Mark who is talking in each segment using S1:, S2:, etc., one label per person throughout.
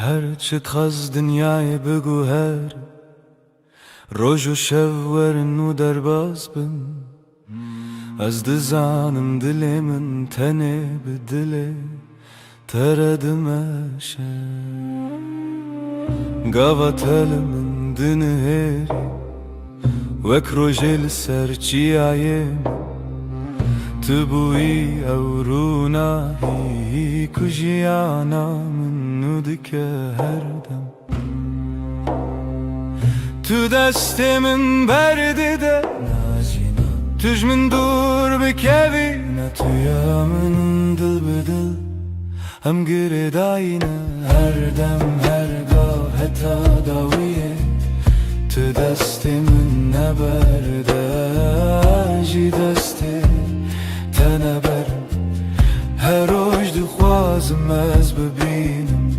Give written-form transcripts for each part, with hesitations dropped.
S1: هرچه تخز دنیای بگو هر روز و شب ورن و درباز بم از دزانم دل من تنه به دل تردمشه قاوة من دنهري وك روجل سرچي عيم تبوي أورونا هي كجيانا من ندك هردم تو دست من برده ده تج من دور بكبي نتويا من دل بدل هم گرداینه هر دم هر گاه حتی داویه تو دست من نبرده جی دست تنبرم هر روز دخوازم از ببینم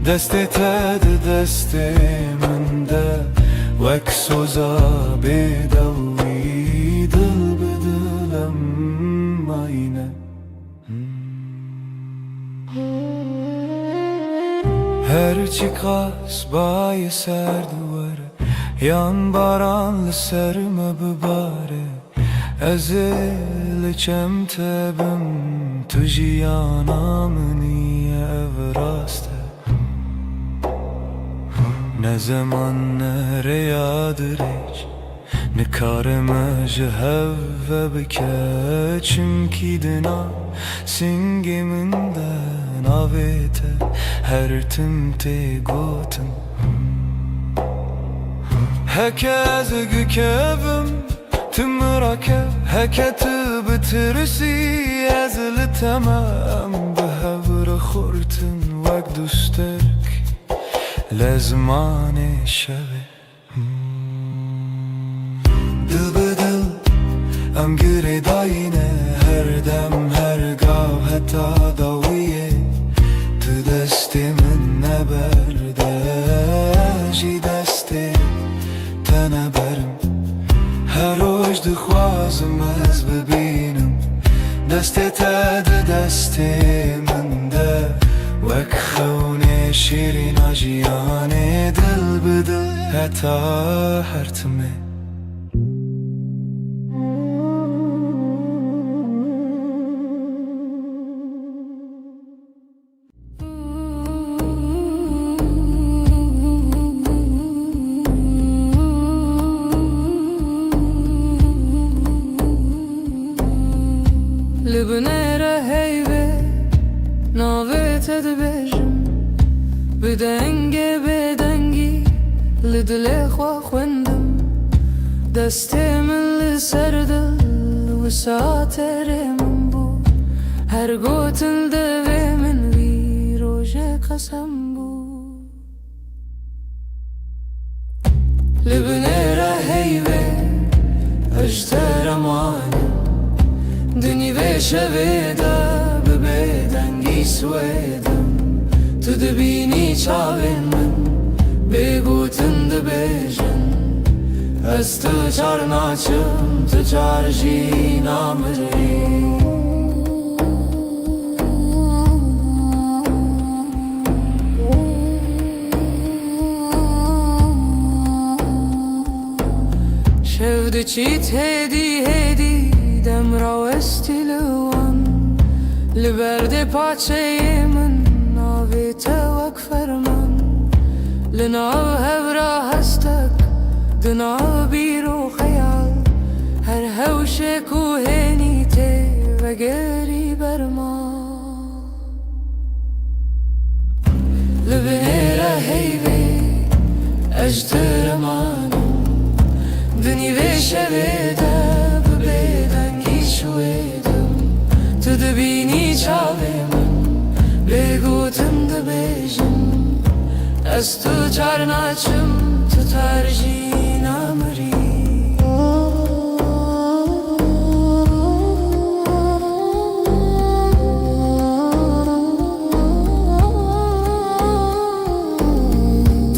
S1: دست تد دست من ده وک سوزا بدوی دل بدلم آینه هرچی قاس بای سر دواره yan baranlı serme bibare ezil çemtebim tujiyana niye evraste ne zaman nereye hiç ne kareme jehve bike çünkü dina singiminden avete her timte gotum هكذا كبم تمركب هكذا بترسي ازل تمام بهبر خورتن وقت دوستك لزمان شبه دل بدل ام گره داینه هر دم هر گاه حتی داویه تو دست من نبرده جی دست تنبرم هر روز دخوازم از ببینم دست تد دست من ده وک خونه شیرین آجیانه دل بدل حتی هرتمه
S2: لبنيرة هيبة ناويت دبجم بدنگي بدنگي لدلي خوا خوندم دستي من لسردل وساتر من بو هر قوتل دوي من وي روجه قسم بو لبنيرة هيبة اجتر اماني دنی و شویده ببیدنگی سویدم تو دبینی چاوین من بگوتن دبیجن از تو چار ناچم تو چار جی نامری شفده چیت هدی هدی دم راوستی لوان لبرد پاچه من ناویت وک فرمان لناو هورا هستک دناو بیرو خیال هر هوش کوهنی ته و گری برما لبنیره هیوی اجتر مانم دنی و شویده شویدم تو دبینی چاوی من بگوتم دبیجم از تو چار ناچم تو ترجی نامری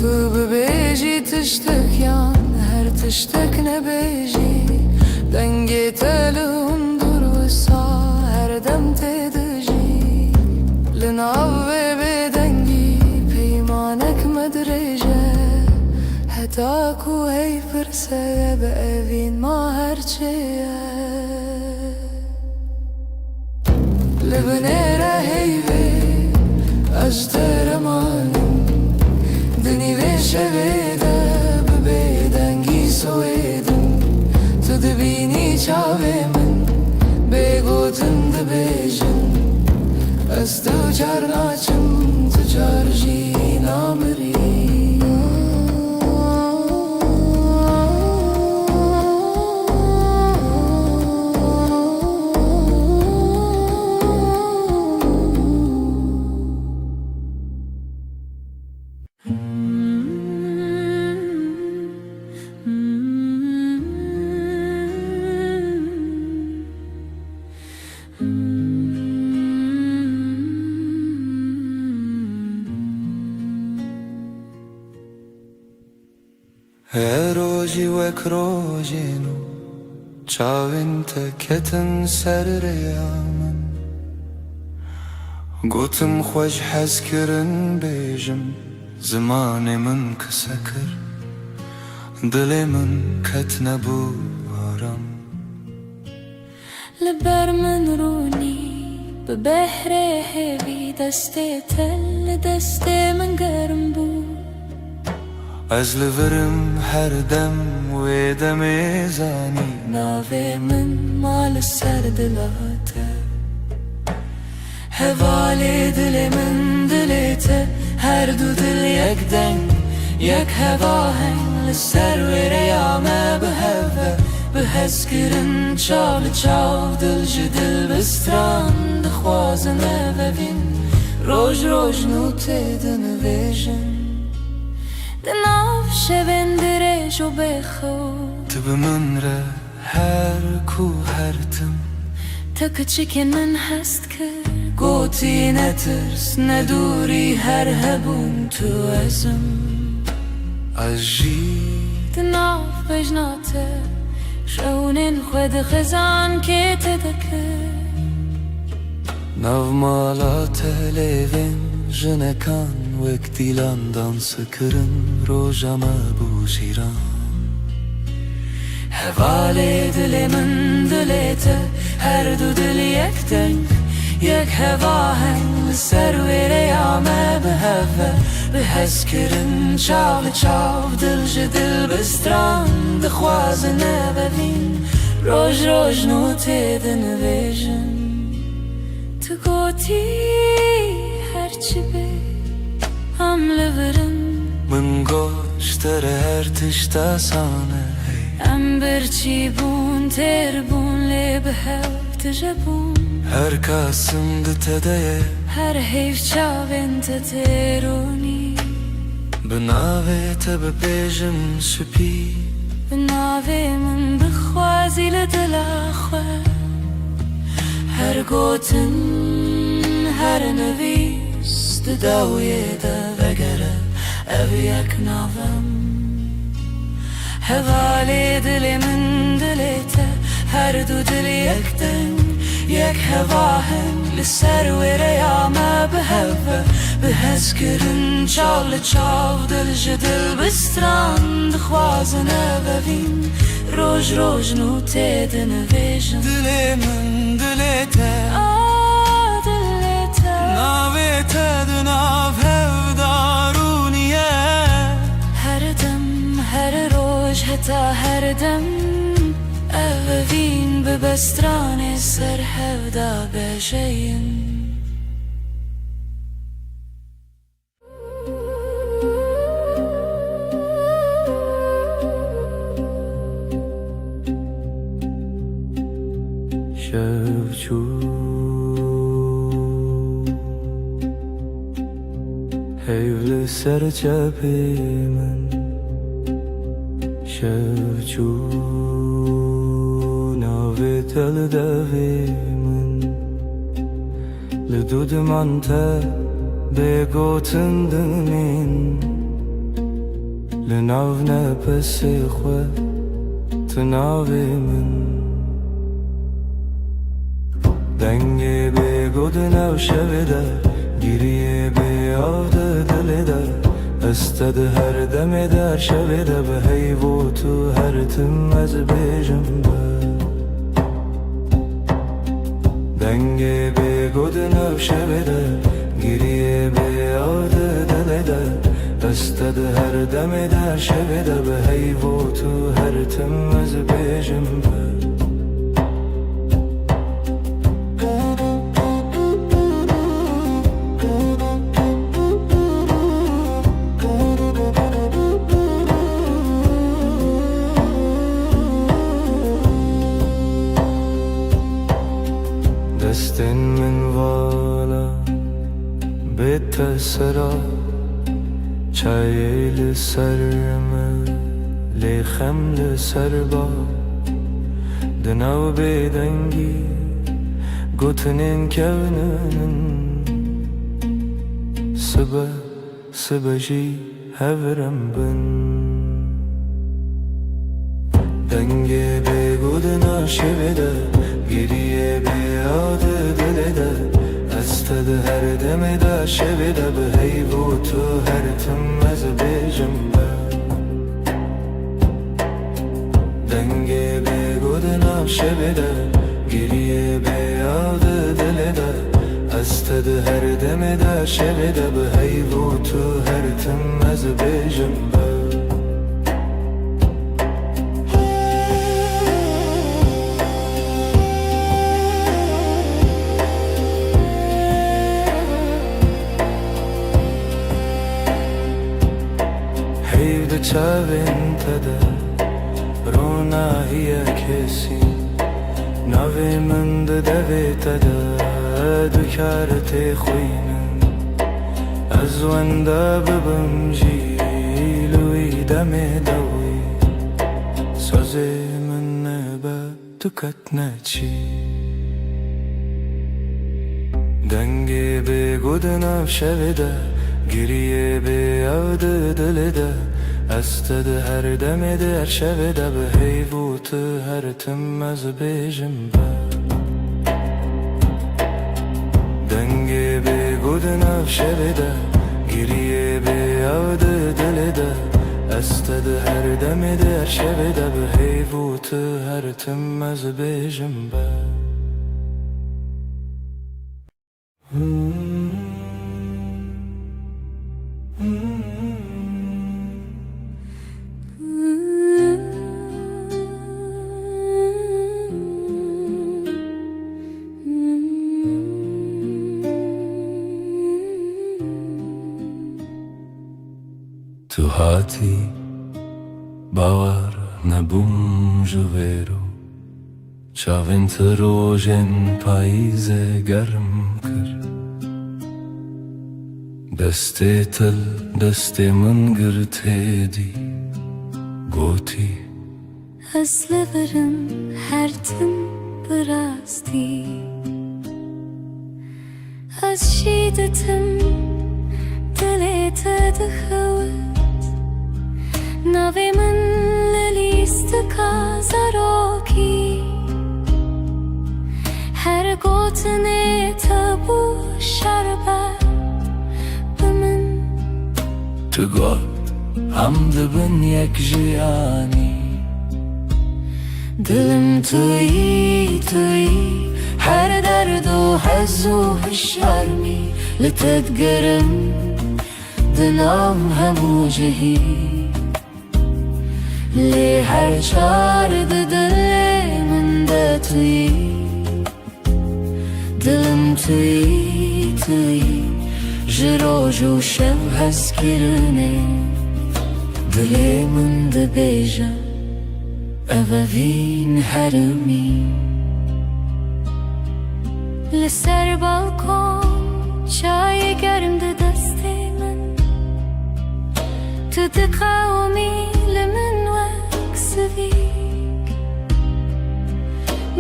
S2: تو ببیجی تشتک یان هر تشتک نبیجی دنگی تلون دور وسا هر دم تدجی لناو بدنگی پیمان تاکو هی پرسه به اوین ما هرچیه لبنیره هیوی اجترمانم دنی وشویده ببیدنگی سویدم تو دبینی چاوی من بگوتن دبیجن از تو چار ناچم تو چار جی نامری
S1: روزی وک روزینو چاوین تکتن سر ریامن گوتم خوش حس کرن بیجم زمان من کسکر دل من کت نبو آرام
S2: لبر من رونی به بحر هوی دست تل دست من گرم بود
S1: از لورم هر دم و دم زانی
S2: ناوی من مال سر دلاته هوال دل من دلته هر دو دل یک دنگ یک هوا هنگ لسر و ریامه به هوا به حس کرن چال چاو دل جدل بستران دخوازنه و بین روش روش نوته دنویجن دناف شبن درش و بخو
S1: تو به من ره هر کو هر تم
S2: تا کچکن من هست که گوتی نترس ندوری هر هبون تو ازم
S1: اجی
S2: دناف بجناته شونین خود خزان که تدکه
S1: نو مالات لیوین جنکان وک دیلان دانس کرن روژما بوشیران
S2: هوال دل من دلته هر دو دل یک دنگ یک هوا هنگ سر و ریامه به هوا به حس کرن چاو چاو دل جدل بستران دخوازنه ببین روش روش نوته دنویجن تو گوتی هرچی بی هم لورم
S1: من گوشتر هر تشتا سانه
S2: ام برچی بون تر بون لی به هف تجبون
S1: هر کاسم دتده
S2: هر حیف چاوین تترونی
S1: بناوه تب بیجم سپی
S2: بناوه من بخوازی لدل خواه هر گوتن هر نویس داویه دا وگره او یک ناوم هوال دل من دلته هر دو دل یک دنگ یک هوا هنگ لسر و ریامه به هوا به حس کرن چال چاو دل جدل بستران دخوازنه ببین روش روش نوته دنویجن
S1: دل من دلته
S2: دلته
S1: ناوه تدناو هفدارونیه
S2: هر دم هر روش حتا هر دم اوین به بستران سر هفدا بجین
S1: شفچو حیول سر چپی من شفچو ناوی تل دوی من لدود من تا بگوتن دمین لناو نپس خو تناوی من دنگی بگود نو شویده گیریه بیاد دلیده استد هر دم در شب ده به هیو تو هر تم از بیجم دنگ به گود نو شب ده گریه به یاد دل ده استد هر دم در شب ده به هیو تو هر تم از بیجم دستن من والا بیت سرا چای لسرم لیخم لسر با دناو بیدنگی گوتنین کونن سبا جی هورم بن دنگه بگود ناشبه گریه به یاد دل ده استد هر دم در شب ده به هیو تو هر تم از بیجم دنگه به گود ناشبه ده گریه به یاد دل ده استد هر دم در شب ده به هیو تو هر تم از بیجم چاوین تده رونا هی کسی نوی من ده دوی تده دکارت خوینن از ونده ببم جیلوی دم دوی سازی من نبا دکت نچی دنگی به گودنم شویده گریه به یاد دل ده استد هر دم در شب ده به هیو تو هر تم از بیجم دنگی به گود نو شب ده گریه به یاد دل ده استد هر دم در شب ده به هیو تو هر تم از بیجم تو هاتی باور نبوم جویرو چاوین تروژن پاییز گرم کر دسته تل دسته من گرته دی گوتی
S2: از لبرم هر تم براستی از شیدتم دلت دخوت نوی من للیست کازاروکی هر گوتنه تبو شربت بمن
S1: تو گفت هم دبن یک جیانی
S2: دلم توی هر درد و حز و هشارمی لتدگرم دلم همو جهی لی هر چار دل من ده توی دلم توی جروج و شب هست کرنه دل من ده بیجم اووین هرمی لسر بالکن چای گرم ده دست من تو دقاومی لمن وکسویک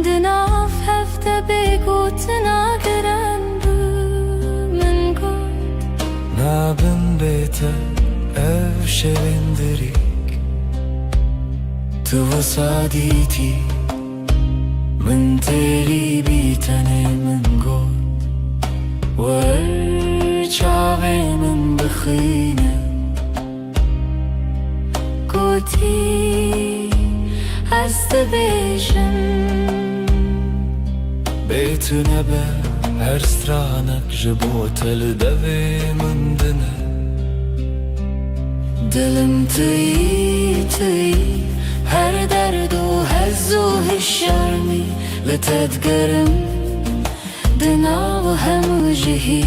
S2: دناف هفته بگو تناگرن بو من گود
S1: نابن بیتا او شویندریک تو وصادیتی من تیری بیتنه من گود ور چاوی من بخینه
S2: از دبیجم
S1: بيتنا هر سترانك جبوت الدوي من دنا
S2: دلم توی هر درد و هز و هالشرمي لتتقرم دنا و هم جهي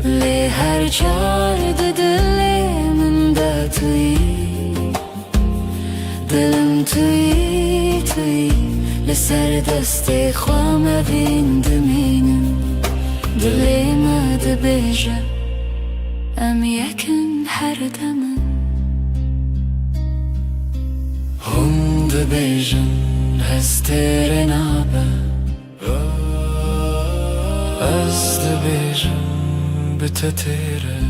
S2: لي هر جارد دلي من دا توی دلم توی لسر دستی خوام بین دمینم دلی ما دبیجه ام یکن هر دمم هم دبیجن هستر نابه
S1: از دبيجن بتتيره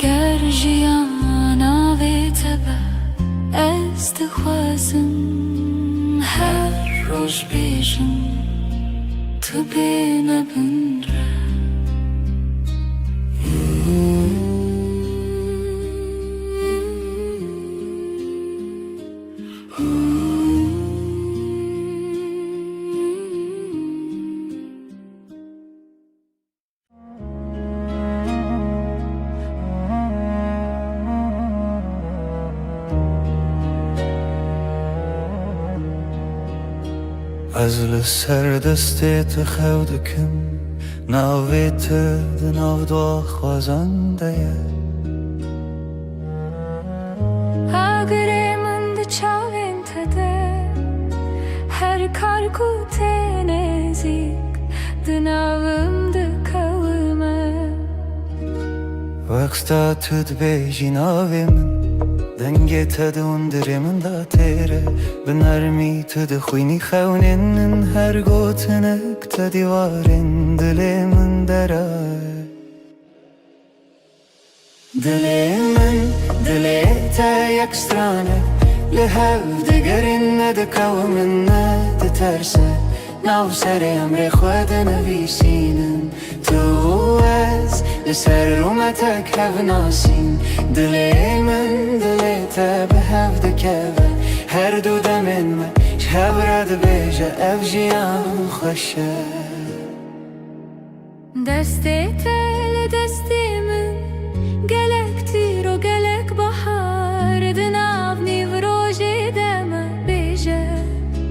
S2: گرجیانا وی تبه از دخوازم هر روش بیجم تو بینه بنره
S1: از لسر دستت خودکم ناویت دناو دو خوازنده
S2: اگر من ده چاوین تده هر کار کو تنزیک دناوم ده کومه
S1: وقتا تد بیجی ناوی من دنگی تدون دری من دا تیره بنرمی تد خوینی خونین هر گوتنک تدیوارین دلی من درای دلی تا یک سترانه لحو دگرین ندکو من ندترسه ناو سر امر خود نویسینن تو از لسر رومتک هف ناسین دلی من دلی تا به هف دکوه هر دو دمین من شب رد بیجه اف جیان خوشه
S2: دستی تل دستی من گلک تیر و گلک بحار دناو نیو روژی دمه بیجه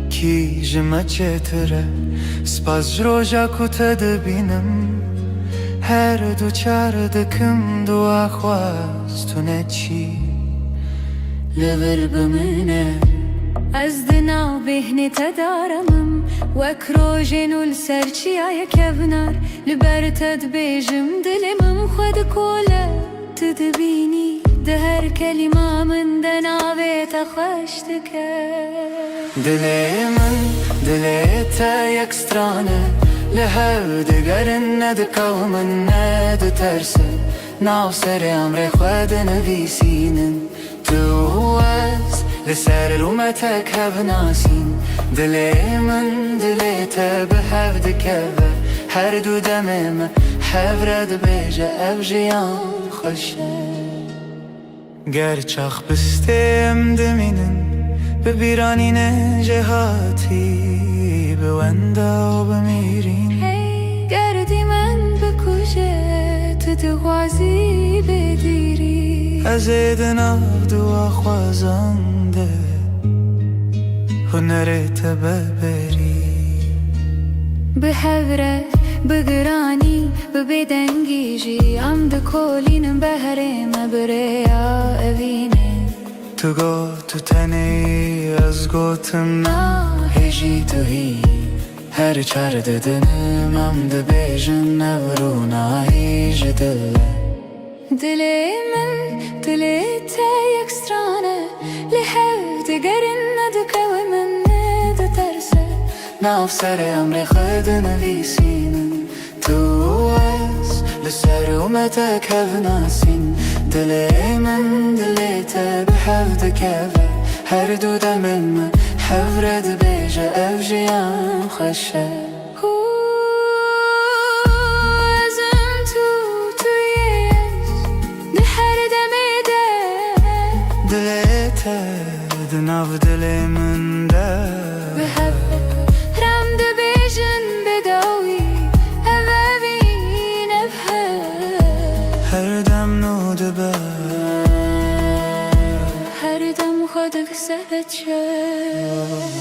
S1: کی جمع چتره سپاس جروجا کتا دبینم هر دو چار دکم دو آخواست تو نچی
S2: لبر بمنه از دناو بهنی تدارمم وک روژین و لسرچی آیا کبنار لبر تد بیجم دلمم خود کوله تدبینی ده هر کلمه من دناوی تخوش دکه
S1: دلی تا یک سترانه لحو دگرن ندکو من ندترسه ناو سر امر خود نویسینن تو از لسر رومتک هف ناسین دلی من دلی تا به هف دکوه هر دو دمم هف رد بیجه اف جیان خوشه گر چاخ بستیم دمینن ببیرانین جهاتی بوندا و بمیرین
S2: گردی من بکوشه تو دغوازی بدیری
S1: از دناو دو خوازنده هنرت ببری
S2: به هوره بگرانی ببدنگیجی ام دکولینم بهرم بریا اوینه
S1: تو گو تو تنی از گوتم هیجی تو هی هر چار ددنم ام دبیجن نورونا هیج
S2: دلی من دلی تا یک سترانه لحو دگرن ندکو من ندترسه
S1: ناف سر امر خود نویسینن تو از لسر اومتک هف ناسین دلی من دلی تا به هف دکوه هر دو دمن من هف رد بیجه اف جیان خوشه دلمن ده
S2: بحبك رم دبيجن بداوي أبابين بحب
S1: هر دم نو دبه
S2: هر دم خودك سبت شد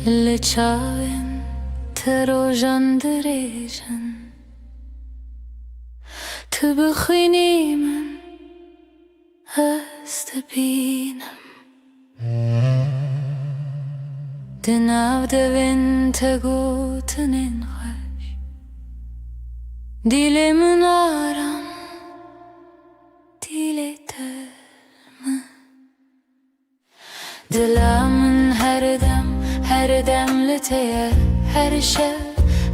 S2: اللي تشاون تروجن دريجن تبخيني من استبينم دناو دوين تقوت ننخش ديلي من آرام ديلي ترم دلا من هر دم لتيه هر شب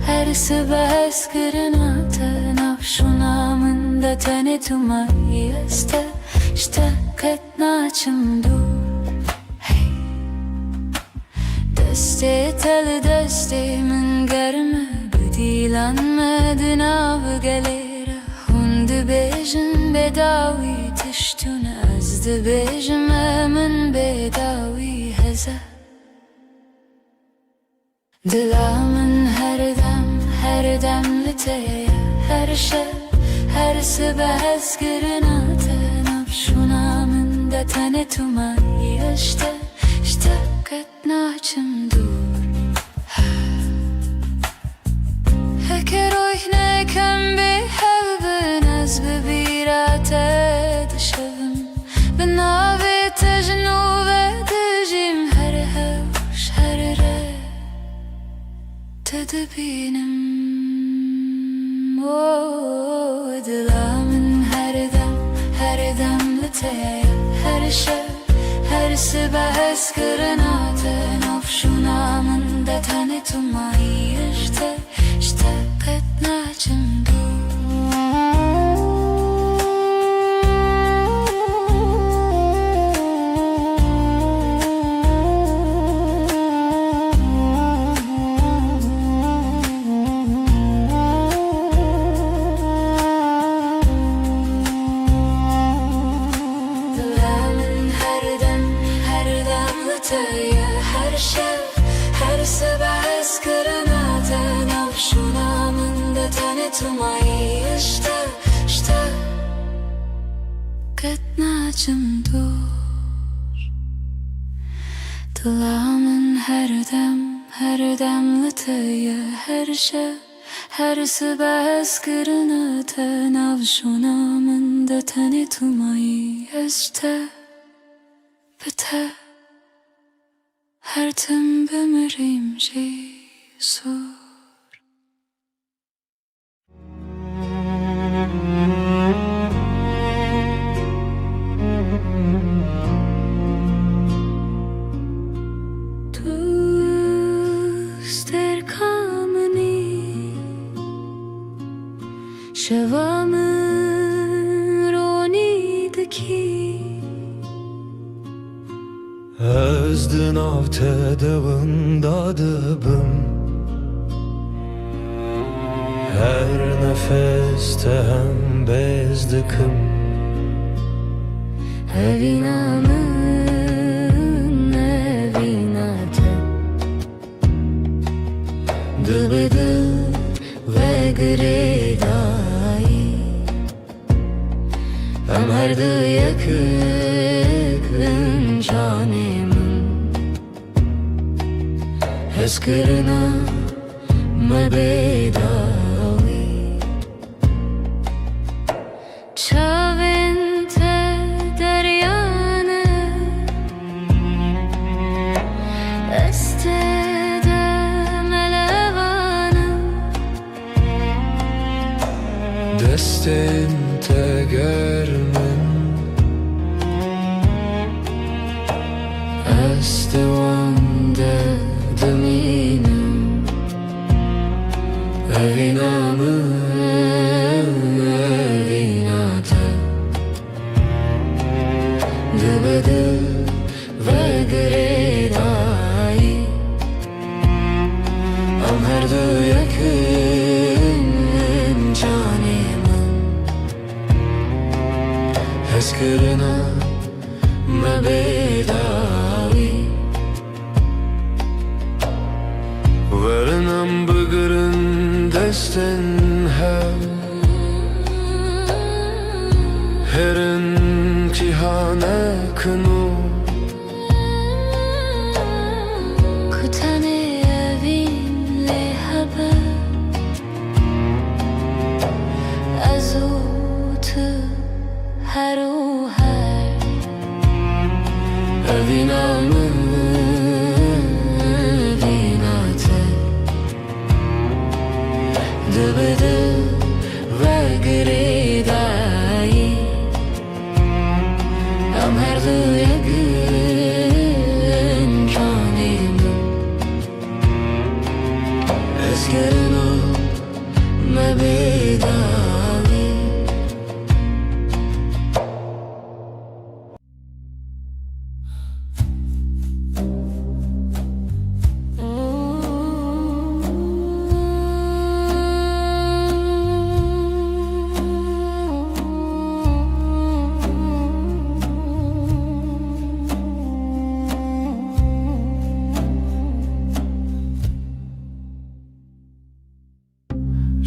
S2: هر صبح اسكرناته نفشونا من دتني تماي اشتكت ناچم دور دسته تل دسته من گرمه بدیلانمدن av gelere hund bejin bedavi tiştun az dibejim من bedavi heze دلا من هر دم لتيه هر شب هر صبح اسكرناته نفشونا من دتني تماي اشتكت ناچم دور هكر روح نكم بحب ناس ببيراته دشبم بناوي تجنوب دجيم هر هوش هر ره تدبينم دلا من هر دم لتيه هر شب هر صبح اسكرناته نفشونا من دتني تماي اشتكت ناچم هر شب هر صبح اسكرناته نفشونا من دتني تماي اشتكت ناچم دور دلا من هر دم لتيه هر شب هر صبح اسكرناته نفشونا من دتني تماي اشتكت هر تم بمریم جیسور دوست در کامنی شوام رونی دکی
S1: Özdün av tedavında dıbım Her nefeste hem bezdikim
S2: Evinamın evinate Dıbıdı ve gredayı Ömerdi yakın canımın Eskirina mebedavi Çavente deryane Estede melevane
S1: Deste
S2: دست وانده دمینم Evinamı evinate Dıbıdı ve gredai Am her du yakın canımın Heskırına mebedavi Varınam bıgırın desten her imtihane kını Kutane evinle haber Azutu her o her Evinamı Dıbıdı ve gredai Am her du yakın canımın Eskırına mebedavi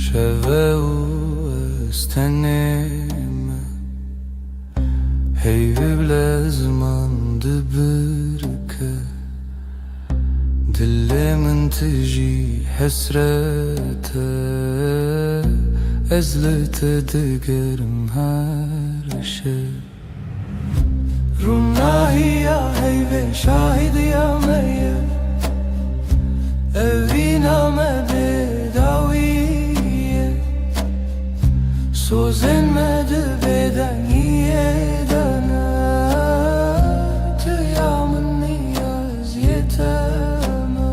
S1: شوه و استنeme Hey bilezman dibirke Dilimin tiji hasrete Ezlete digerim her şey Rumnahiya hey ve şahidiya meye Eviname bedaviye Sözlenmedi beden yedene Tıyamın niyaz yeteme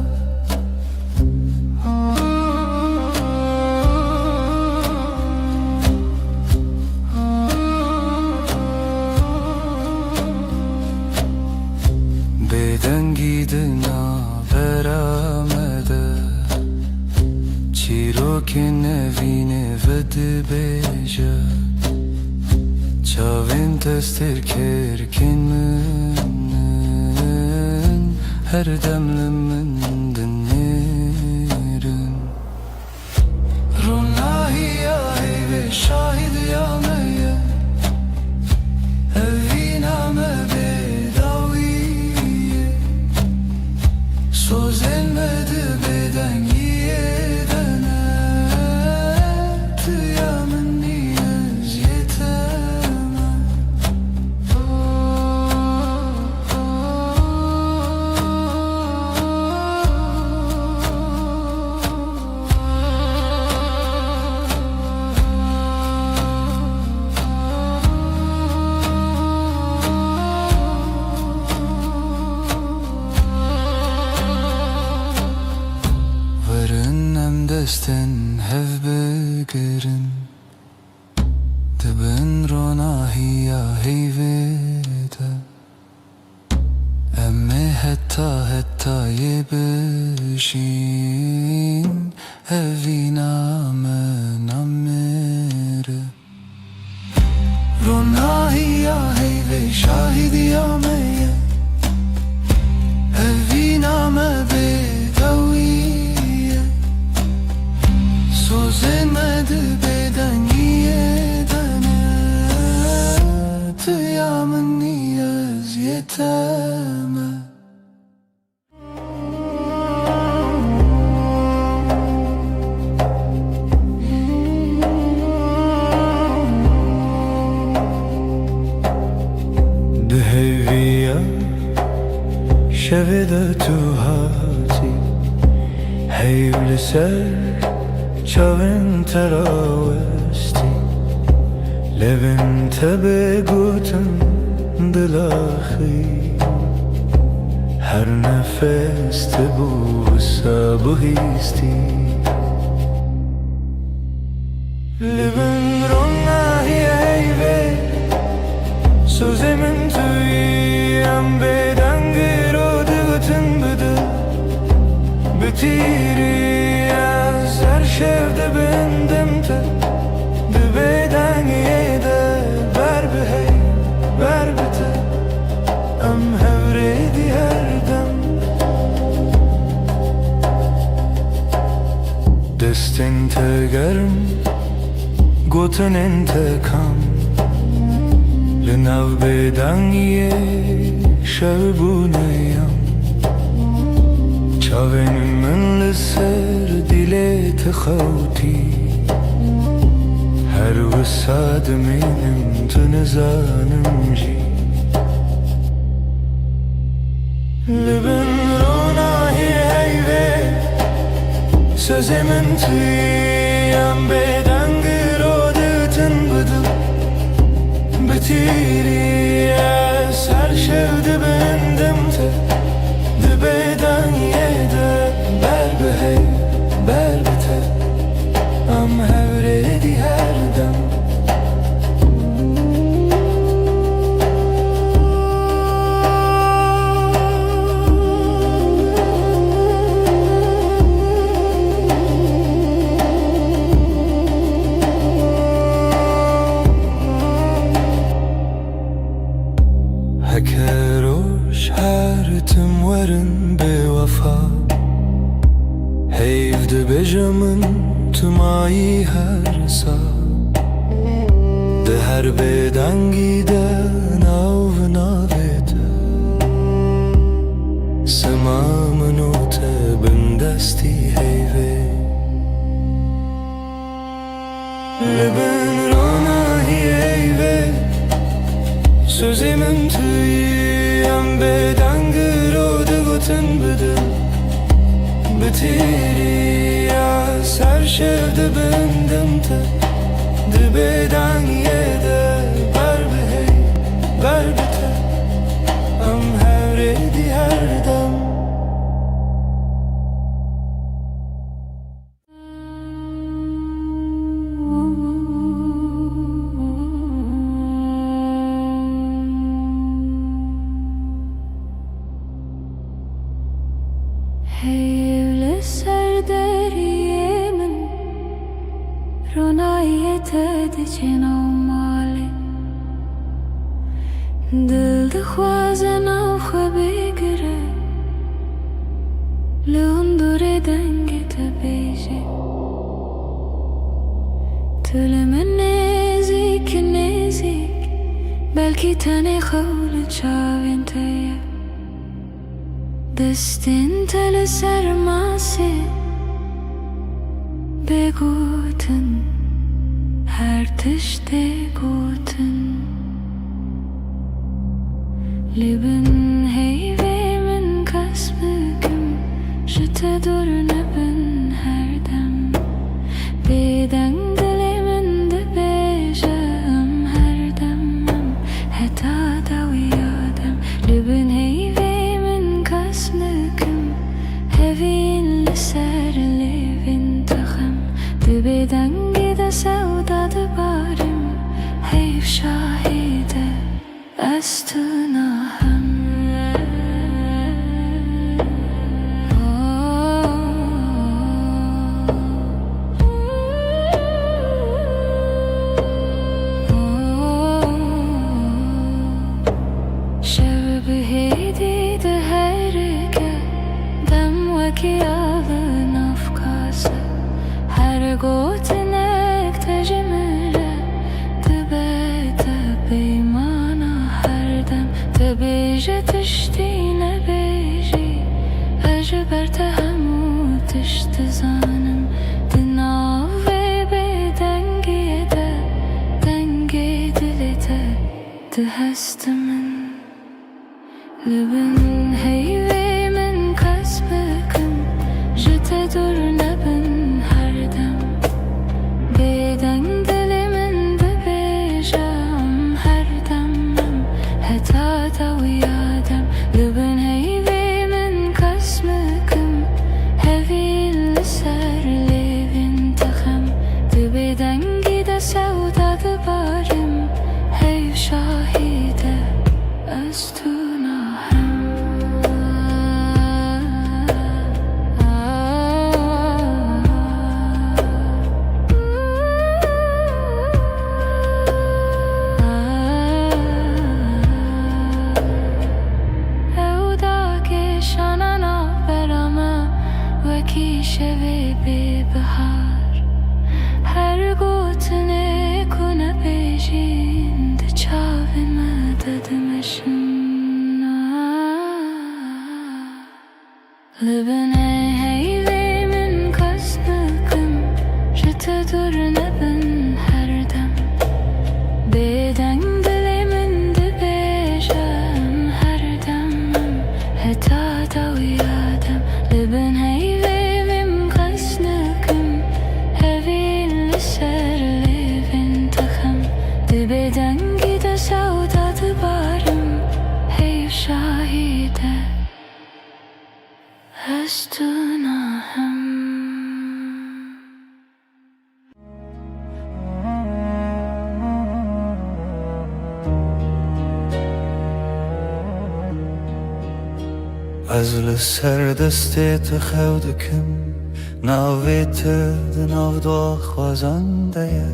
S1: Beden gidina veramede Çirokin evine vedi beja Çavin testir kerkin mümin Her demlimin dinlerin Runahi ya ve şahid ya meye Eviname bedaviye Söz elmedi beden yedene Tıyamın niyaz yeteme desten hev begerin Dibin ronahiya heyvede Emme hetta yebişin Eviname namere Ronahiya heyve şahidiya meye Eviname bedaviye Sözlenmedi beden yedene Tıyamın niyaz yeteme Dheviya şevede tu hati Heyvli ser Çavin teravesti Levin tebe guten dilahi her nefeste bu sabah isti Libin rona hiyeyve Sözemin tüyem bedengir o dıgıtın bıdı Bitiri az her şevde bendimte Dibeden yede ber bihey ber bite Am hevredi her dem Destin tegerm Goten intekam Lenav beden ye şevbuneyam Çaven min liser dile tekhawti Her vısad minim tınızanım ji Libin rona heyve Sözemin tüyem bedengir o dıtın bıdı Bitiri es her şevde bendimte Dibeden yede ber behey ber bite Am hevredi her dem Hekeroş her tüm varın bevafa Heyvde bejamın tüm ayi her sa De her beden giden av navete Semamın o tebin desti heyve Libin rona heyve Sözemin tüyem bedengir o dıgıtın bıdı Bitiri az her şevde bendimte Dibeden yede ber behey ber bite Am hevredi her dem
S2: Heyvli serderiyemin Ronayet edicin o mali Dil dixwazin av xwe bigire Li hundurê dengê te bêje Tu li min nêzik nêzik Belkî tenê xew li çavên te ye Destin te li ser masê Bêgotin her tiştê gotin Libin heyvê min kes bikim Ji te dur nebin her dem Bêdeng dilê min dibêje em her dem em heta dawiya dem Libin heyvê min kes bikim Hevîn li ser lêvên te xem Dibêdengê de sewda dibarim Heyv şahîde ez tu nahem Şev bihêdî de herike Dem wekî alın afkası Her gotinek te ji min re Dibe te peymana her dem Te bêje tiştî nebêjî Ez ji ber te hemû tişt dizanim Di nav vê bêdengê de Dengê dilê te dihest min Libin heyvê min kes bikim Ji te dur nebin her dem Bêdeng dilê min dibêje em her dem em heta dawiya dem Libin کی شوی به بهار هر گوتنه کنه بیجین ده چاوی مددمشن لبنه هیوی من کس نکم جت دور نبن هر دم بدنگ دلی من ده بیجم هر دمم هتا دوی آدم لبن هیوی من کس نکم هوی لسر لیوین تخم ده بدنگی ده سودا ده بارم هیو شاهیده از تو ناهم
S1: از لسر دستت خودکم ناویت دناو دو خوازنده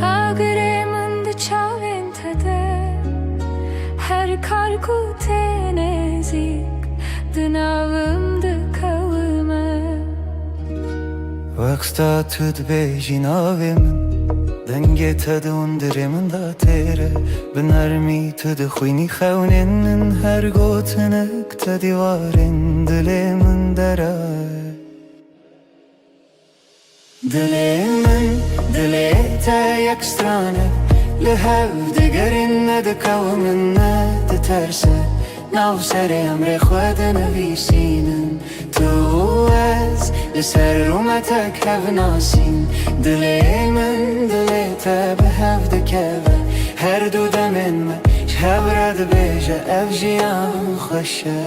S2: آگره من ده چاوین تده هر کار کوته نزیک دناوم ده کومه
S1: وقتا تد بیجی ناوی من دنگی تد اندره من دا تیره بنرمی تد خوینی خونین هر گوتنک تدیوارین دلی من دره دلی من دلی تا یک سترانه لهو دگرین ند کومن ند ترسه ناو سر امر خود نویسینن تو از لسر رومتک هف ناسین دلی من دلی تا به هف دکوه هر دو دمن ما شب رد بیجه اف جیان خوشه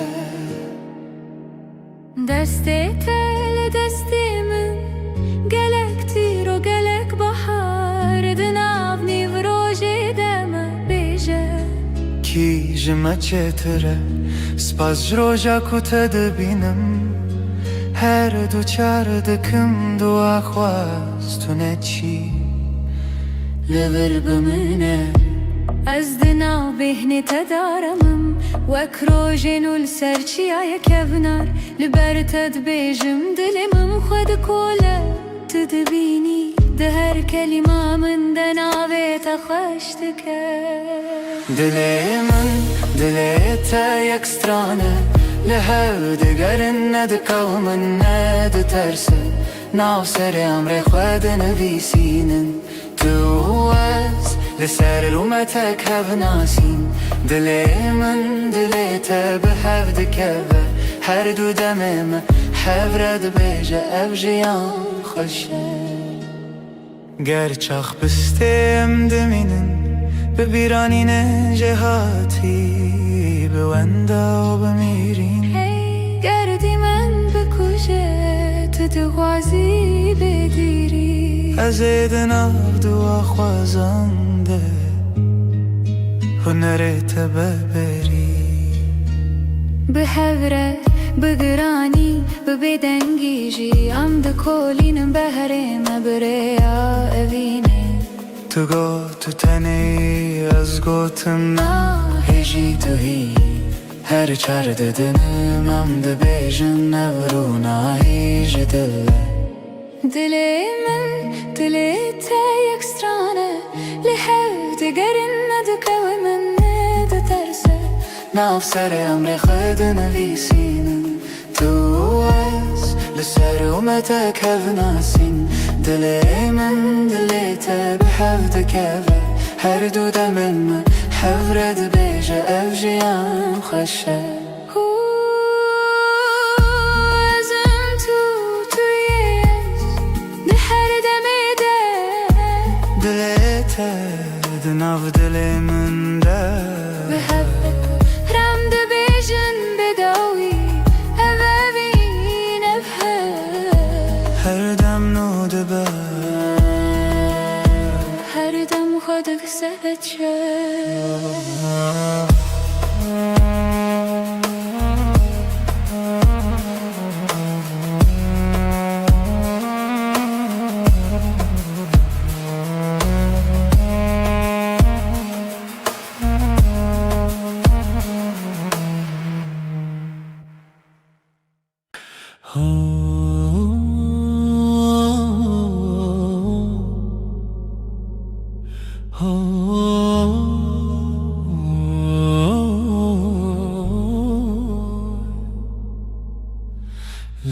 S2: دستی تل دستی من گلک تیر و گلک بحار دناو نیو روژی دم بیجه
S1: کی جمع چتره سپاس جروجا کتا دبینم هر دو چار دکم دو آخواست تو نچی
S2: لبر بمنه از دناو بهنی تدارمم وک روژینو لسرچی آیا کبنار لبر تد بیجم دلمم خود کوله تدبینی ده هر کلمه من دناوی تخشت که
S1: دلی من دلی تا یک سترانه لهو دگرن ند کومن ند ترسه ناو سر امر خود نویسینن تو از لسر رومتک هف ناسین دلی من دلی تا به هف دکوه هر دو دمم هف رد بیجه اف جیان خوشه گرچاخ بستیم دمینن ببیرانین جهاتی بوندا و بمیرین
S2: گردی من بکشه تو دغوازی بگیری
S1: از دناو دو خوازنده هنرت ببری
S2: به هوره بگرانی ببدنگی جی ام ده کولینم بهره مبریا اوینه
S1: تو گو تو تنی از گوتم هجی تو هی هر چار ددنم ام ده بیجن نورونا هیج دل
S2: دلی من دلی تا یک سترانه لحو دگرن ندکو من ند ترسه
S1: ناو سر امر خود نویسینم تو از لسر اومتک هف ناسین دلی من دلی تا به هف دکوه هر دو دمن من هف رد بیجه اف جیان خوشه
S2: ازم تویش ده هر دمی ده
S1: دلی تا دناو دلی من ده
S2: به هف رم ده بیجن بداوی اوین
S1: هر دم نو دبه
S2: هر دم خودک سهچه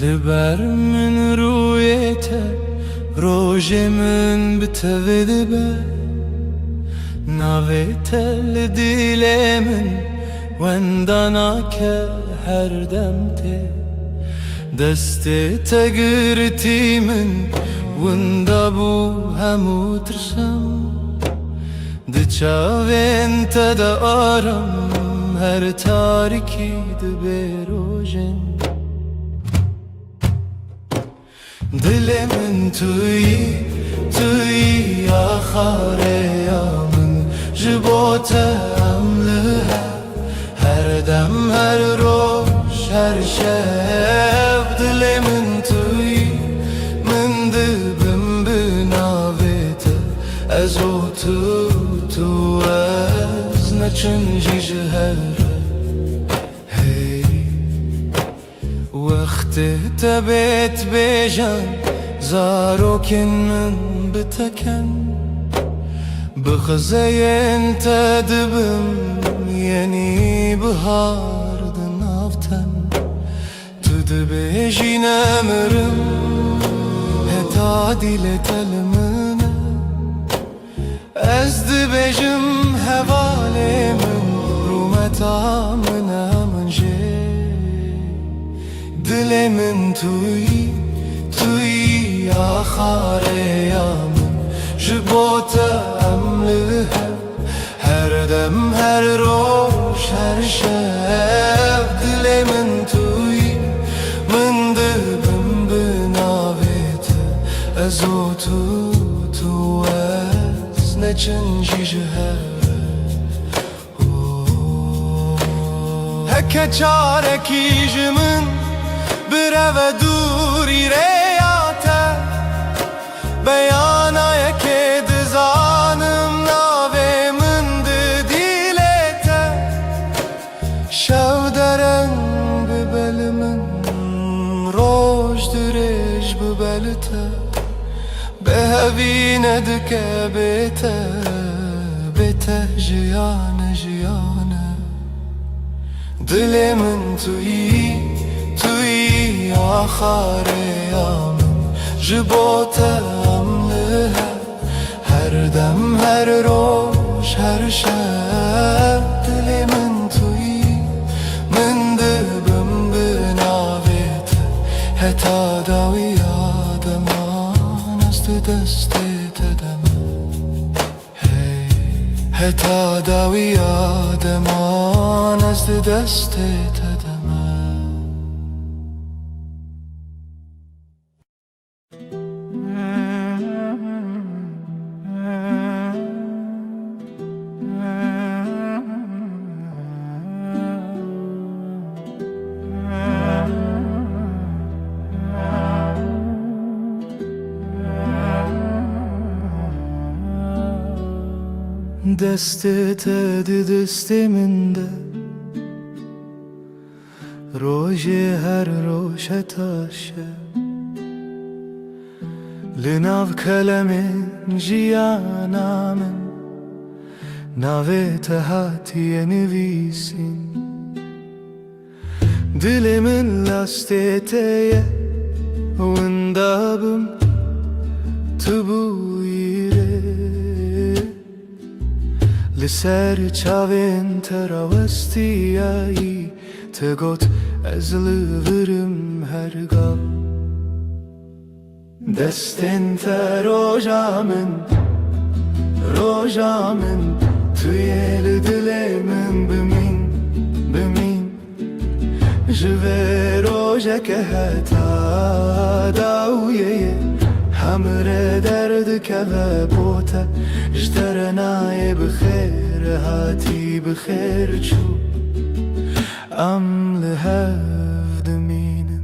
S1: لبر من رویته روژ من بتوید به ناویته لدیل من وندانا که هر دم ته دست تگرتی من وندا بو همو ترسم دچاوین تدا آرم هر تاریکی دبروژن دل من توی آخاره یا من جبوتم لها هر دم هر روش هر شب دل من توی من دبم بناویت از او تو از نچنجی جهر وقت تبت بیجان زاروکن من بتکن بخزین تدبم یعنی بهار دنافتن تو دبیجی نمرم هتا دیل تلمنه از دبیجم حواله من رومتا من دل من توی آخاره یا من جبوتم لها هر دم هر روش هر شب دل من توی من دبم بناویت از او تو از نچنجی جهر هکه چارکی جمن بره و دوری ریاته بیانای که دزانم ناوی من دیلیته شو درنگ ببل من روش درش ببلته به هوی ندکه بیته جیانه دل من توی آخاره یا من جبوتم لها هر دم هر روش هر شب دل من توی من دبم بناویت هتا داوی آدمان از دست تدم هتا داوی آدمان از دست تدم دستت دست من ده روژ هر روش تاشه لناو کلم جیانا من ناویت هاتی نویسین دل من لاستیته وندابم تبویره لسر چاوین تراوستیایی تگوت از لورم هرگاه دستن تا روژا من توی دل من بمین جوه روژا که هتا داویه همره درد که بوته جترنای بخیر هاتی بخیر چو ام لهف دمینن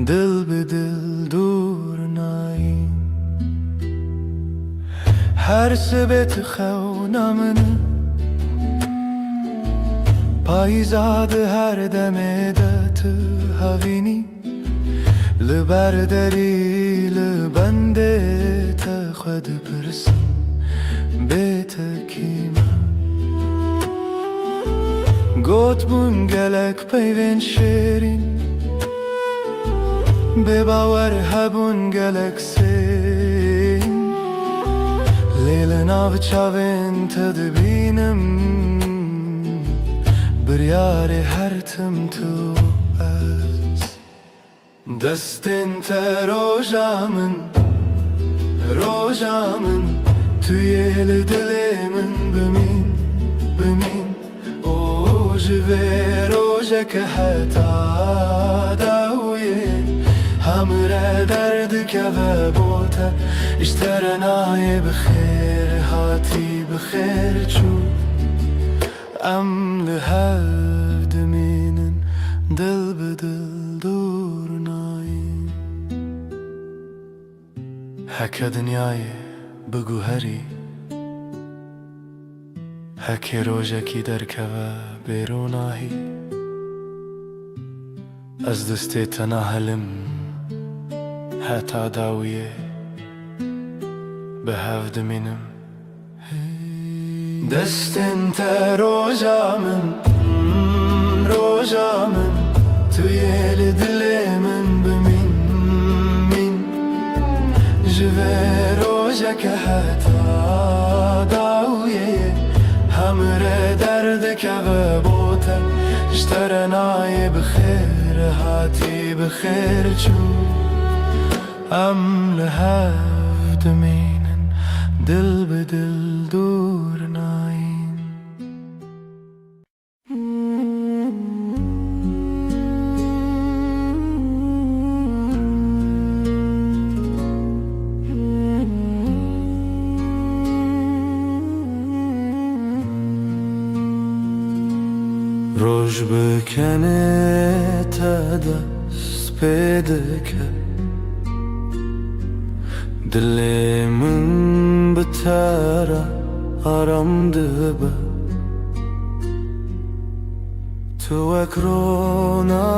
S1: دل به دل دور ناین هر سبت خونا من پایزاد هر دمه دت هاوینی لبرداری لبنده تا خود پرسم بیت کیما گوت بون گلک پیوین شیرین بباور هبون گلکسین لیل ناو چاوین تدبینم بریار هر تم تو از دستین تا روژامن توی دل من بمین او جوه روژه که حتا داویه همراه درد که و بوته اشترنای بخیر هاتی بخیر چو ام لحد مینن دل بدل دور ناین هکه دنیای بگو هری هکه روژه کی درکه و بیروناهی از دسته تناهلم حتا داویه به هفت منم دستن تا روژامن توی دل من بمین جوه روژه که حتا داویه همراه درد که و بوته اشترنای بخیر هاتی بخیر چو ام لحفت مینن دل به دل دور ناین روش بکنه تا دست پیدا کرد دل من بتره آرام دبه تو اکروناهی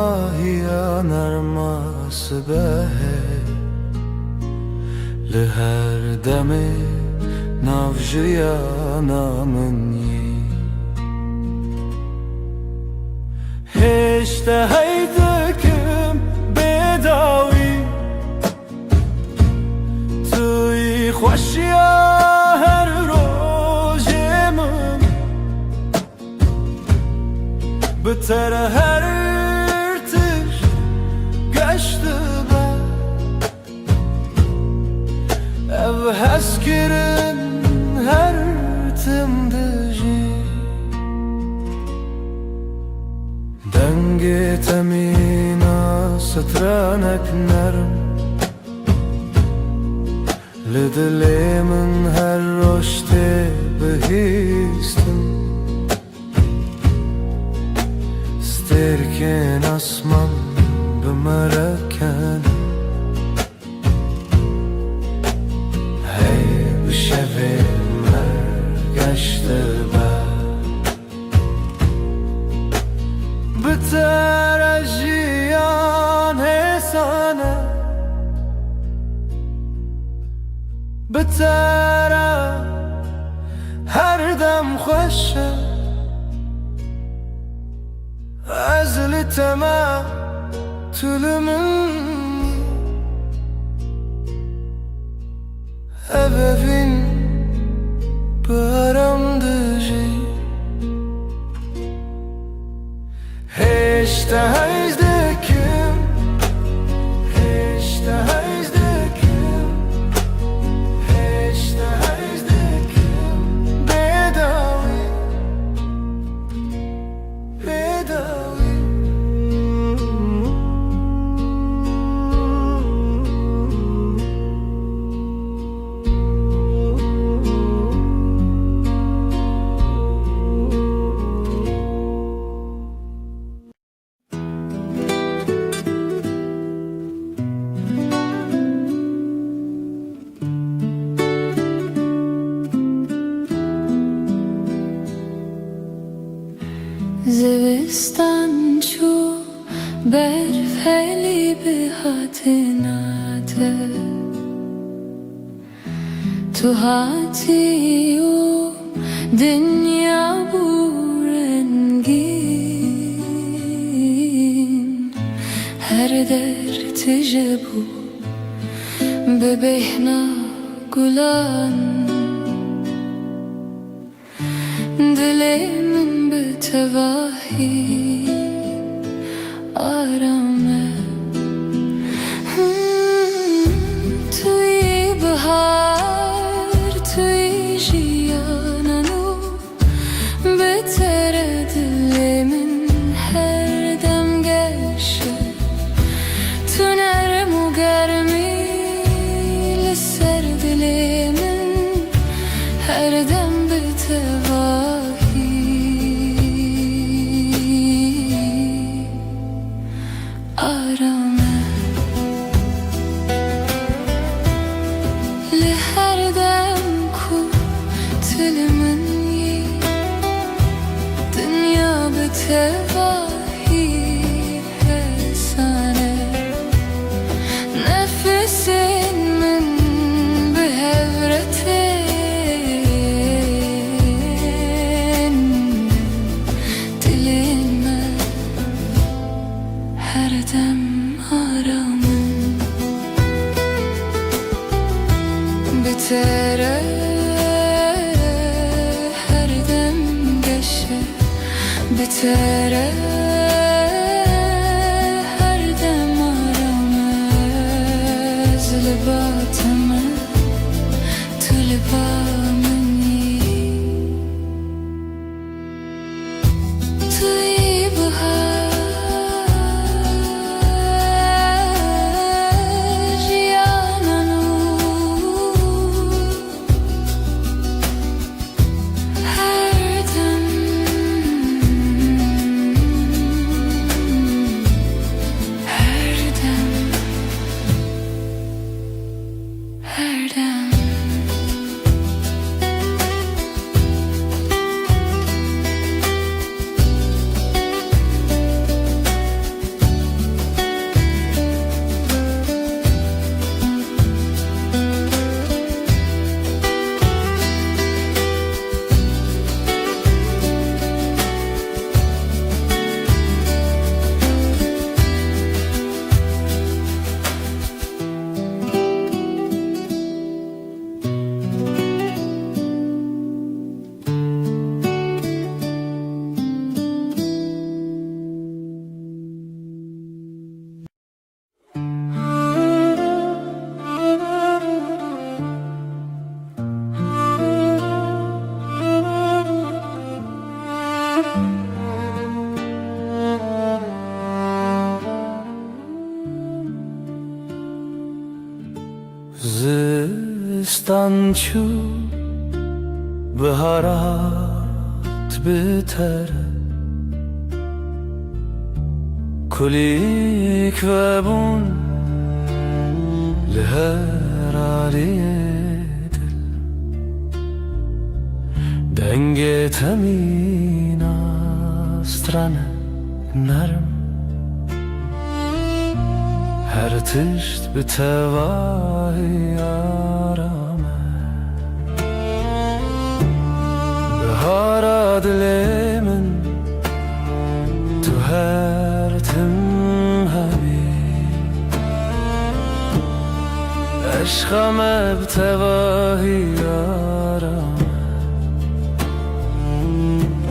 S1: نرماس به لهر دم نافجیا نامنی هشته هیدکم بداوی توی خوشیا هر روزم بتر هر ارتش گشته با او هست کرن هر تم دجی دنگ تمینا سترانک نرم لدل من هر رشته بهیستم سترکن اسمان بمرکن هی بشوه مرگشته بتر اجیان حسانه بتر هر دم خوشه ازل تما طول منی ابفین برام دجی هشته هیزدکم هشته هیزدکم هشته هیزدکم بداوی زوستان چو برف هلی به هاتناته تو هاتی و دنیا بورنگین
S2: هر درد جبو ببهنا گلان دل من به تواهی آرامه توی بهار توی جیانانو بهتر دل من هر دم گشه تو نرم و گرمی لسر دل من هر دم به تواهی آرامه لهر دم کو دل من یی دنیا به تواهی حسانه نفس من به هورتن دل من هر دم آرامه بتره هر دم گشه بتره هر دم آرامه زلباتمه تو لبا منی توی بهار جیانانو هر دم هر دم هر دم
S1: زستان چو بهارات بتره کلیک و بون لهر عالی دل دنگ تمین استرانه نرم هر تشت به تواهی آرامه بهارا دل من تو هر تم همی عشقم به تواهی آرامه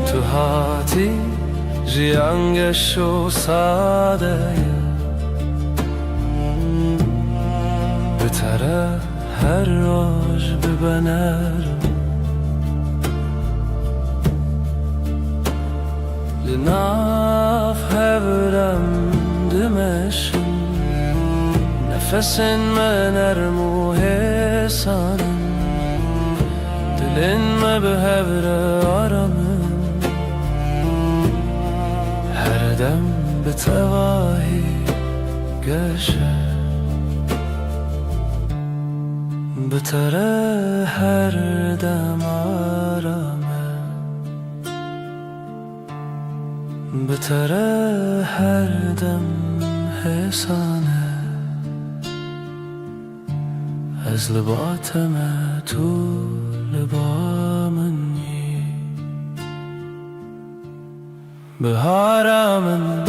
S1: تو هاتی جیانگش و ساده بتره هر روز ببنرم لناف هورم دمشن نفسن من نرم و حسانم دلن ما به هور آرامم هر دم به تواهی گشه بتره هر دم آرامه بتره هر دم حسانه از لباتم تو لبا منی بهارم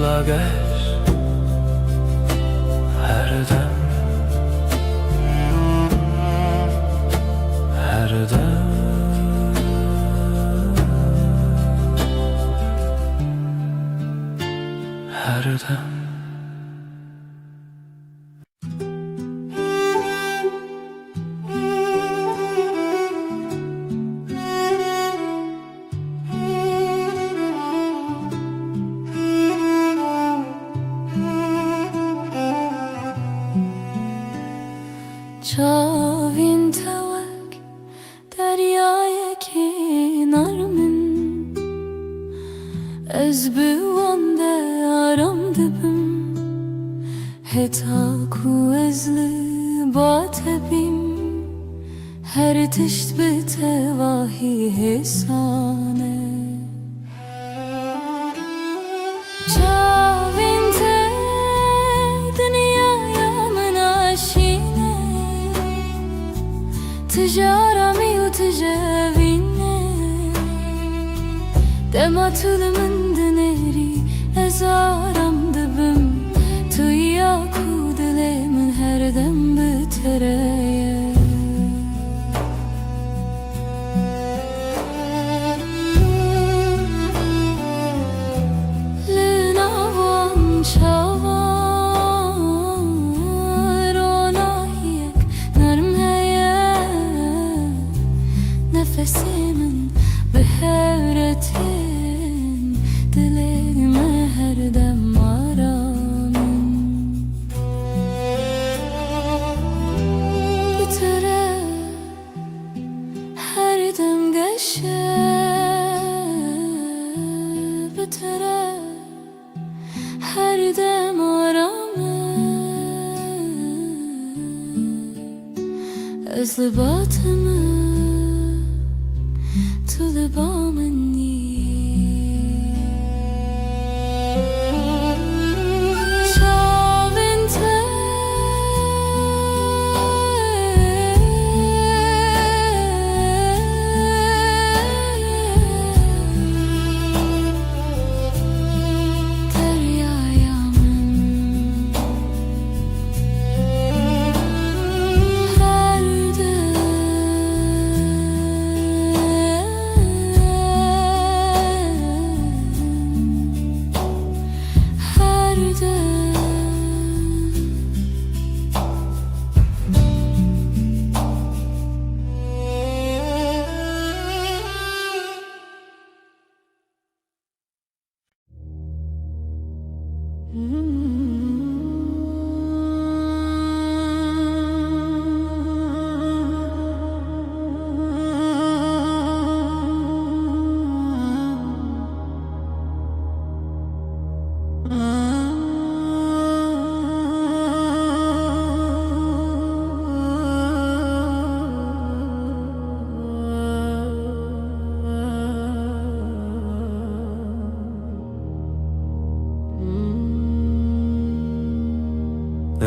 S1: yola geç her dem, her dem, her dem.
S2: Çavin tevek deryaya kenar min Ez bi wande aram dibim Heta ku ez li batebim Her tişt bi tevahi hesane Çavin te dünyaya min aşine Tijarami u tijavine Dema tülümün dineri ezaram dibim Tuya ku dilemin her dem bitireye Linavan çavar ona hiyek nermeye Nefesimin behevretin Dilime her dem aramın Bitere her dem geçe Bitere her dem aramın Özlü batımı Tulibamın Çavin te Deryaya min Her dem Her dem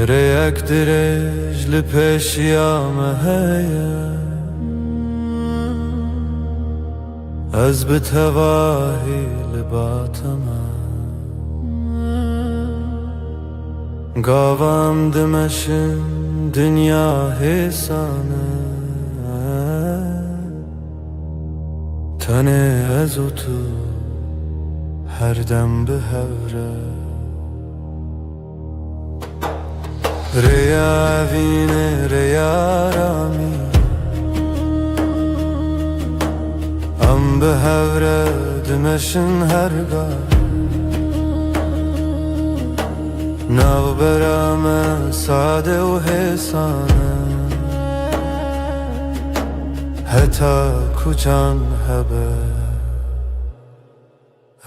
S1: Reyek direjli peşyame heye Ez bi tevahi li batime Gavam dimeşin dünya hesane Tene ez u tu her dem bi hevre Reya vine reya rami Am bi hevre dimeşin herga Nav berame sade u hesane Heta kucan hebe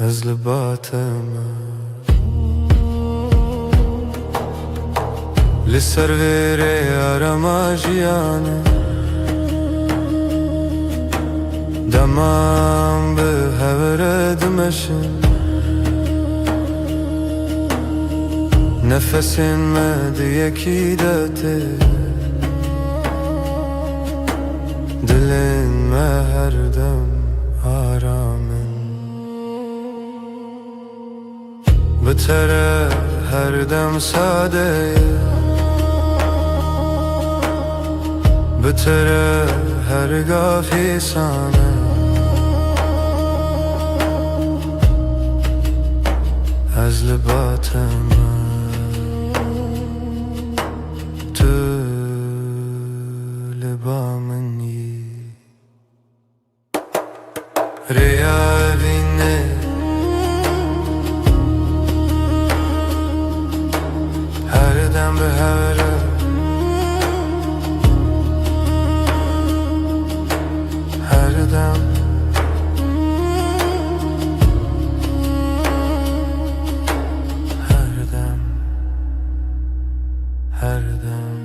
S1: Ez li batime Li ser vere arama jiyane Demam bi hevre dimeşin Nefesin me diyeki de te Dilin me her dem aramın Bi بتره هر دم ساده بتره هر گافی سانه از لبات من تو لبا منی ریا بینه هر دم به هره هر دم هر دم هر دم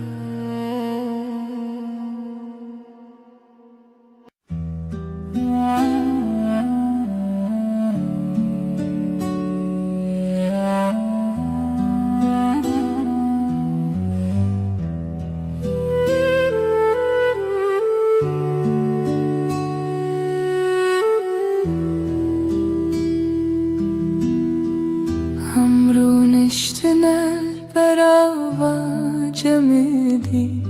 S2: همرونشتن البراوا جمدی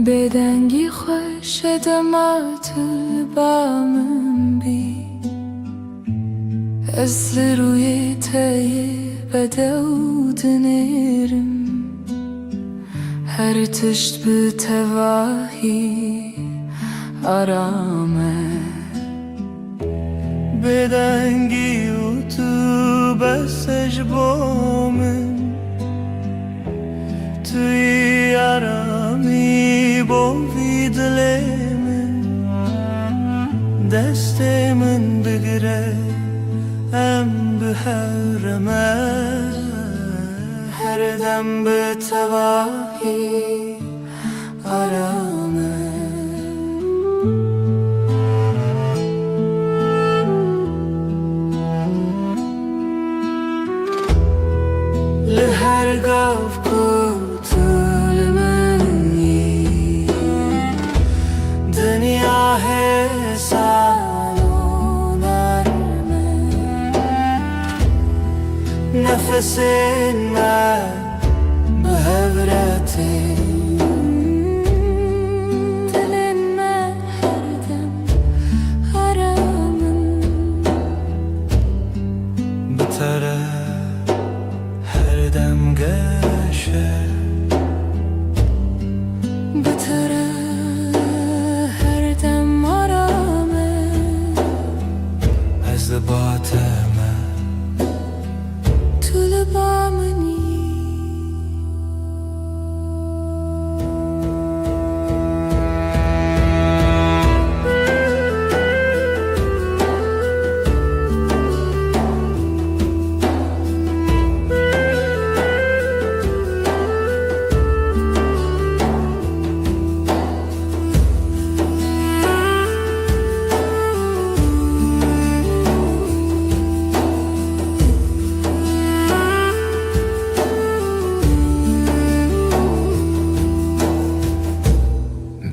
S2: بدنگی خوش دمات البامن بی از روی تای بدود نرم هر تشت به تواهی آرامه
S1: بدنگی و تو بسش بامن توی آرامی بوی دل من دست من بگره ام به حرمه هر دم به تواهی آرامه لهر گاف کوتل منی دنیا حسان و نرمه نفس من به هورتی
S2: دل من هر دم آرامم
S1: بتره هر دم گشه
S2: بتره هر دم آرامه
S1: از لبات من
S2: تو لبا منی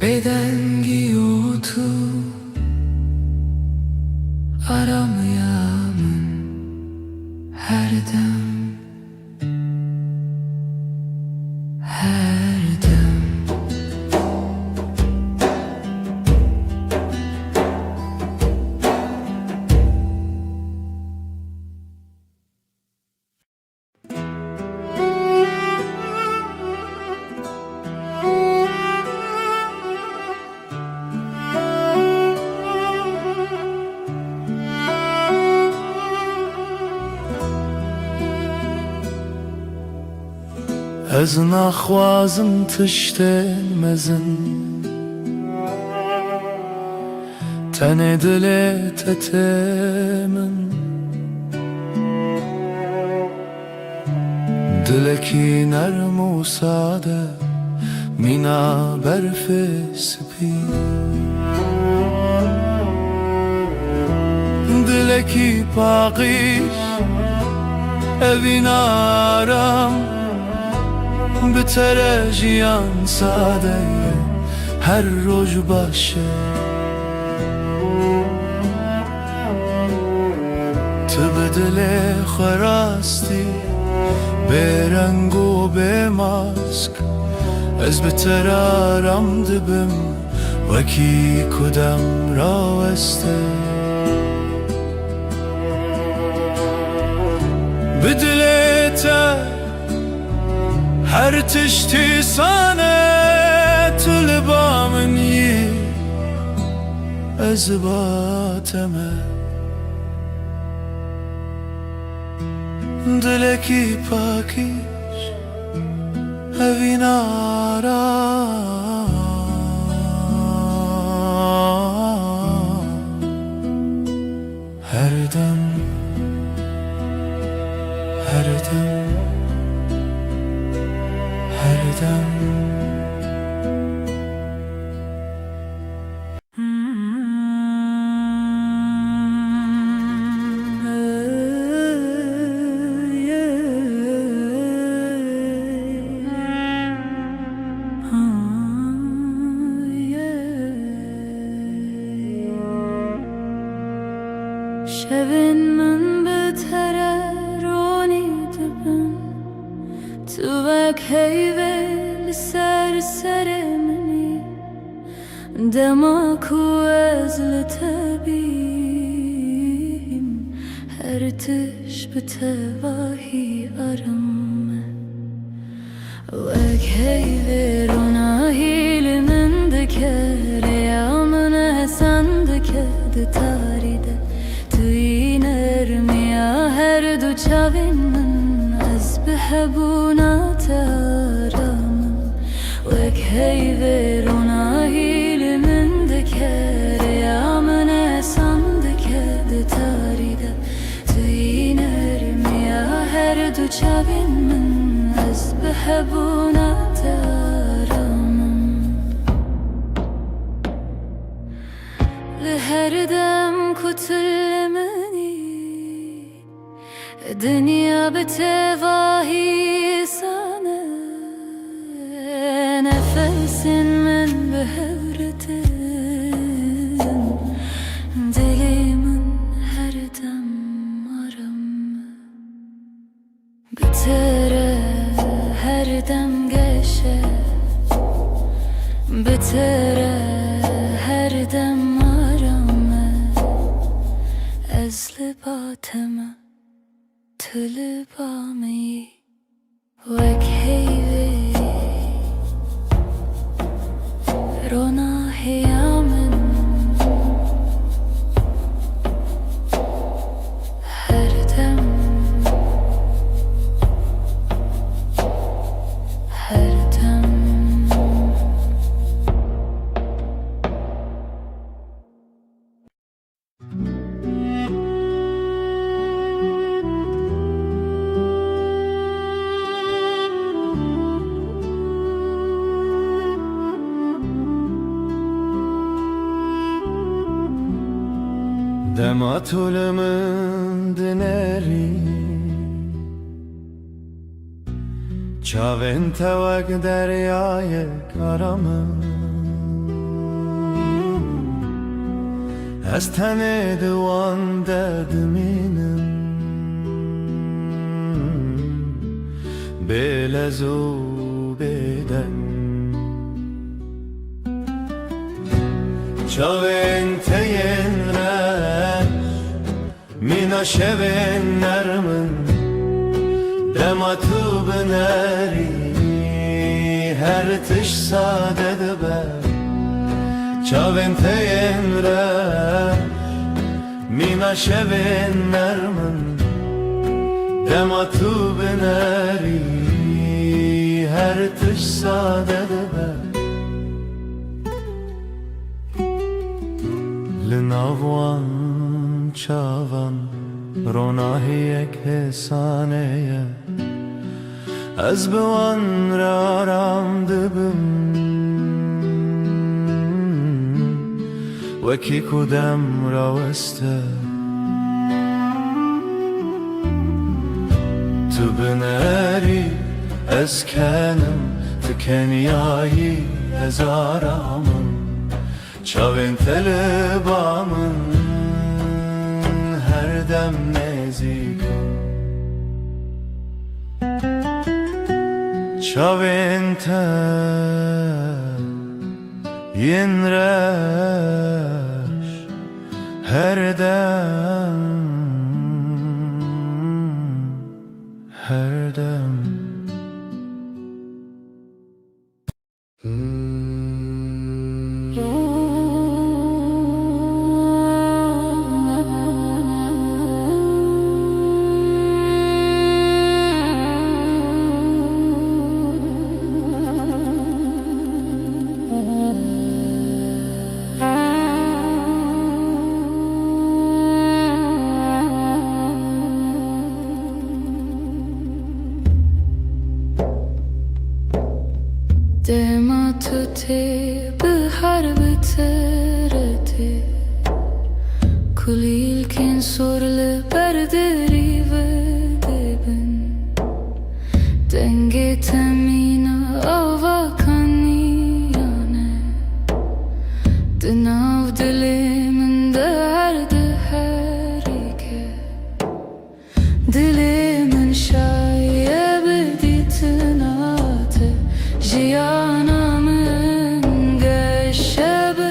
S2: بدنگی و تو آرامیم هر دم هر دم
S1: از نخوازم تشتن مزن تن دل تتمن دلکی نرم و ساده مینا برف سپی دلکی پاقیش اوین آرام بتره جیان ساده هر روز باشه تو به دل خراستی به رنگ و به ماسک از بترارم دبم وکی کدام راوسته بدلتا هر تشتی سانه طلبا منی از باتمه دلکی پاکیش هوی نارا هر دم هر دم هر دم
S2: شبن من بتره رونی دبن تو وک هیوه لسر سر منی دما کو از لتبیم هر تش بتواهی آرم وک هیوه روناهی لمن دکر یا من حسن دکر تاری ده توی نرمیا هر دو چاوین من از بحبونات آرامم وک هیوه روناهی لمن دکر یا من احسان دکر تاریده توی نرمیا هر دو چاوین من از بحبونات آرامم لهر دم کتل دنیا بتواهی سانه نفس من بهورتن دلی من هر دم آرام بتره هر دم گشه بتره هر دم آرامه از لباتمه طلبامي وك هيوي رونا هيامن هردم هردم
S1: دما طولمن دنری چاوین توک دریای کارامن از تن دوان ددمینم بلزو بدن چاوین تین مینا شبن نرمن دما تو بنری هر تش ساده دبر چاوین تین را مینا شبن نرمن دما تو بنری هر تش ساده دبر لناوان چاوان روناهی یک حسانه از بوان را رام دبم وکی کدام راوسته تو بنری از کنم تو کنیایی از آرامم چاوین طلبامن هر دم نزی Çavente yenreş her dem, her dem.
S2: دما تو تی به harbi terete Kulil ken sorle berderi ve debin Denge temina ava kaniyane Dinav dilimin derdi herike Dilimin şayebi ditinate Jiyanamın geçebe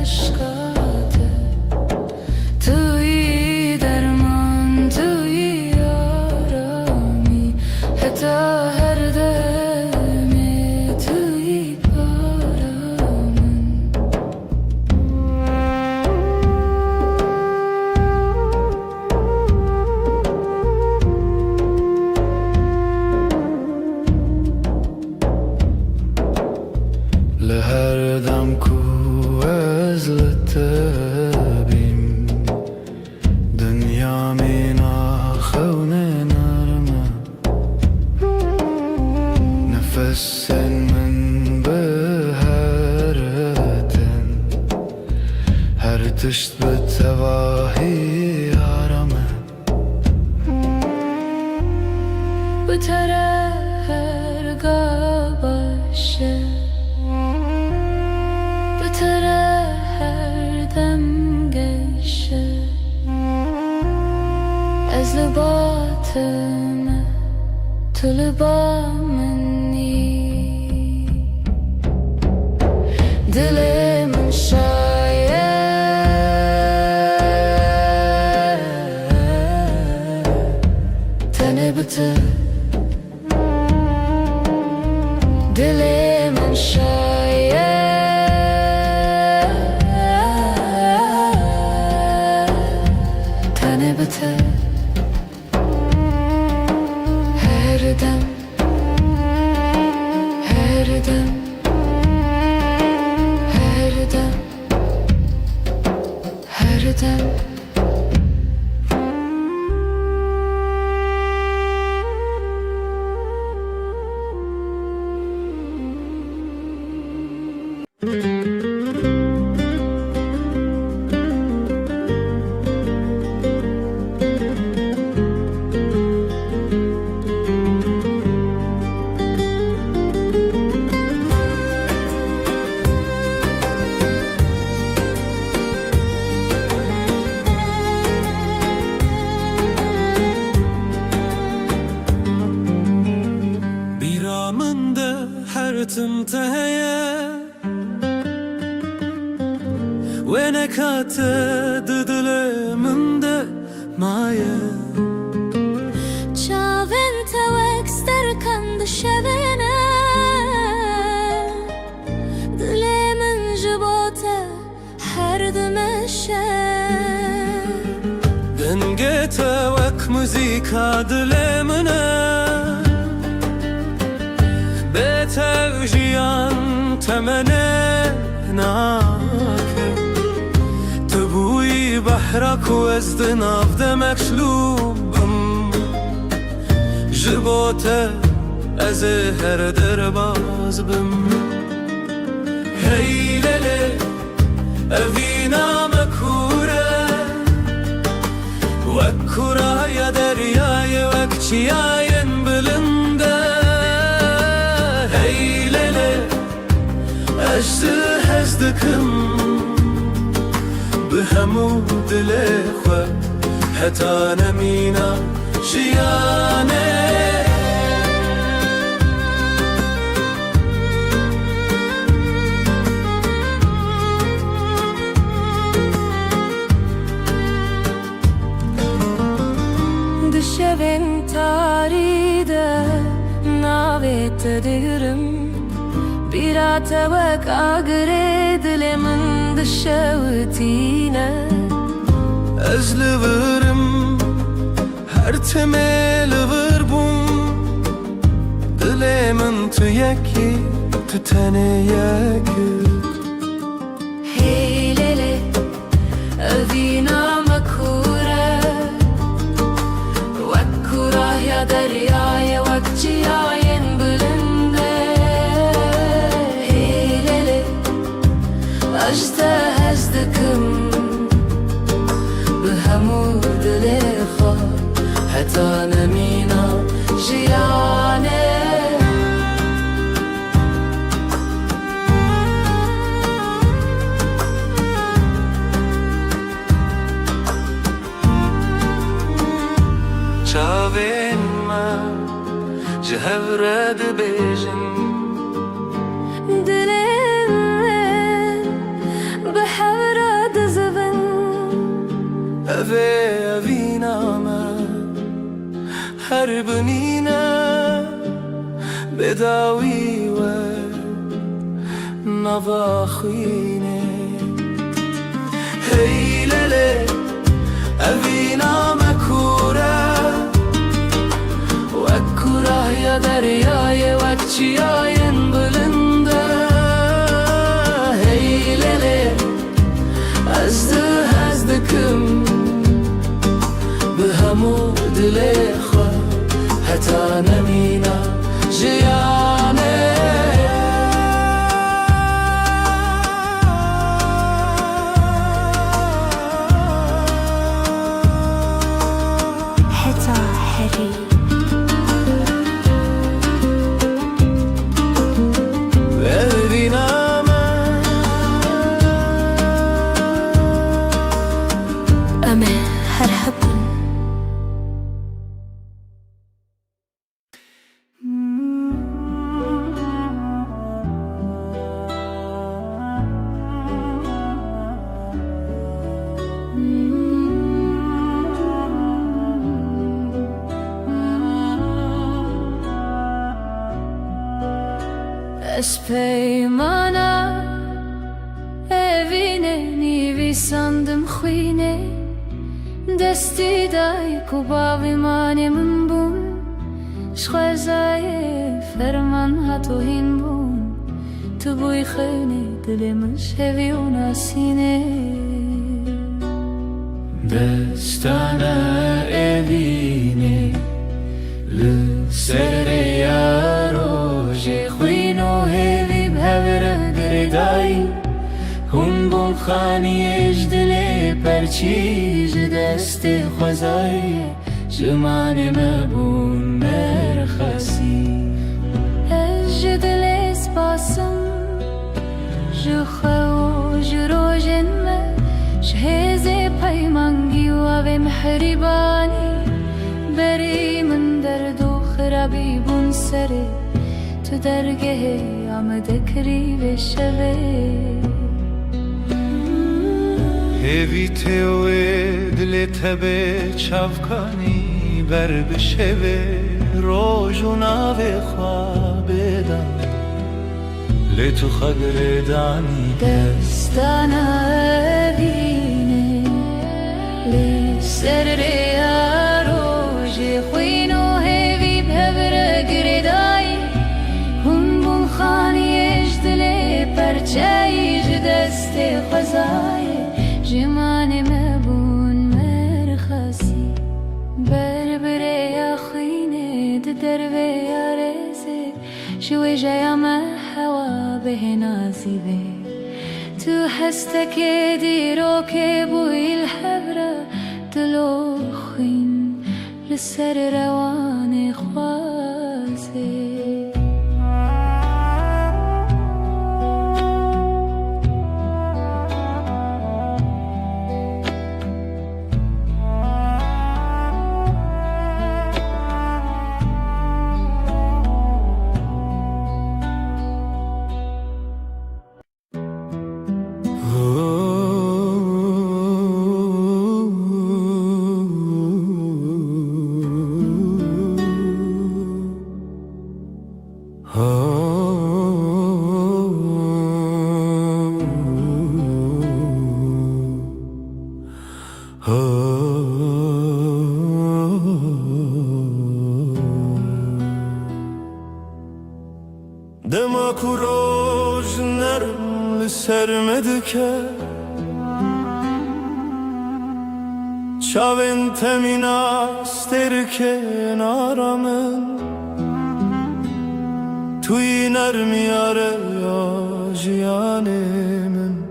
S2: aşkate Tui derman, tui yarami Heta her deme tui paramın
S1: لهر دم کو از لتبیم دنیا مینا خون نرمه نفس من به هرتن هر تشت به تواهی آرامه
S2: بتره her gabaşı Bıtara her dem geçe Ez libatime tu libameni Dilimin şaye Tene bıtı Dilimin şaye Tene bıtı Her dem Her dem Her dem Her dem
S1: بیرامنده هر تمتهیه و نکاته دلمنده مایه
S2: Çavin tevek sterkan dışevene Dilimin jibote her demeşe
S1: دنگه توک موزیکا دلمنه به توجیان تمنه ناکه تبوی بحرک و از دناف دمکشلوبم جبوته از هر درباز بم هیلله اوینا مکوره وکورای دریای وکچیاین بلنده هیلله اجده هزدکم به همو دل خو حتا نمینا جیانه
S2: evin taride navet diyorum bir atavak agre dilimin dışavutine
S1: Ezlivirim her temeli vır bum Dilimin tüyeki tütene yakıt
S2: Heylele evina makure Vakkura ya deryaya vakciyayen bülünde Heylele ajda hezdikim بهمو دل خوا حتی نمینا جیانه
S1: چاوین من جهورد بیجن
S2: دلم بحورد زبن
S1: اوه اوینامه هر بنینه بداوی و نواخینه هیلله اوینامه کوره و کوره یا دریای وکچیاین بلنده هیلله از دکم بهمو دل خوا حتی نمینا جیانه
S2: حتی حری
S1: ببینم
S2: أما هرهبن Espeyman'a evine nivi sandım khine Desti dai kubavi mane min bun Shkhazaye ferman hato hin bun Tu buy khine dilimin shevi u nasine
S1: دستانه evine لسر یاروژی خوینو هیوی بهوره گردایی هون بون خانیش دلی پرچیج دست خوزایی جمان مبون مرخصی
S2: اجد لیس باسم جخو جروجن ما شهزي پیمانگی و اوه محریبانی بری من درد و خرابی بون سره تو درگه آمده کری بشوه
S1: هیوی تیوه دل تبه چافکانی بر بشوه روژو ناوه خوابه دم لتو خگردانی
S2: دستانا بینه لسر ریاروژی خوینو هیوی بهوره گردایی هون بون خانیش دلی پرچایش دست خوزایی جمان مبون مرخصی بربره یا خوینه دربه یا رزه شوی جایم هوا به نازیبه تو هستك دیرو که بوی الحبره دلو خوین لسر روان خوازه
S1: دما کوروش نرم لسرمدکه چاوین تمینا سترکه نارامن توی نرمیاره یا جیانمن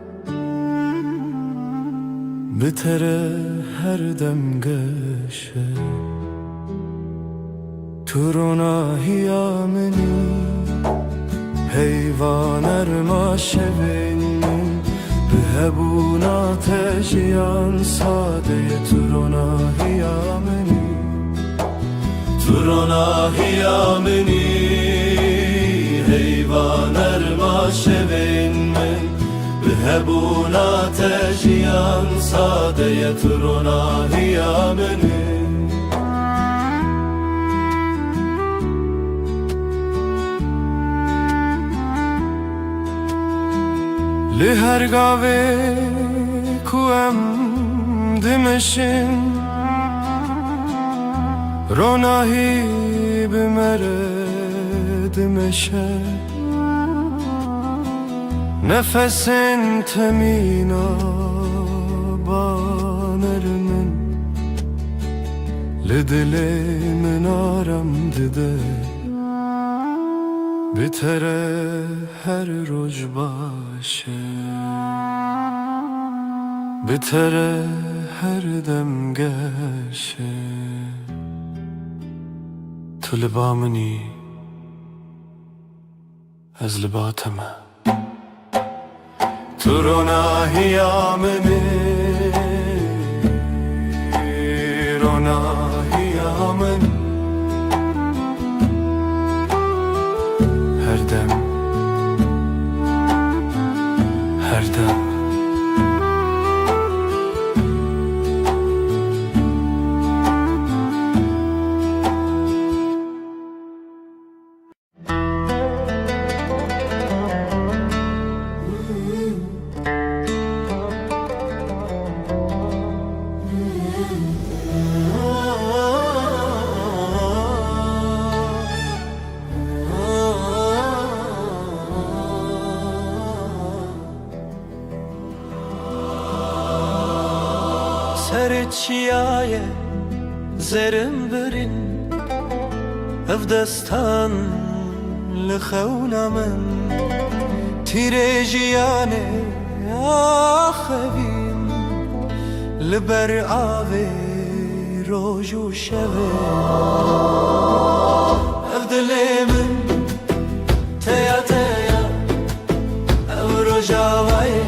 S1: بتره هر دم گشه ترونا هیامنی حیوانر ما شبین به هبونا تجیان ساده ترونا هیامنی ترونا هیامنی حیوانر ما شبین به هبونا تجیان ساده ترونا هیامنی لهر گاوه کوام دمشن روناهی بمره دمشه نفسن تمینا بانرمن لدل من آرام دده بتره هر روز باشه بتره هر دم گشه تو لبا منی از لباتمه تو روناهی آمنی روناهی آمنی هر دم هر دم سرچیای زرم برین افدستان لخونامن تیرجیانه آخویم لبر آوی روجو شوه افدلیمن تیا تیا او رجاوی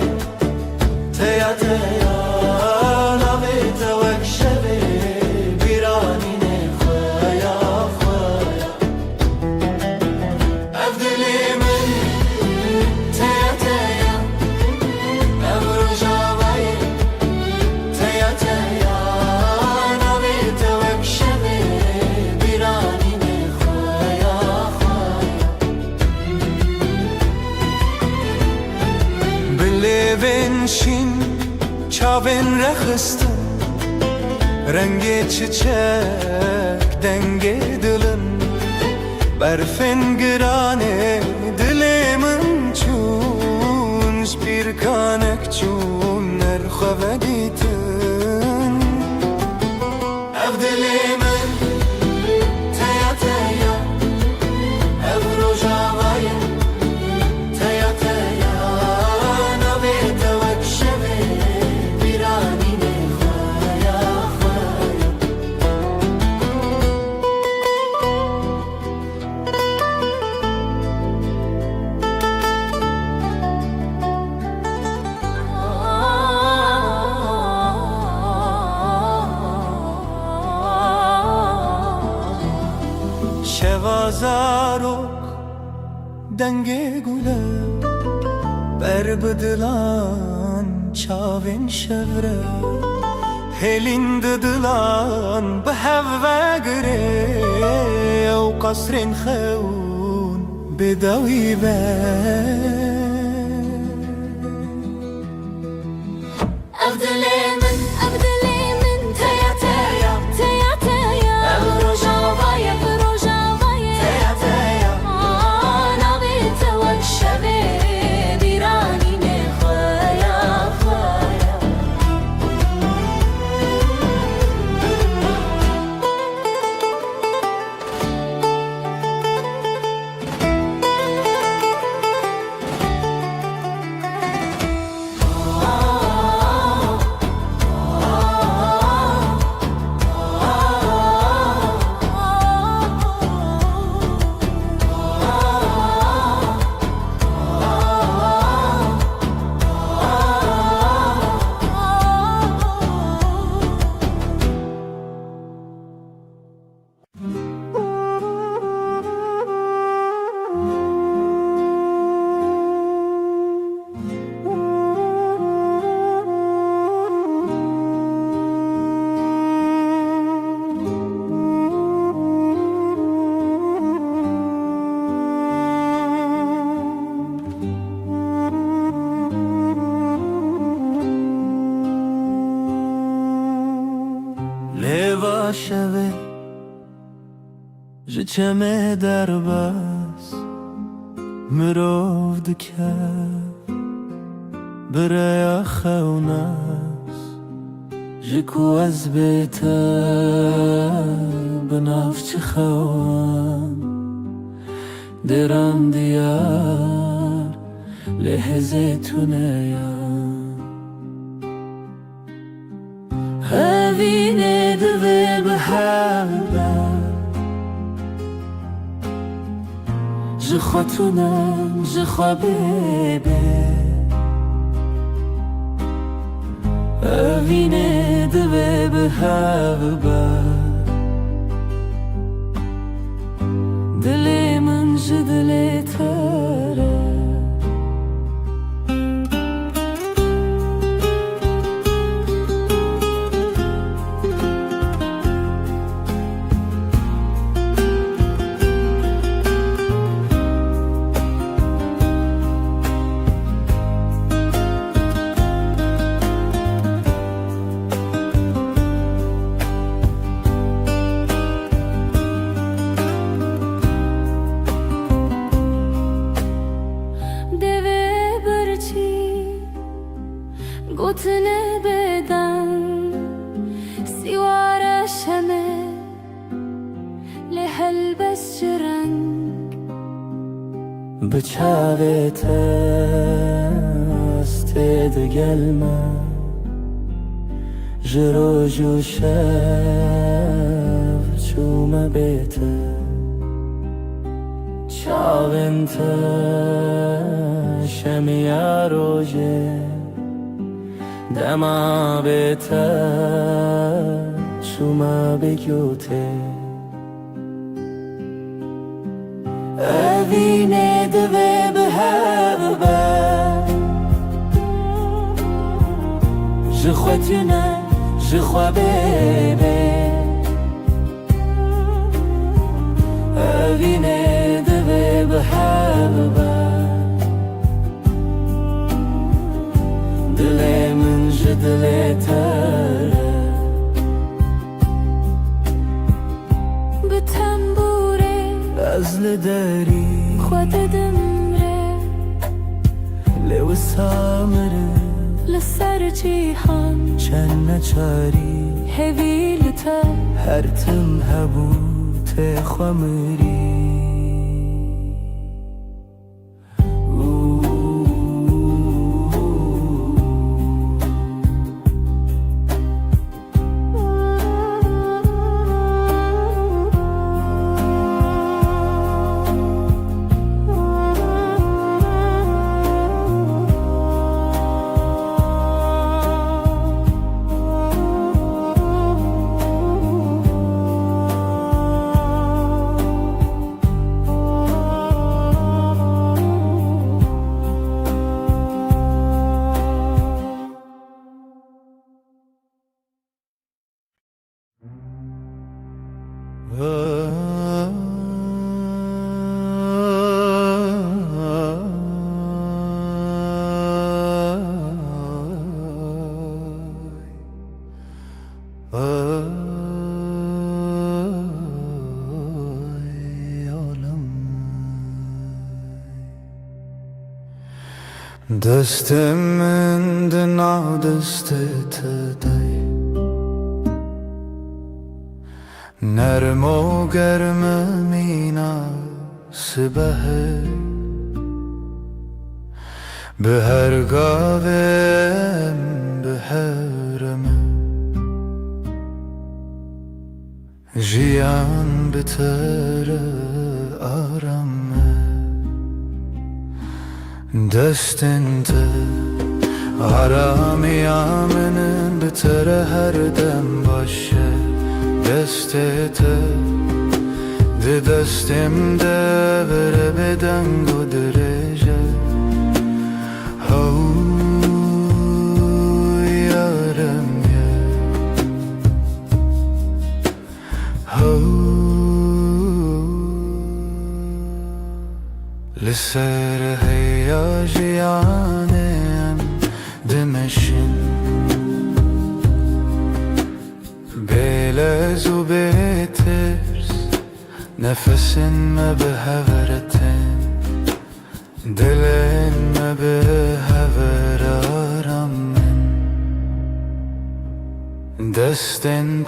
S1: تیا تیا شین چاوین رخستم رنگ çiçek denge دلم برفن گرانه دلمن چون سپیرکانک چون نرخوه دیتن اف دلمن تیا تیا اف روجاوای تیا تیا نویت وکشوه بیرانی نخوایا خوایا شوازارok denge gule berbedilan çavin şevre helin dıdılan behevve gire ev kasrin xeun bedavi be
S2: أفضل من
S1: شوه ji çeme derbas mirov dike biraya xewnas ji ku ez bête bi navçi xewan deran diyar lê hêzê tuneyan hevînê divê bi heve ji xwe tunem ji xwe bêbê evînê divê bi hev be dilê min ji dilê te re گوتنه بدن سیوار شمه لحل بس جرنگ بچاوت استد گلمه جرو جو شب چومه بیته چاونت شمیا روژه دما بته شما بگوته evînê divê bi hev be ji xwe tune ji xwe bêbê evînê divê bi hev be dilê min ji dilê te re bi tembûrê ez li derî xwe didim rê lê wisa mirim li ser cîhan çend neçarî hevî li te her tim hebû tê xwe mirî دستم من دنا دست تدای نرم و گرم مناسبه به هر گاوم به هرمه جیان بتر آرامه دستنت آرامی آمنن بتر هر دم باشه دستت ده دستم ده بره بدنگ و درجه هو یارم یه هو لسر هیاجیانم دمشن بله هزو بيترس نفسن ما بهفرتن دلن ما بهفر آرامن دستن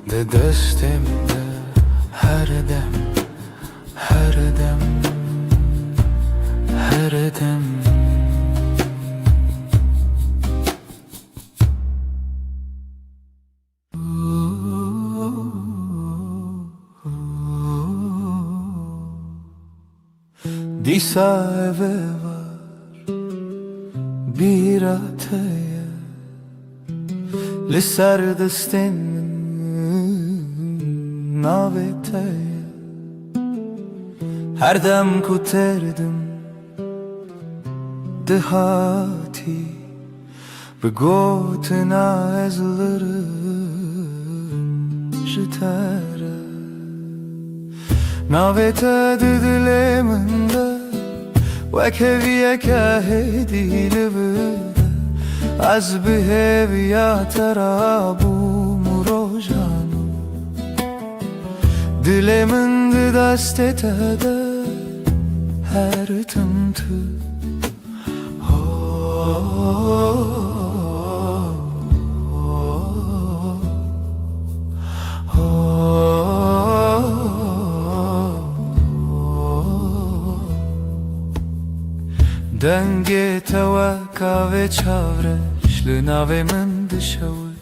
S1: ده دستم ده هر دم هر دم هر دم Disa eve var bir ataya Lisar destin navetaya Her dem kuterdim dehati Begotina ezlerim jitara Navete didileminde وكفي كهدي لبدا از بهویا ترابو مروجانو دلمن دست تده هر تمتو دنگ توکا و چاورش لناوی من دشوی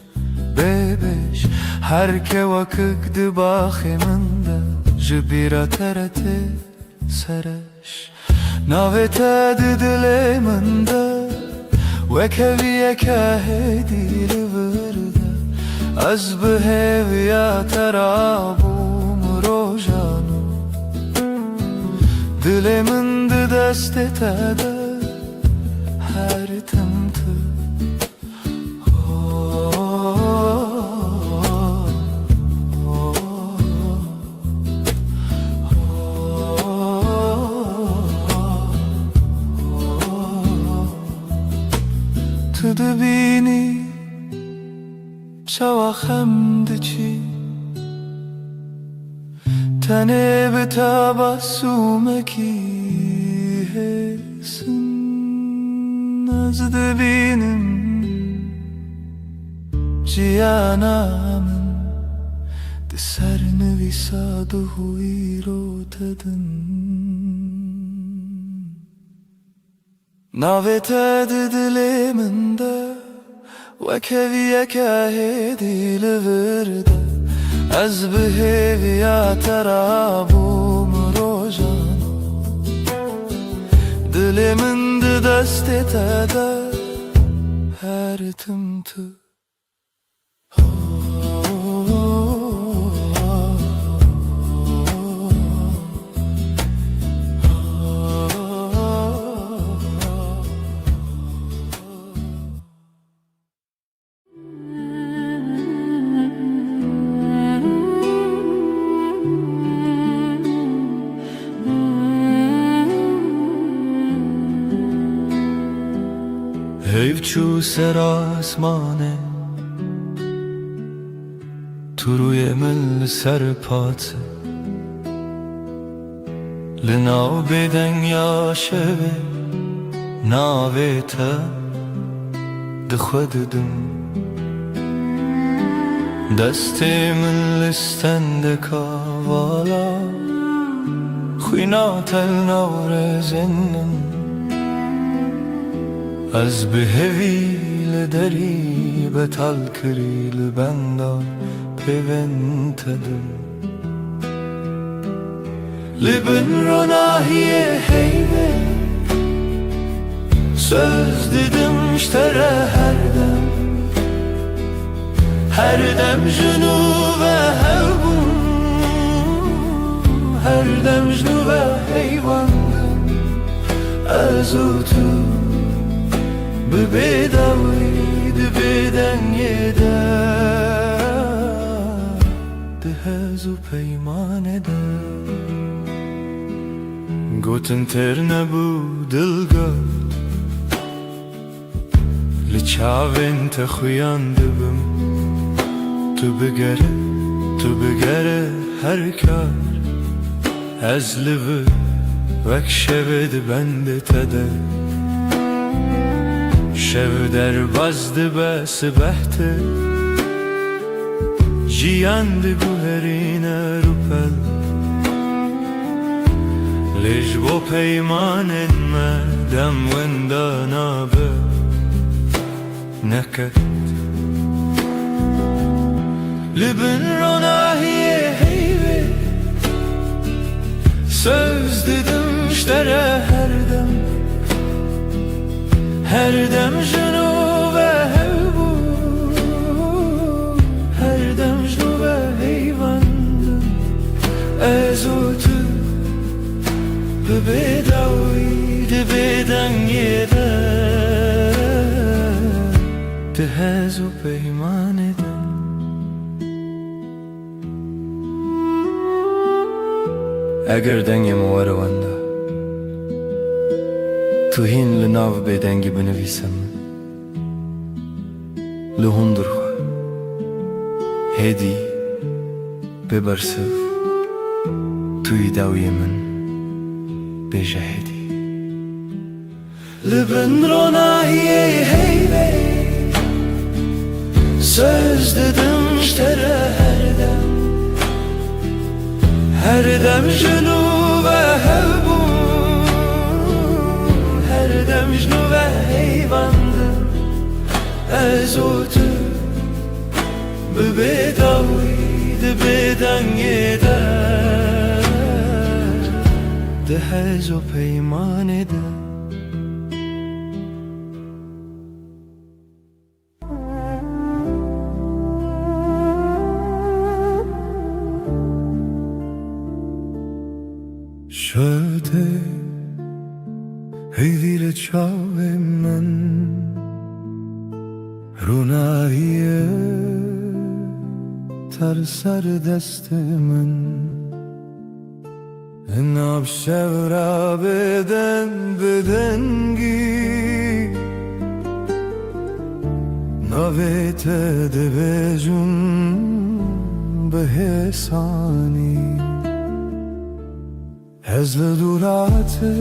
S1: ببش هر که وکک دباخی من ده جبیرا ترته سرش ناوی تد دلی من ده وکوی که هدی لورده از بهویا ترابو مروجانو دلی من ده دست تده her tımtı Tudu bini çavakhem diçi Tane betabasumeki hesin Nazdı benim ciyanamın Deserini visaduhu irotedin Navete didiliminde Ve keviye kahedi livirde Ez biheviya terabu mrojano Dilimin دست تده هر تمتو Heyvçu ser asmane تو روی مل سر پاته لناو بدن یا شوه ناوه تا دخوددم دست من لستند کاوالا خوینا تل نور زنن از به هویل دری به تل کریل بندان پیونتدم لبن رو nahiye heyve söz dedim iştere her dem junu ve hevbun her dem junu ve heyvandım azutu bebedavid beden yeder dehazu peyman eder گوتن تر نبود دلگرد çavên te xuyan dibim tu bigere her kar ez li vir wek şevê dibende te de şev derbas dibe sibeh te jiyan diguherîne rûpel lê ji bo peymanên me dem wenda nabe neket li bin ronahiyê heyvê söz didim ştere her dem jinu ve hevbû her dem jinu ve heyvandim ez û tu bi bêdawî di bêdengê de di hez û peymanê de eger dengê me were wenda tu hîn li nav bêdengî binivîse min li hundir xwe hêdî bibersiv tu yî dawiyê min bêje hêdî li bin ronahiyê heyvê söz didim ştere her dem jinu ve hevbû her dem jinu ve heyvandim ez û tu bi bêdawî di bêdengê de di hez û peymanê de şöte heyvîle çavê min rûnahiyê ter ser destê min nav şevra bêdengî navê te dibêjim bi hêsanî ez li dûratê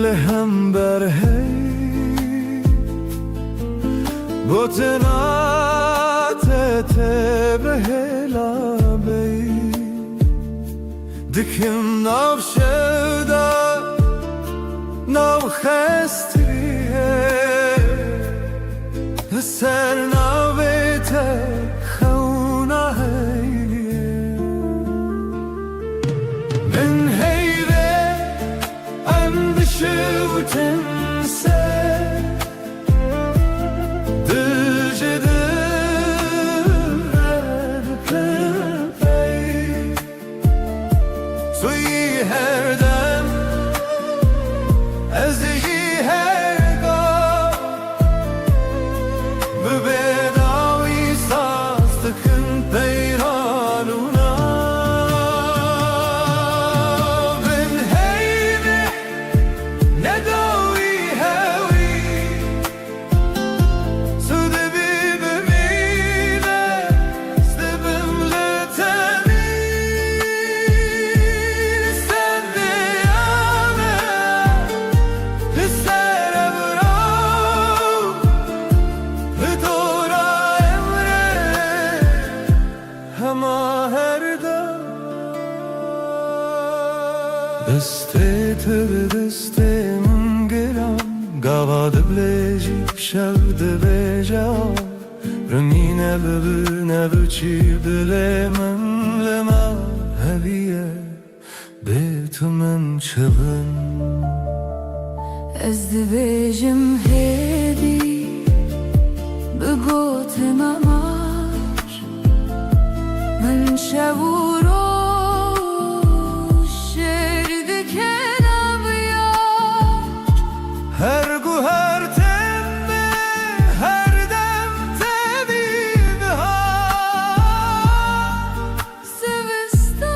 S1: li hember hey gotina te bi hêla bey dikim nav şevda nav xestiriyê li ser navê te xewna heyê min heyvê em dişiwtin se destê te bi destê min giran gava diblêjî şev dibêje rengîne bibir nebiçî dilê min li me heviye bê tu min çi bin
S2: ez dibêjim hêdî bi gotê me mar min şev û
S1: her guher temme her dem te bihar
S2: sevistan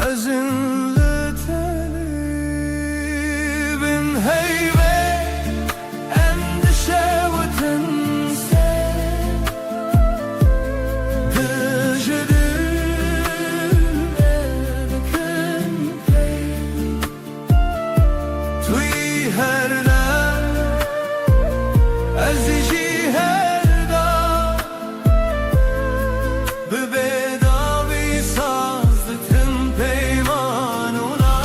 S1: ezin li telî bin heyvê هر دم از جی هر دم به بداوی سازدتم پیمانونا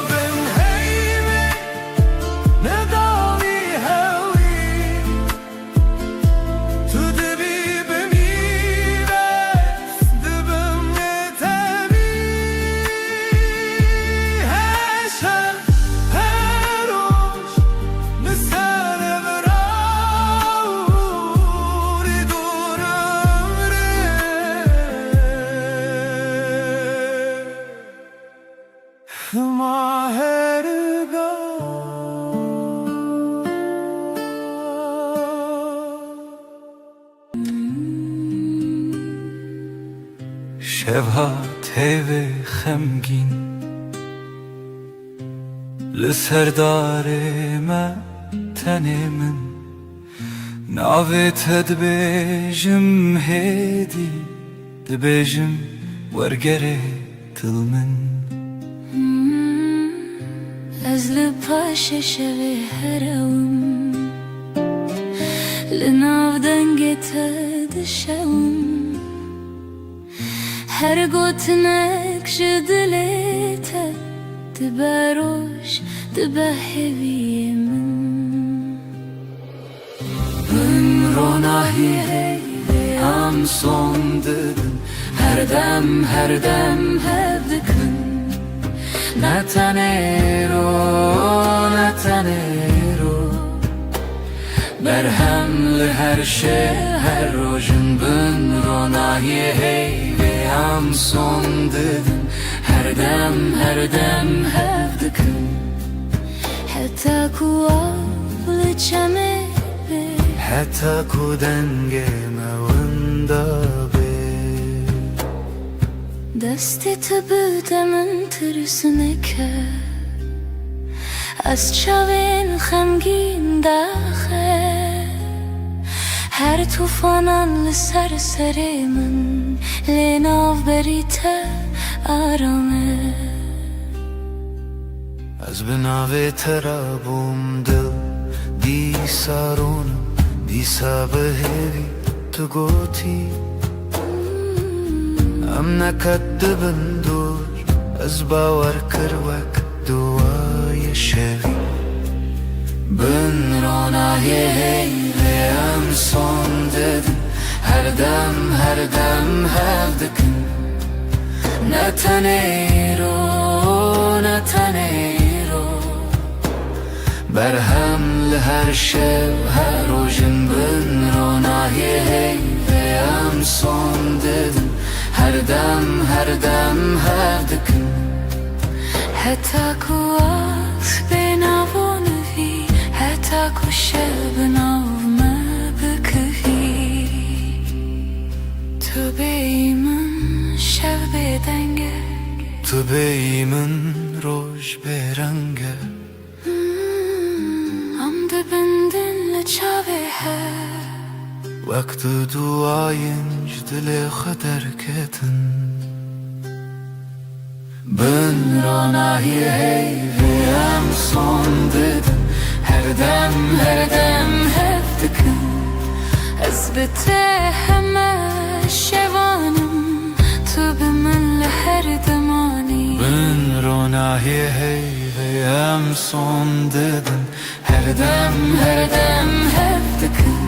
S1: بن هیمی نداوی هوی تو دبی بمیرس دبم نتبی هشم هروش نسر براوری دورم ره شبها تیوه خمگین لسردار ما تنه من ناوت دبیجم هیدی دبیجم ورگره دل من
S2: از لپاش شوی هرم لناو دنگت دشم هر گوتنک جدلیت دبروش دبهوی من
S1: من روناهی هی هم son dedim
S2: هر دم هب دکن
S1: نتنیرو برهم لهر شه هر روشن بن روناهی هی هم son dedim her dem هب دکن
S2: حتی کو آفل چمه به
S1: حتی کو دنگ موندا به
S2: دستی تو بودم ترسونه که از چاوین خمگین داخل هر توفانان لسر سر من لناو بریت آرامه
S1: از بناوی ترابم دل دی سارونم دی سابهوی تو گوتی ام نکدبن دور از باور کروک دوای شوی بن روناهی هی هم son dedim her dem hev dikın نتنیرو برهم لهر شب هر روشن بن روناهی هی هم son dedim her dem hev dikın
S2: حتی کو آس بناوانوی حتی کو شب ناومه بکوی تو بیمن شب بدنگه
S1: تو بیمن روش برنگه
S2: ام دبندن لچاوه هر
S1: وقت duayınc dile kadar ketin Ben ronahi hey ve hem son dedim her dem
S2: هب دکن از بته همه شوانم تو به من لهر دمانی
S1: Ben ronahi hey ve hem son dedim her dem
S2: هب دکن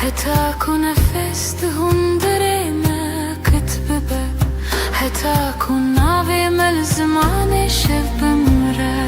S2: حتی کو نفس دهون دره ما کتبه حتی کو ناوی مل زمان شب بمره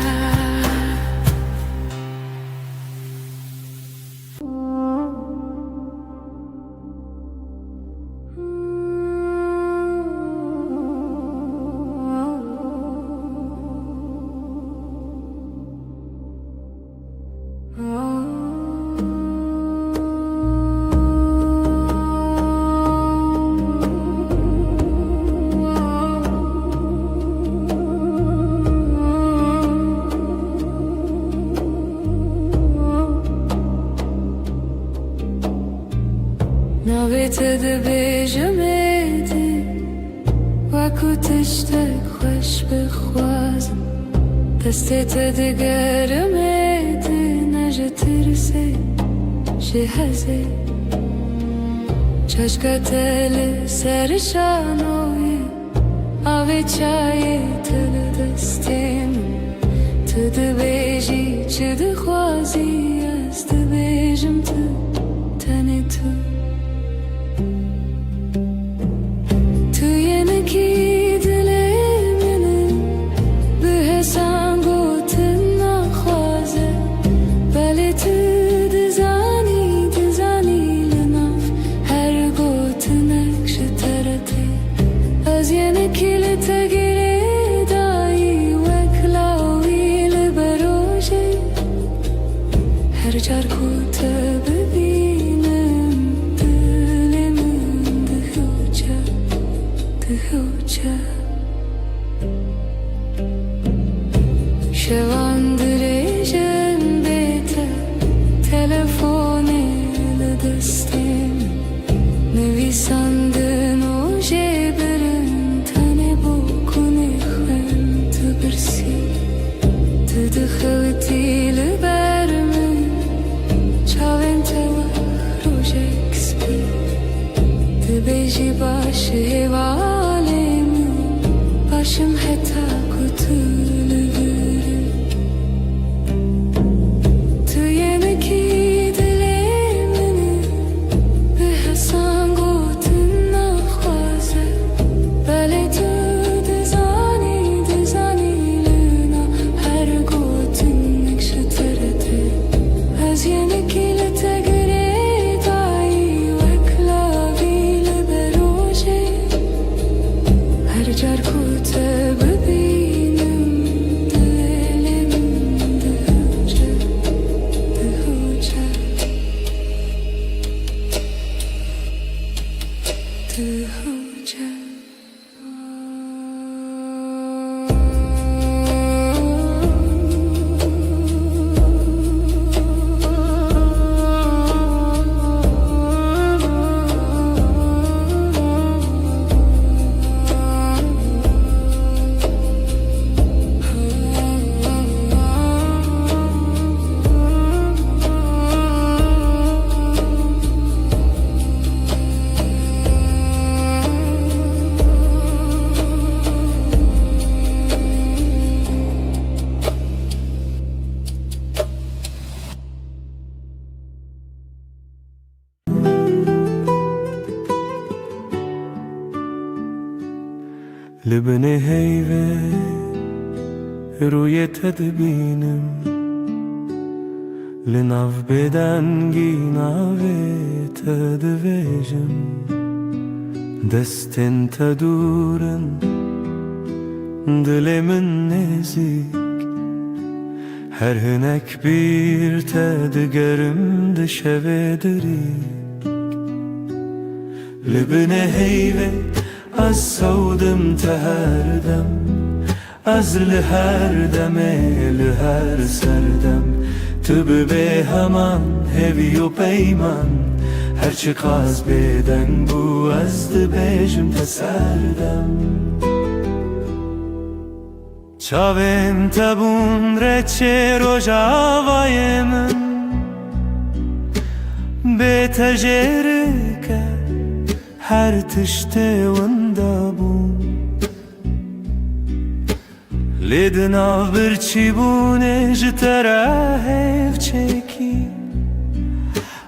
S2: ناویت دبیجمدی وکو تشتک خوش بخوازم دستت دگرم نجترسه جهزه چشکتل سرشانوی آوی چای تل دستیم تد بیجی چد خوازی است بیجم تنی تو ینکی دلی منه به حسان گوتن نخوازه بله تو دزانی لناف هر گوتنک شترته از ینکی لتگیری دایی وکلاوی لبروجه هر جار کوته ببینم دلمون دهوچه شوان درجن بیته تلفونی لدستیم نویسندن و جبرن تنه بکنی خم تبرسی تدخلتی لبرمن چاوین روژک سپی تبیجی باشه والیم باشم حتی کتول برم تو ینکی دلی منه به حسان گوتن نخوازه بله تو دزانی لنا هر گوتن نکشترته از ینکی لتگری دایی وکلاوی لبروجه هر جار کوته ببینم دلم دهوچه
S1: لبني هيفه روی تدبینم لناف بدنگی ناوی تدویجم دستن تدورن دلمن نزیک هر هنک bir تدگرم دشوه دریک لبني هيفه از سودم تهردم از لهر دمه لهر سردم تو به همان هوی و پیمان هرچی قاز بدن بو از دبیجم تسردم چاویم تبون رچه روژاوای من به تجره که هر تشته وندابون لیدنا برچی بونه جتره هف چکی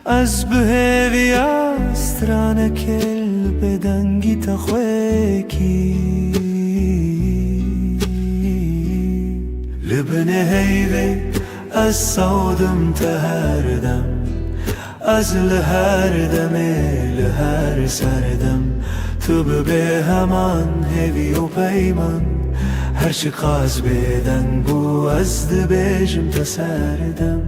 S1: از بهوی استرانه کل بدنگی تخویکی لبنه هیوه از سودم تهردم از لهر دمه لهر سردم تو به همان هوی و پیمان هرچی قاز بدن بو از دبیجم تسردم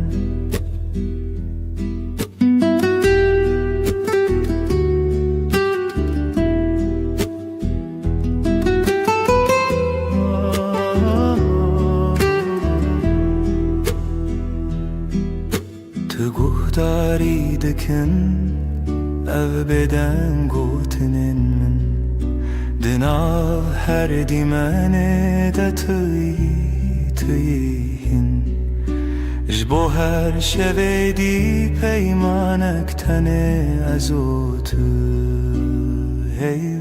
S1: تو گهداری دکن او بدن گوتنن من دنا هر دیمنه ده توی تیهن جبو هر شوی دی پیمانک تنه ازوت هی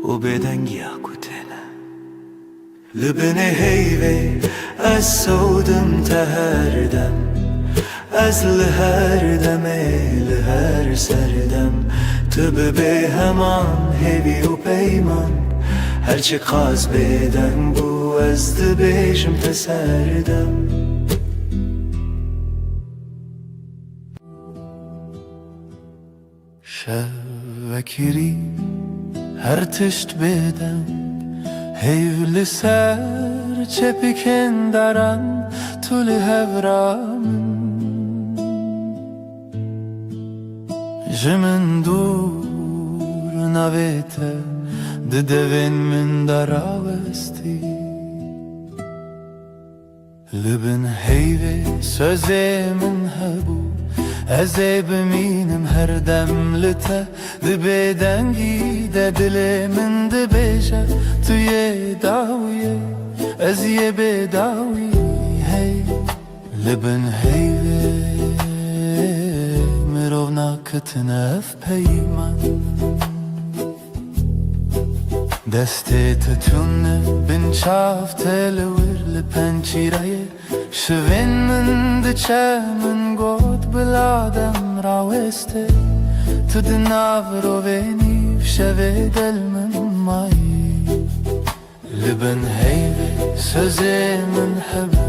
S1: و بدنگی اکوتنه لبنه هیوه از سودم تهردم از لهر دمه لهر سردم تب به همان هیوی و پیمان هرچی قاز بدن بو از دبیشم تسردم شوکری هر تشت بدم هیو لسر چپکن دارن طول هورام جمن دور نویته ددوین من دراوستی لبن هیوه سوزه من هبو ازه بمینم هر دم لته دبه دنگی ده دل من دبیشه توی داویه از یه بداوی هی لبن هیوه مرو ناکتنف پیمان دسته تتونه بن چاف تلور لپنچیره شوین من دچه من گود بلادم راوسته تو دناو رو بینیف شوه دل من مایی لبن هیوه سوزه من حبو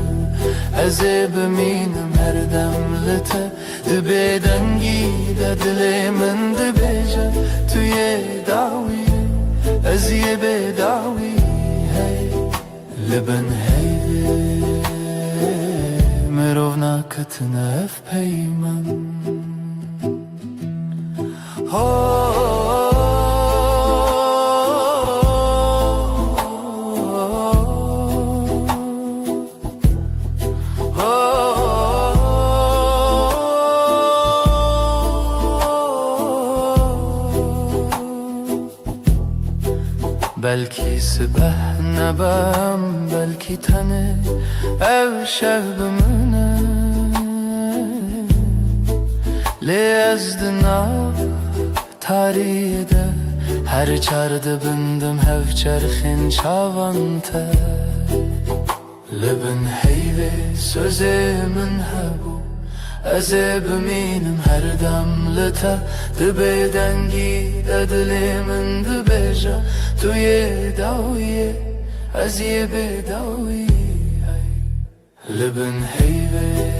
S1: ازه بمینم هر دم لته دبه دنگی ده دل من دبیجه توی داویه از یه بداوی هی لبن هیوه مرو ناکتنف پیمان بلکی سبه نبم بلکی تنه او شب منه لی از دناف تاریده هر چارده بندم هف چرخین چاوانته لبن هیوه سوزه من هبو ازه بمینم هر دم لته دبه دنگی ده دل من دبیجه توی داویه از یه بداوی لبن هیوه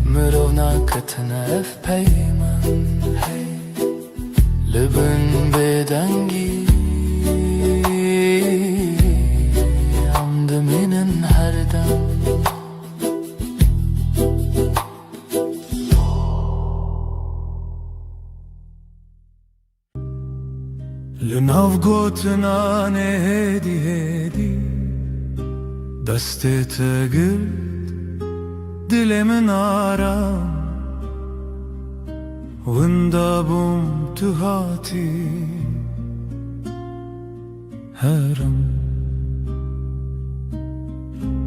S1: مرو ناکتنف پیمان لبن بدنگی عمد منن هر دم لناو گوتنان هدی هدی دست تگرد دل من آرام وندابم تو هاتی هرم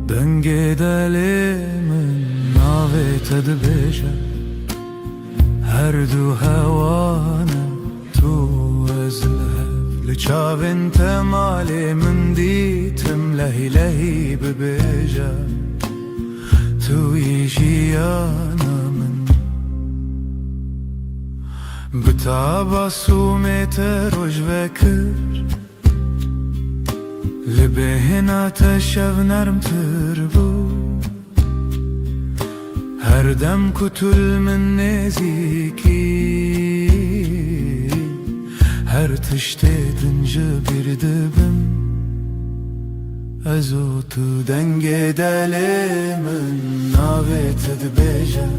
S1: دنگ دل من ناوی تدبیشه هر دو هوانه تو از لچاوین تمالی من دیتم لهی لهی ببیجه توی جیانا من بتاباسومت روش وکر لبهنا تشف نرم تربو هر دم کتل من نزیکی هر تشته دنجه بیردبم ازو تو دنگ دل من ناویت دبیجه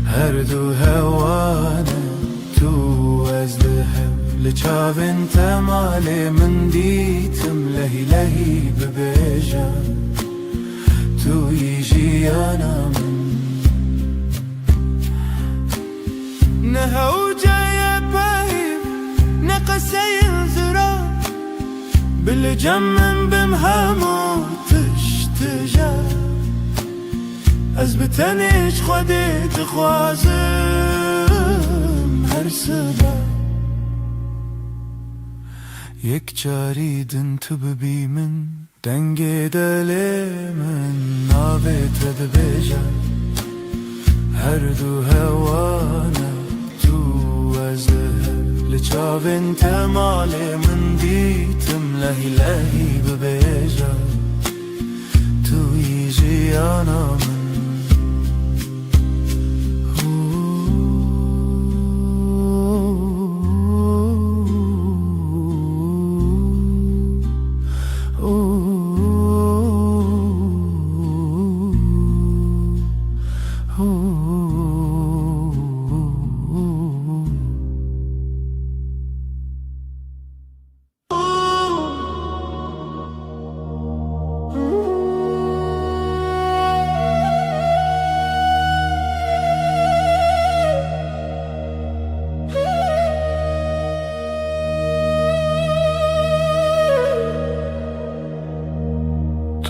S1: هر دو هوانه تو از لحب لچاوین تمالی من دیتم لهی لهی ببیجه توی جیانا من نهو جای بایم نقصه الزرار بلجم من بم همو تشتجه از بتنش خودی تخوازم هر سبب یک جاری دن تو ببی من دنگ دل من نابت دبیجه هر دو هوانا تو از لچاو انت مال من دیتم لهی لهی ببیجه تو ایجی آنا من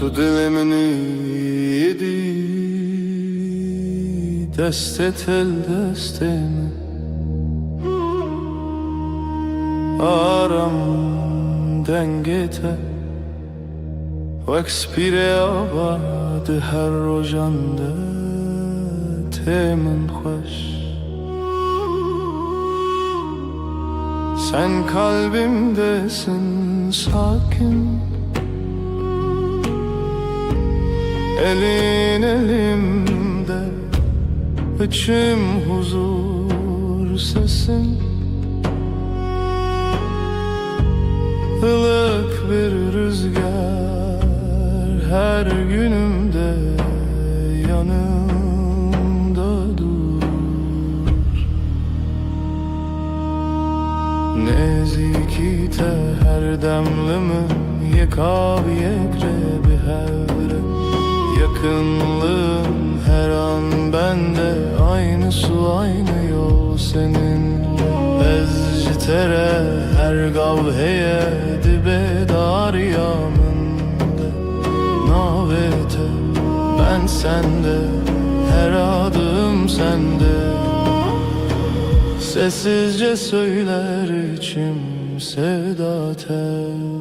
S1: تو دل منی یدی دست تل دست من آرام دنگته وکس پیر آباد هر روزانده تمن خوش sen kalbimdesin sakin elin elimde içim huzur sesin ılık bir rüzgar her günümde yanımda dur nezikite her demlimin yekav yekre bir hevre yakınlığın her an bende aynı su aynı yol seninle ezcitere her gavheye dibe dar yamında navete ben sende her adım sende sessizce söyler içim sevda tel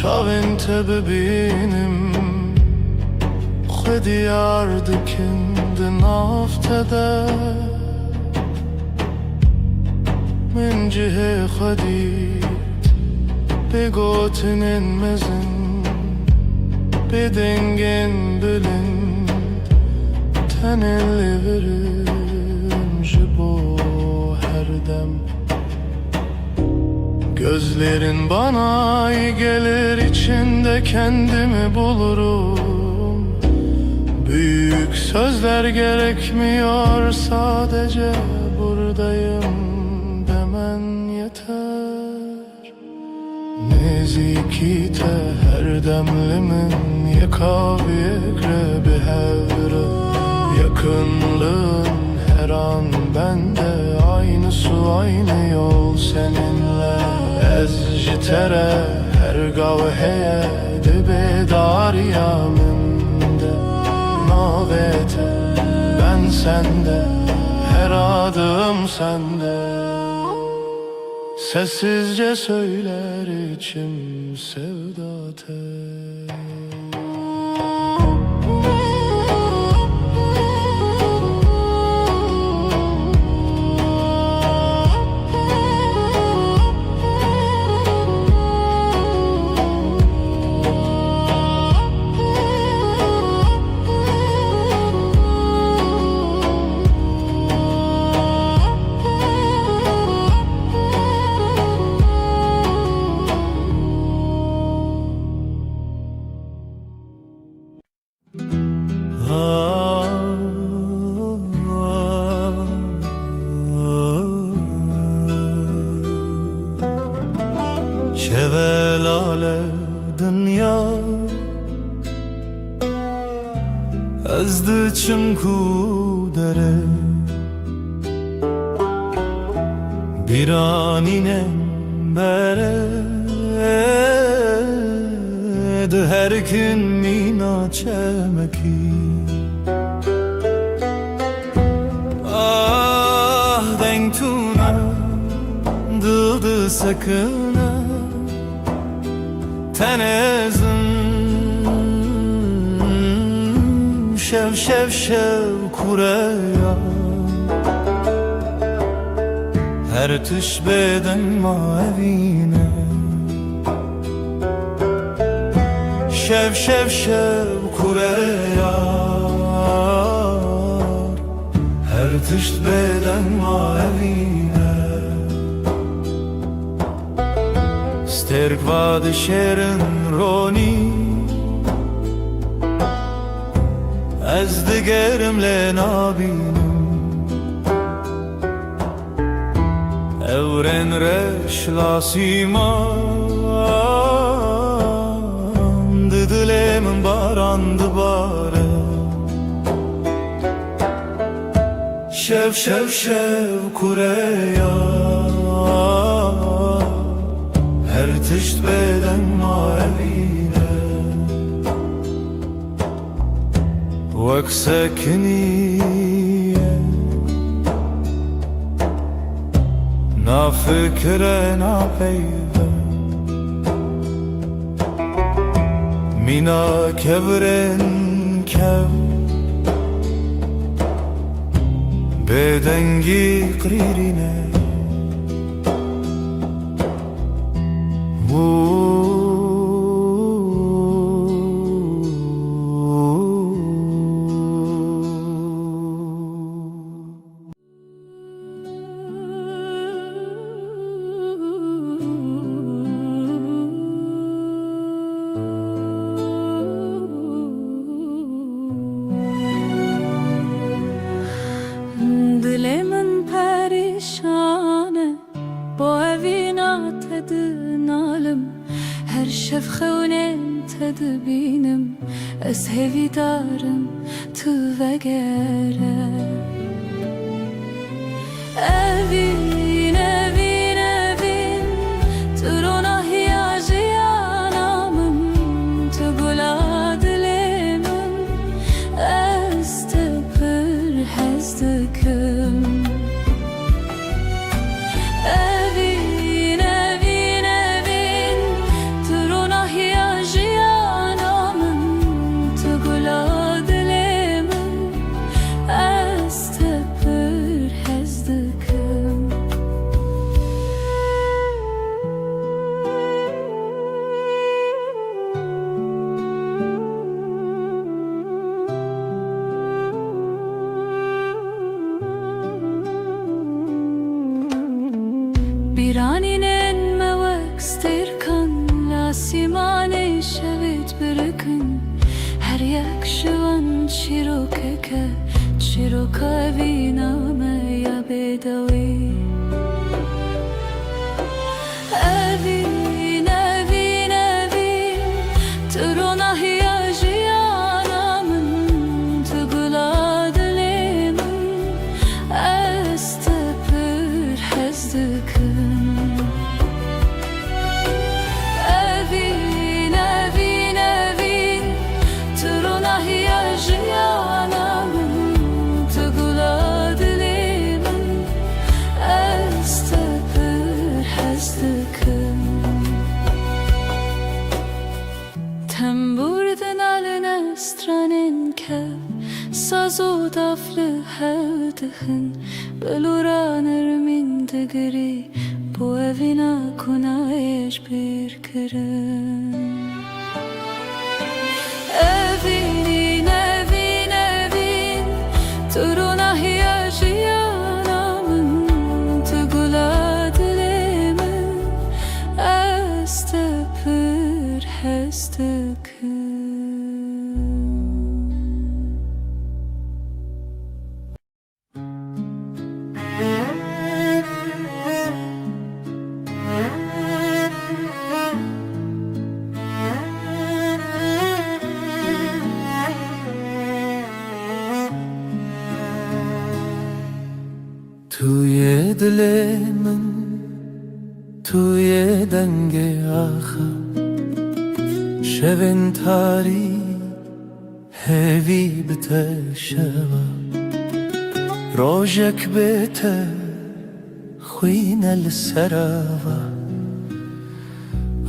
S1: شاو انت ببینیم خودی یاردکند نافتده من جه خودیت بگوتنین مزن بدنگن بلند تنلی verim جبو her dem gözlerin bana iyi gelir içinde kendimi bulurum büyük sözler gerekmiyor sadece buradayım demen yeter nezikite her demlimin yekav yekrebi hevre yakınlığın her an bende aynı su aynı yol seninle ezcitere her gavheye dibe dar yaminde navete ben sende her adım sende sessizce söyler içim sevda tel شvelale dünya ezdi çimku dere biraninem bere de her gün mina çemeki ah denk tuna dıldı sakına tenezim şev şev şev kureya her tüş beden mavine şev şev şev kureya her tüş beden mavine sterk vad şerin roni ez digerimle nabinim evren reş lasiman dilemin barandı bare şev şev şev kureya her tişt beden mavine vek sekniye na fikre na peyve mina kevren kev bedengi qririne
S2: Dilemin perişane bu evina tedinalım her şefxevnem tedbinim ez hevidarım tu vegere evin evin evin turuna hiyajiyanamın tu gula dilemin ez tepir hezdikim evin evin evin turuna hiyajiyanamın tu gula dilemin ez tepir hezdikim biraninen mevek sterkan lasimane şevit birikin her yak şivan çirokeke çiroka viname ya bedavi evin evin evin turuna hiyajiyanamın tugula dilemin ez tepir hezdikim evin evin evin turuna hiyajiyanamın tugula dilemin ez tepir hezdikim temburdin aline stranin kev sazo daflı hevdihin beluranır min digri bu evina kunayeş bir kirin evin evin evin turuna hiyajiyanamın tugula dilemin ez tepir hezdikim
S1: دل من توی دنگ آخر شبن تاری هوی بتشوا روجك بيته خوينا السراوة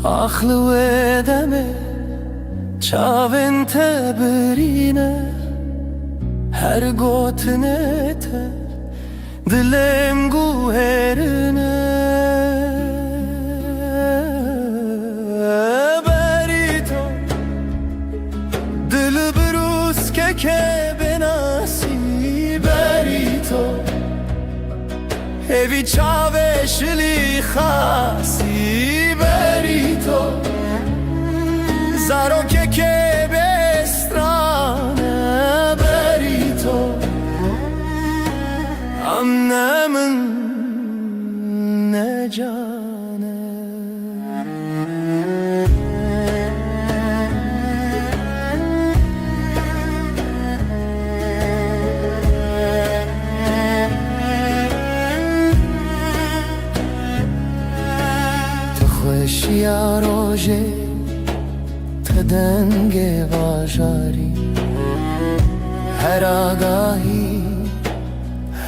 S1: آخل ودمه چاوين تبرينه هر گوتنته دلم گوهرنه بری تو دل بروز که بناسی بری تو هوی چاوشلی خاصی بری تو زارو که بسترانه بری تو امنه من نجانه تو خوشی روژه تدنگ واجاری هر آگاهی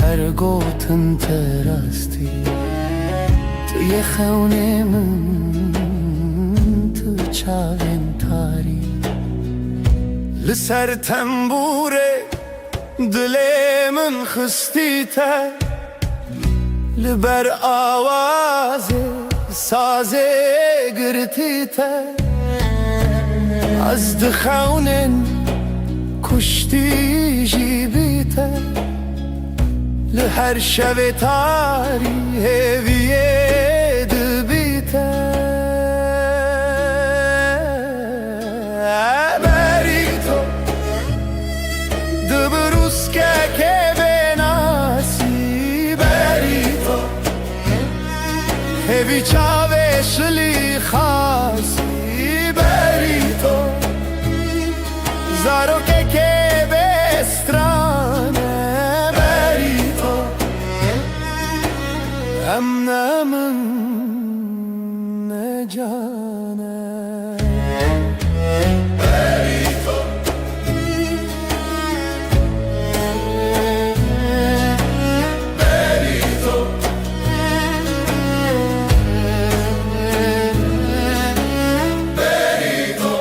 S1: هر گوتن تراستی توی خونه من تو چاوین تاری لسر تنبوره دل من خستی تر لبر آوازه سازه گرتی تر از دخونن کشتی جیبی تر لهر شب تاری هویه دبیته بری تو دبروز که بناسی بری تو هوی چاوشلی خاصی بری تو زارو که بسترانه امنه من نجانه بری تو بری تو بری تو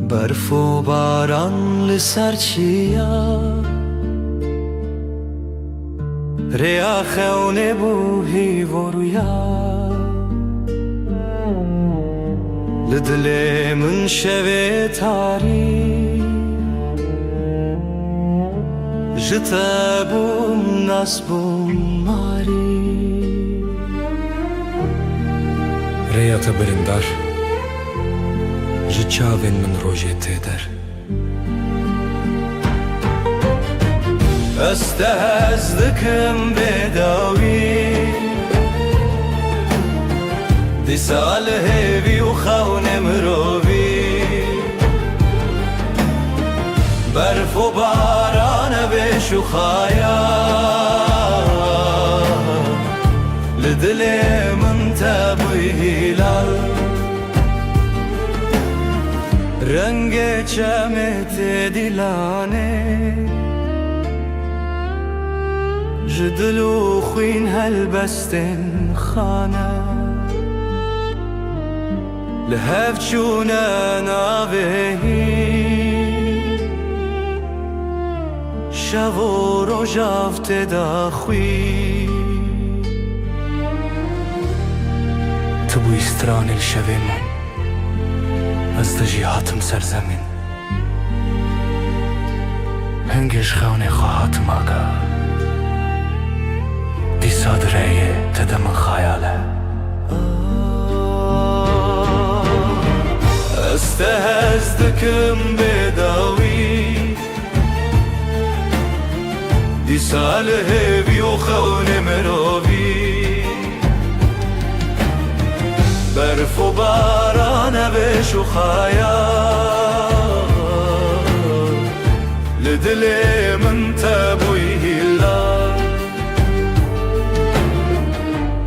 S1: برف و باران لسر چیا ریا خونه بوهی و رویا لدل من شوه تاری جتا بوم ناس بوم ماری
S3: ریا تبرندار جچاوین من روژه تیدر
S1: استهزدكم بداوي دي سال هيفي وخون مروبي برف وباران بشخايا لدلي من تبوي هلال رنگ چمت دلانه جدلو خوين هالبستن خانه لهف چونه ناوهی شو و روژافت داخوی
S3: تو بوی استران الشوه من از دجیهاتم سرزمین هنگش خونه خواهاتم آگاه دی صادره تدم خیاله
S1: دكم بداوي دي ساله بيوخون مروبي برف و باران بشو خايا لدلي من تبوي هلا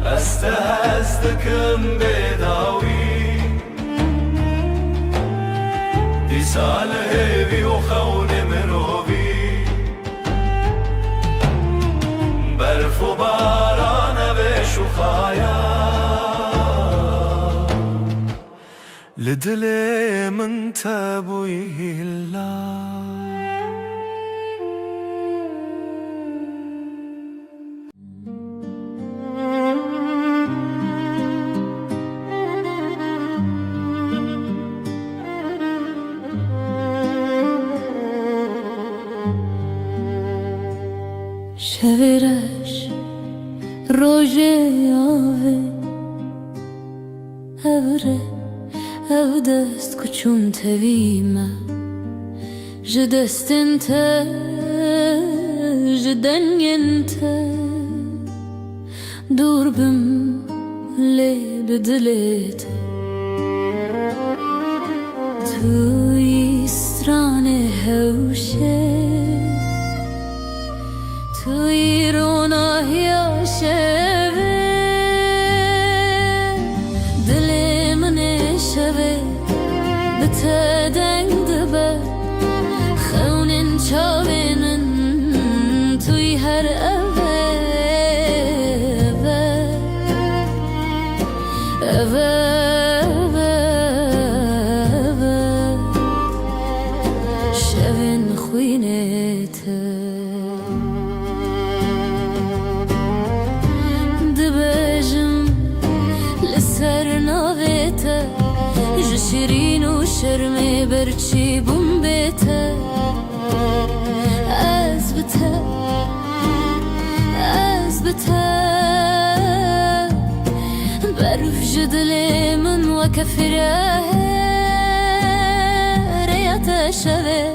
S1: استهزتكم بداوي دي ساله بيوخون مروبي برف و باران بشو خايا لدلي من تبوي هلا
S2: شویرش روژه آوه اوره او دست کچون تویمه جدستن ته جدنین ته دور بم لیل دلیت توی استران هوشه توی روناهی شوه دل من شوه بته دنگ دبه خونین چاوینن توی هر اوه شوین خوینته شیرین و شرم برچی بوم بیته از بته برف جدل من و کفره ریت شوه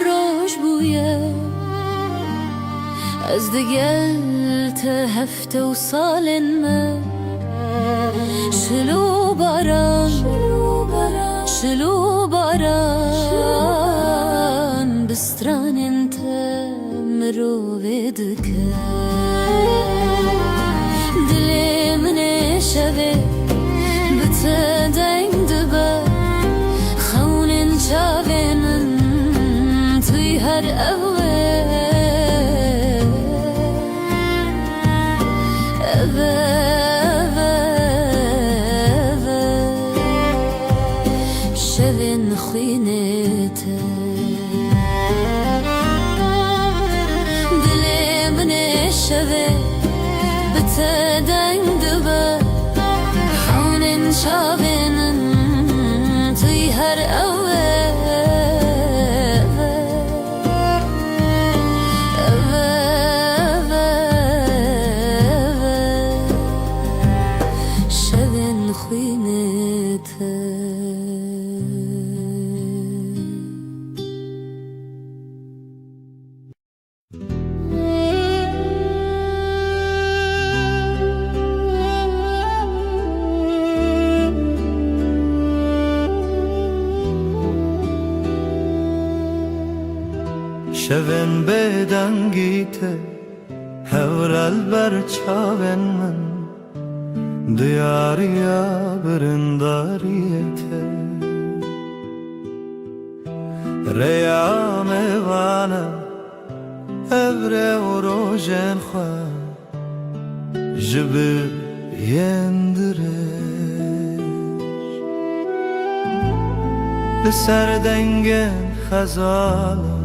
S2: روش بویه از دگل ته هفته و سالن من شلو باران بستران انت مرو بدك دلي من شبه بتدين دبا خون شابن توي هر شوین خوینته دل من شوه بته دنگ دبه خونین شابنن توی هر شوین خوینته
S1: شوین بدنگیته هورال بر چاون من دیاریا برنداریته ریام وانا ابره و روژن خواه جبه یندرش لسر دنگن خزالم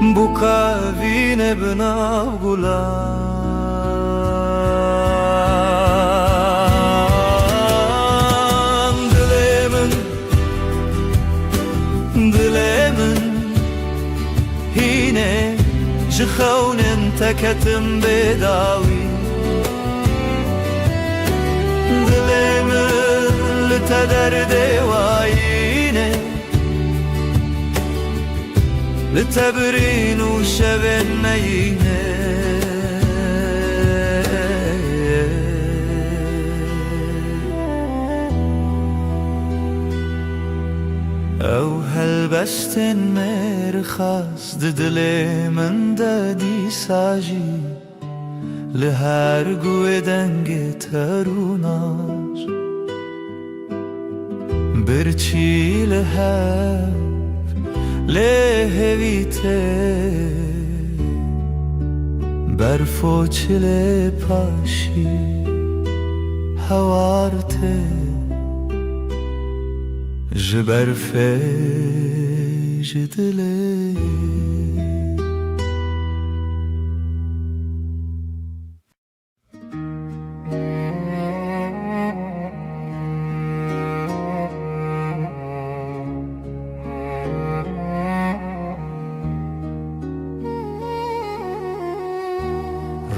S1: bu kavine binav gulan dilemin hine jkhaunen takatim bedawi dilemin te derde wayine li tebrin û şevên meyîne ew helbestên mêrxas di dilê min de dîsa jî li her guê dengê terûnar birçî li hev lê hevî tê berf û çilê paşî hewar tê ji berfê ji dilê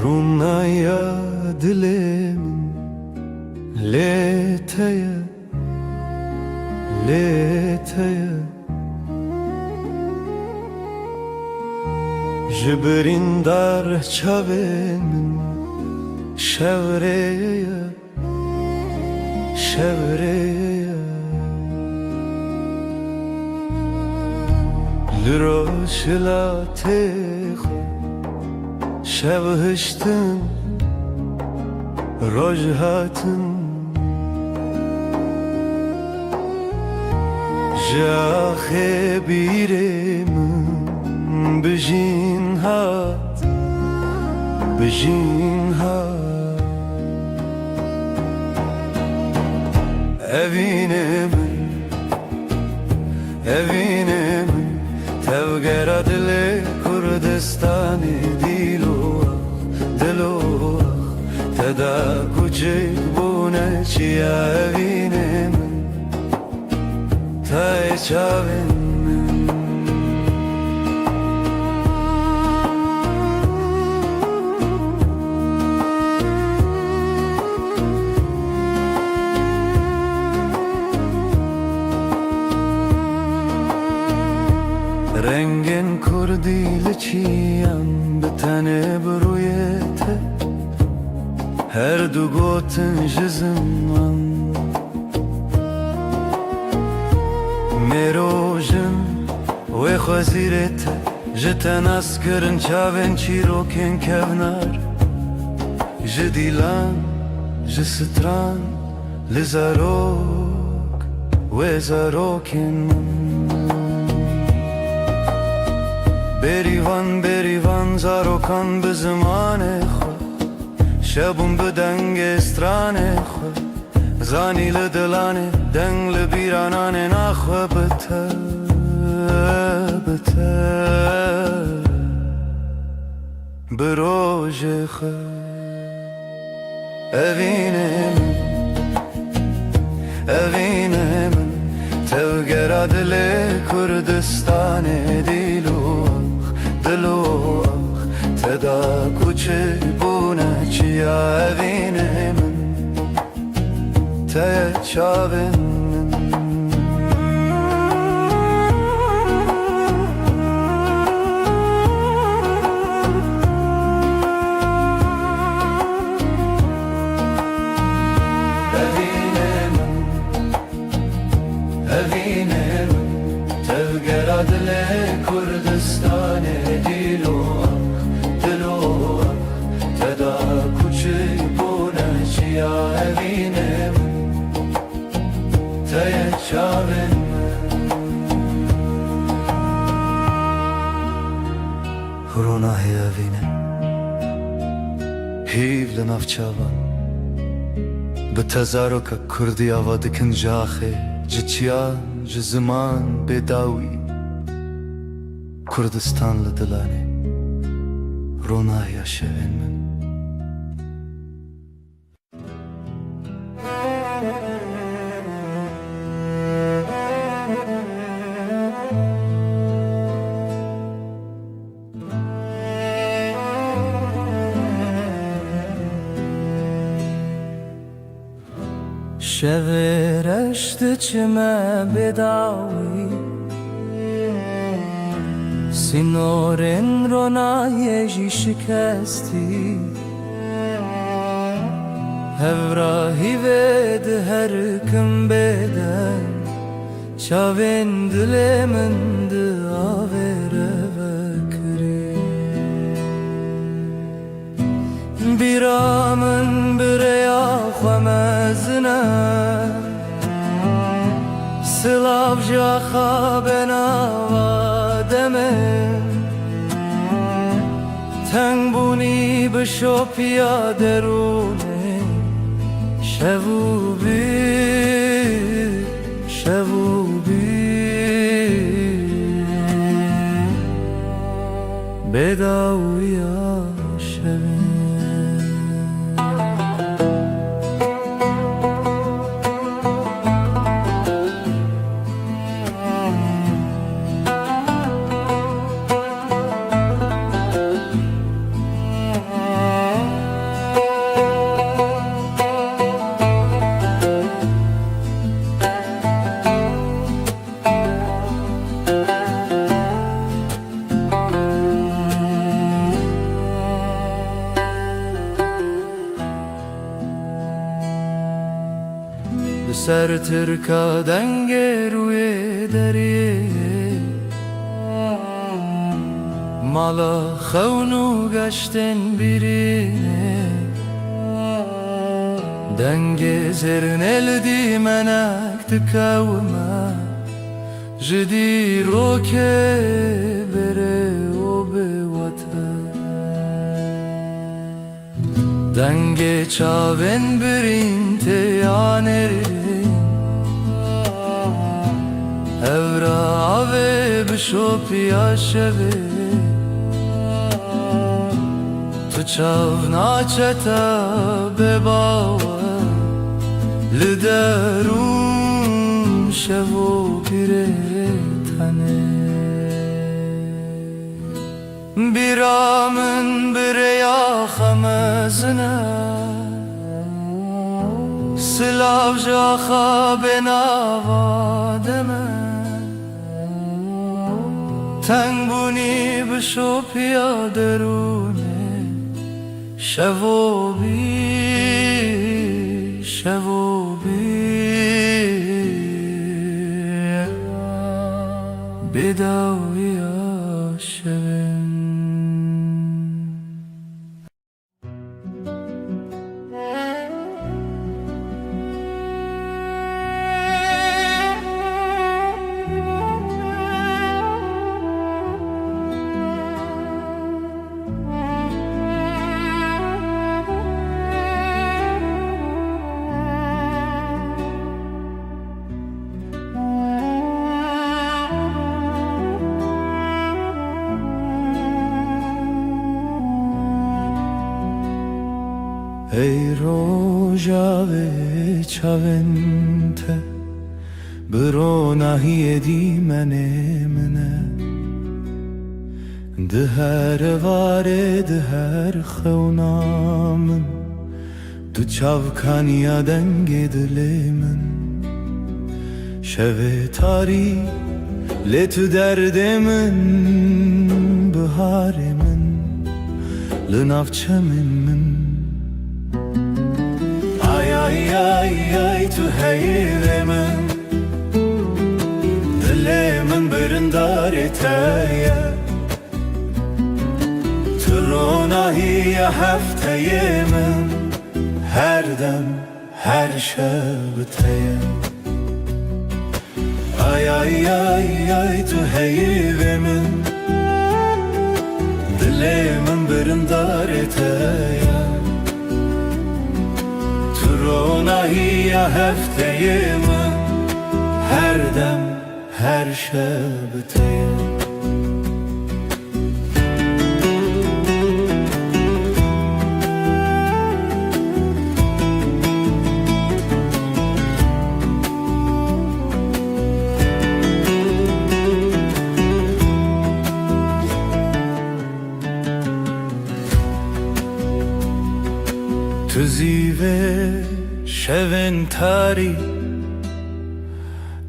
S1: Rûnaya dilê min lê teye lêteye ji birîndar çavên min şewreye şewreye li roşila tê xwe şev hiştin roj hatin Jaxe birê min bijîn hat bijîn hat evînê min tevgera dilê Kurdistanê dîlo te da kûçik bûne çiya evînê min te çavên min rengên Kurdî li çiyan bi tenê bi rûyê te her du gotin ji ziman Merojin wê xwezîrê te ji te nas kirin çavên çîrokên kevnar ji dîlan ji stran li zarok wê zarokên min Bêrîvan zarokan bi zimanê xwe şebûn bi dengê stranê xwe zanî li dilanê deng li bîrananê naxwe bi te bi rojê xwe evînê min tevgera dilê Kurdistanê dîlo te da kûçik bûne çiya evînê min te çavên min evînê min tevgera dilê Kurdistanê dîlo te da kûçik bûne çiya evînê min te çavên min Rûnahê evînê hîv li nav çavan bi te zaroka Kurdî ava dikin jaxê ji çiyan ji ziman bêdawî Kurdistan li dilanê rûnaya şevên min شورشت چمه بداوی سینورن رو نایجی شکستی هفراهی ود هر کم بدن چاوین دل من آوره بکری بیرامن بریا خمزنه سلاف جا خوابنا وادمن تنگ بونی بشو پیادرونه شبو بی بداویا شبین سر ترکا دنگ روی دریه مالا خونو گشتن بیرینه دنگ زرنل دی منک تکاوما جدی رو که بره و به وطن دنگ چاون برین تیانری Evra ave bişo piyaşeve Tu çav naçeta bebava Liderun şevo pire tane Biramın bireya xamezine Silav jaxa benava deme تنگ بونی بشو پیادرونه شبو بی بداوی شبن ای روژاوه چاونته برو نهی دی منه ده هر واره ده هر خونامن دو چاوکانیا دنگ دل من شوه تاری لتو درد من بهار من لنافچه من ay tu heyre min Dile min birindar eteye Tu ronahiye hefteye min Her dem her şebteye Ay tu heyre min Dile min birindar eteye Ronahiye hefteye min Her dem her şebteye Tu zive شون تاری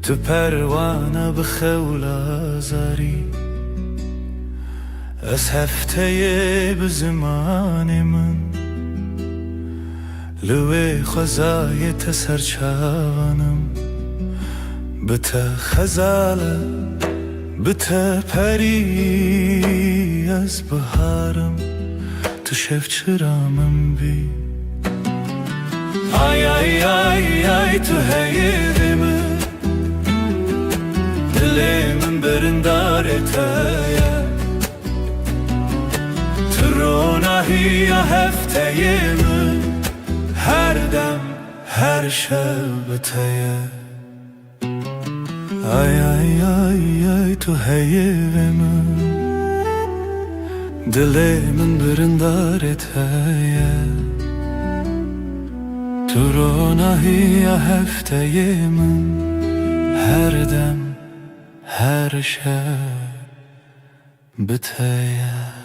S1: تو پروانه بخول آزاری از هفته به زمان من لوی خزای تسرچانم بتا خزاله بتا پری از بهارم تو شف چرامم بی آی آی آی آی تو هیدم دلم برنداره تایا تو روناهی هفته من هر دم هر شب تایا آی آی آی آی تو هیدم دلم برنداره تایا تو روناهی هفته من هر دم هر شب بتایا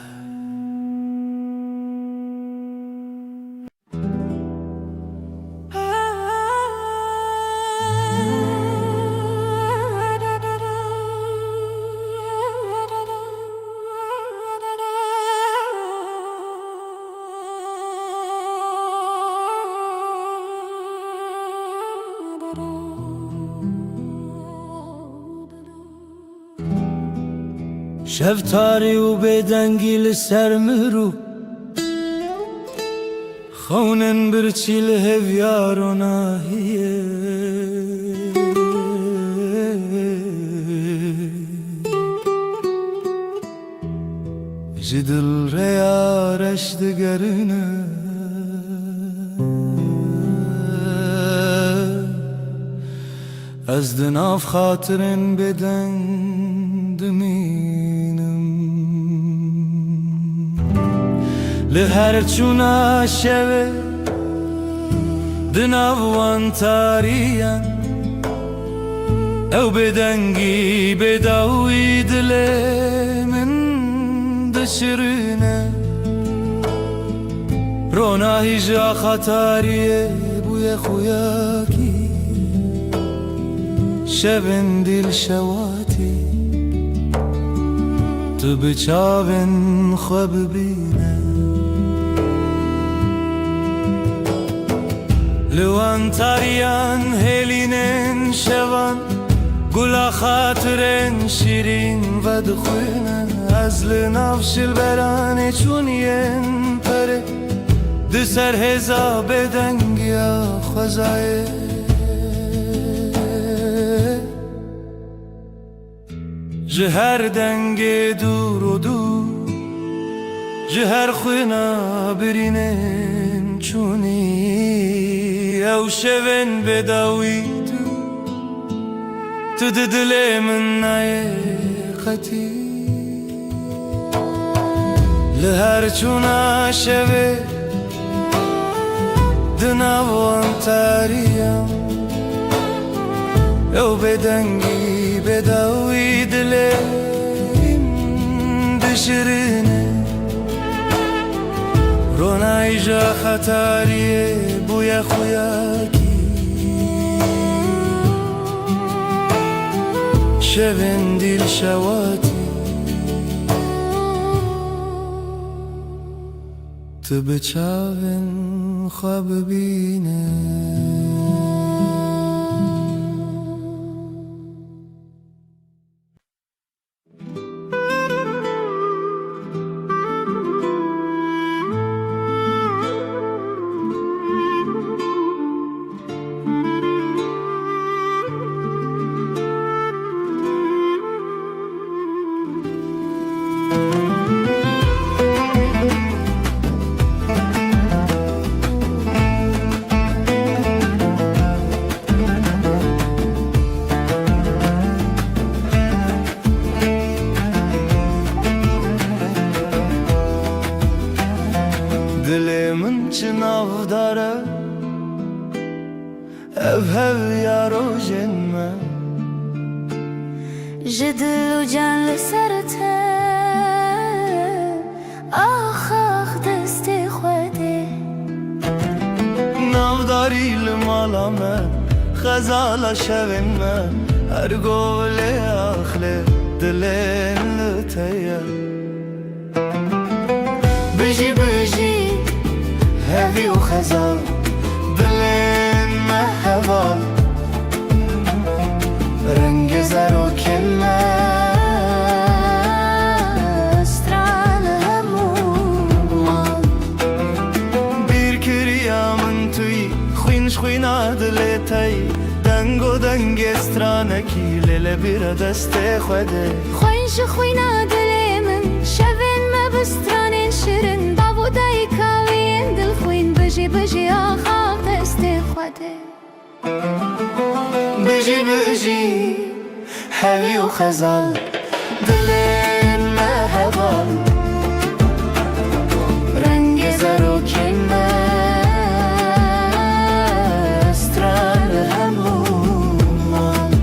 S1: شب تاری و بدنگی لسر مرو خونن برچی لهویار و ناهیه جدل ریارش دگرنه از دناف خاطرن بدن دمینم لهر چونا شوه دناوان تاریان او بدنگی بداوی دل من دشرنه روناهی جا خطاریه بوی خویاکی شبن دل شواتی تو بچاون خواب بینه لوان تاریان هلینن شوان گلا خاطرن شیرین و دخوینه از لنافش البرانه چونین پره دسر هزا بدنگیا خوزایه جهر دنگ دور و دور جهر خوینا برینن چونی او شون بداوی تو دل من نای خطی لهر چونا شوه دناوان تاریم او بدنگی بداوی دلم دشرنه رونای جا خطاریه بوی خویاکی شون دل شواتی تو بچاون خواب بینه دلمن چناو داره هف یارو جنمه
S4: جدل و جان لسرته آخ دست خوده
S1: ناوداری لمال خزال شوینه هر گوله آخله دلین لطیه بجی بجی هوی و خزال دلین محوال رنگ زر و کنه
S4: استرال همومان
S1: bir kiryamın tüy خوینش خوین عدل تای دنگ و دنگ استرانکی لیل bir دست خوده
S4: خوینش خوینا دل من شوین ما بسترانین شیرین داوودای کاوین دل خوین بجی بجی آخا دست خوده
S1: بجی بجی هوی و خزال دلین محوال رنگ زر و کنه استرال همومان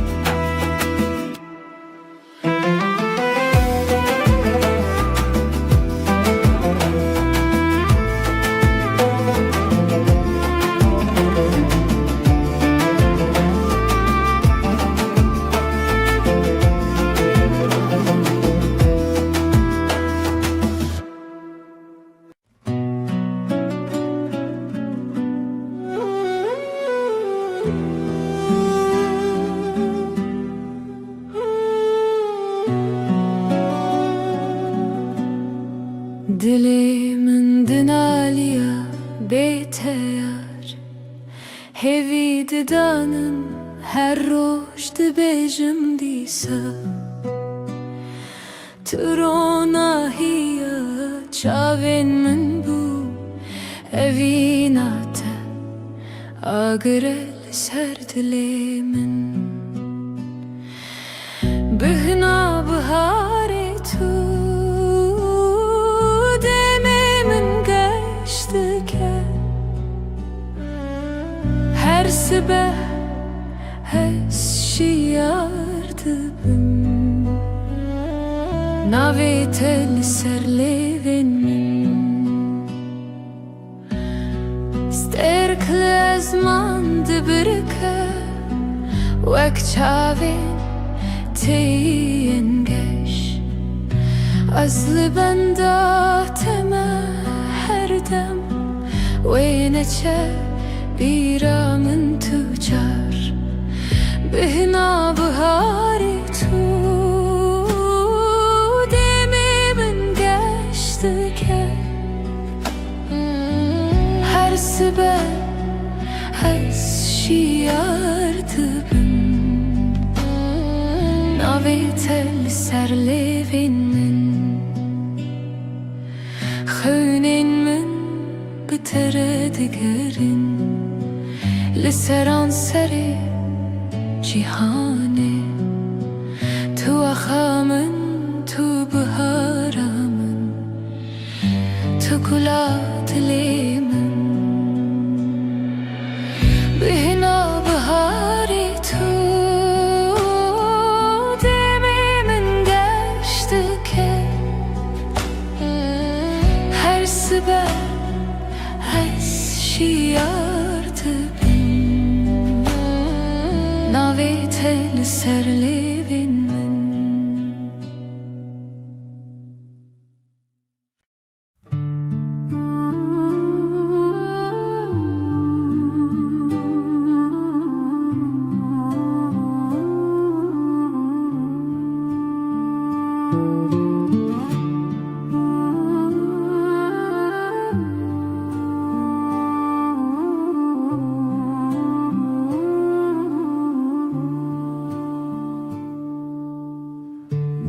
S2: Dilimin dinaliya beteyar Hevi didanın her roş dibejim disa Trona hiya çavin min bu Evinate agrel ser dilimin Bihna bihari tu her sabah hesşiyardı bim Navitel serlevin sterkle zman dibirke Vek çavin teyin geş Azlı benda tema her dem Ve neçe بیرامن تجار بهنا بهاری تو دمی من گشت که هر سبه از شیار دبم ناوی تل سرلیوین من خونین من بتره دگرین لسران سری جیهانه تو آخامن تو بهارامن تو گلا دلیمن بهنا بهاری تو دمی من گشت که هر سبه از شیار Navitel serlevin min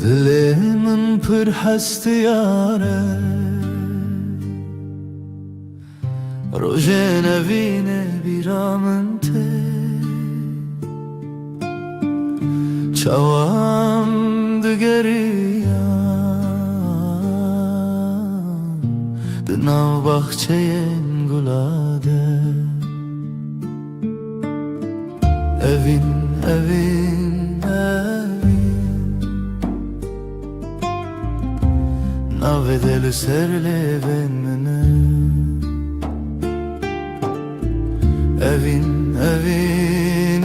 S1: Dilimin pır hastiyare Rojen evine biramın te Çavam digeriyan Dinav bahçeyen gulade Evin, evin, Navedel serleven mene Evin, evin,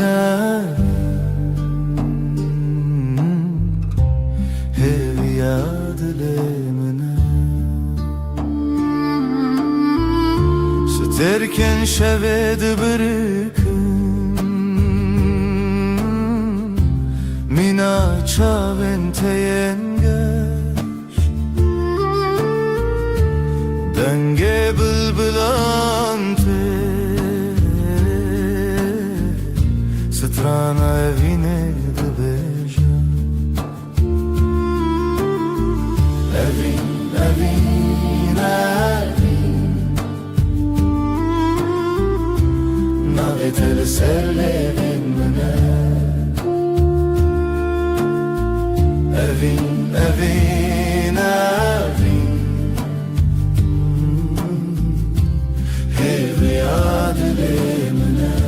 S1: شود بركن mina çaven teyengeş denge bılbılante strana evine de beja evin evin evin navetel serlevin mene evin evin evin hev yad lemne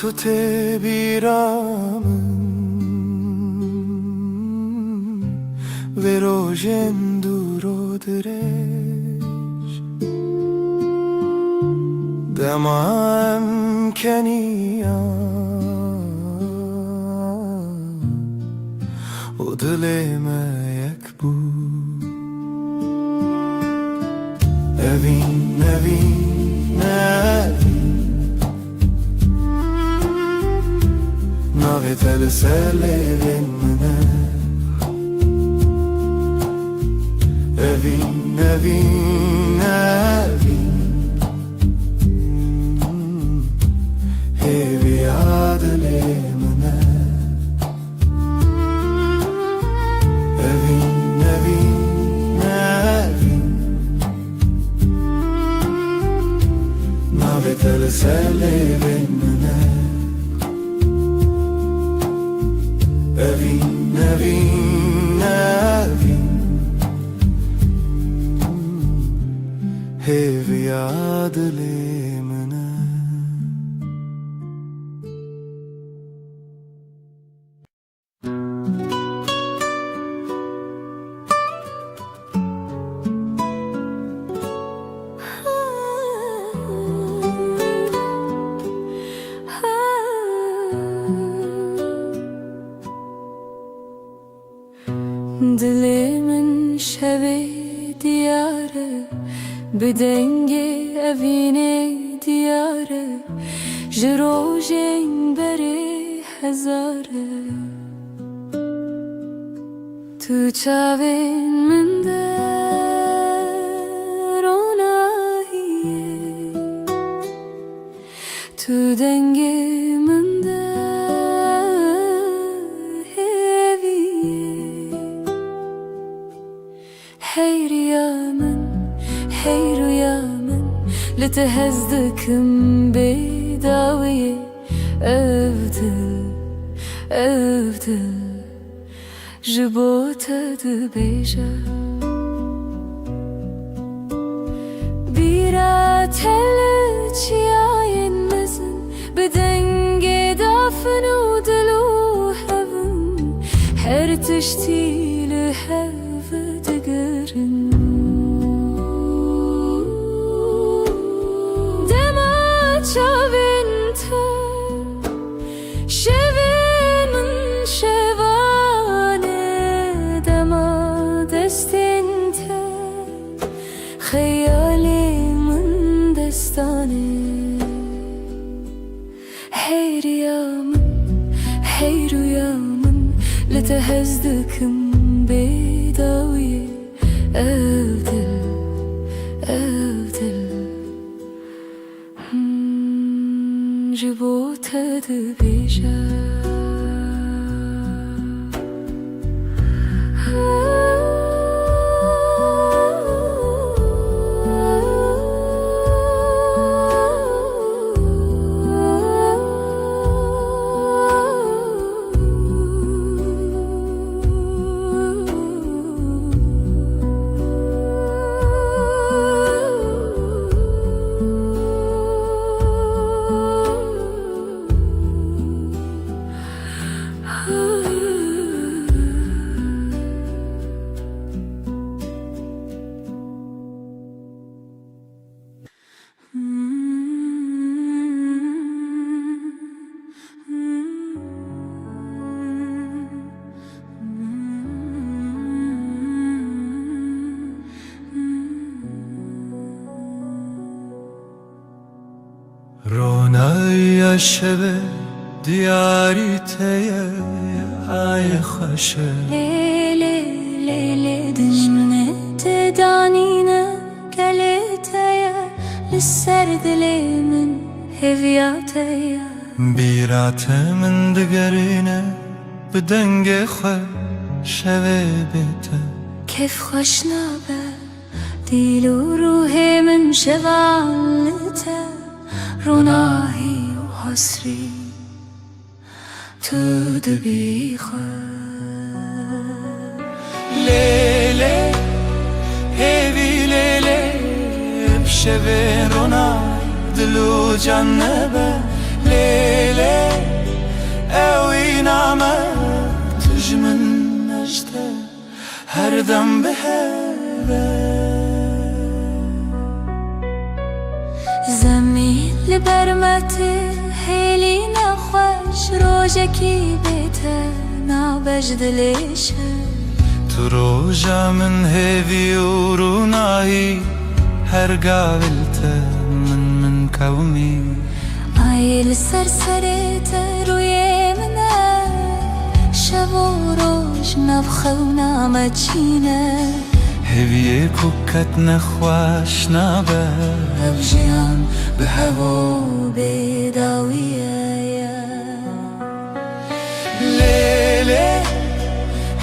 S1: تو تبیرامن و روژن دورو درش دمام کنیام و دلم یک بود evin evin evin navetel serlevin mene evin evin evin hev yad lemne evin evin evin navetel serlevin mene evin evin evin hev yad lemne
S2: Dilimin şevi diyarı بدنگ evine diyarı جروجین بری هزاره تو چاوین من در اوناییه تو دنگ من در هویه هی ریا من لتهزدكم بداوية أفضل جبوت دبيجا بيرا تلتشياين مزن بدنگ دافن ودلو هفن هر تشتيل هف دقرن شاوینته شوین من شوانه دما دستینته خیالی من دستانه هی رویا من لتهزدكم بداوية أفضل جبوت دبيجا
S1: شب دیاری تیه ای خوشه
S4: لیلی لیلی دجمنه تدانینه گلیتیه لسر دلی من هویاتیه
S1: بیرات من دگرینه بدنگ خواه شوه بیته
S4: كيف خوشنابه ديل وروحي من شغالته روناهي وحسري تودبي
S1: لیلی هیوی لیلی بشوه رونای دلو جنبه لیلی اوی نامه تجمن نجده هر دم به
S4: زمین لبرمتي هيلي نخوش روجكي بيته نابجد ليشه
S1: تو روژا من هیوی و رونایی هر قابلته من قومی
S4: عيل سرسريته روي منه شب وروج نبخه ونامتشينه
S1: هیوی کوکت نخواش نابه
S4: بجيان بهوا بداويه
S1: لیلی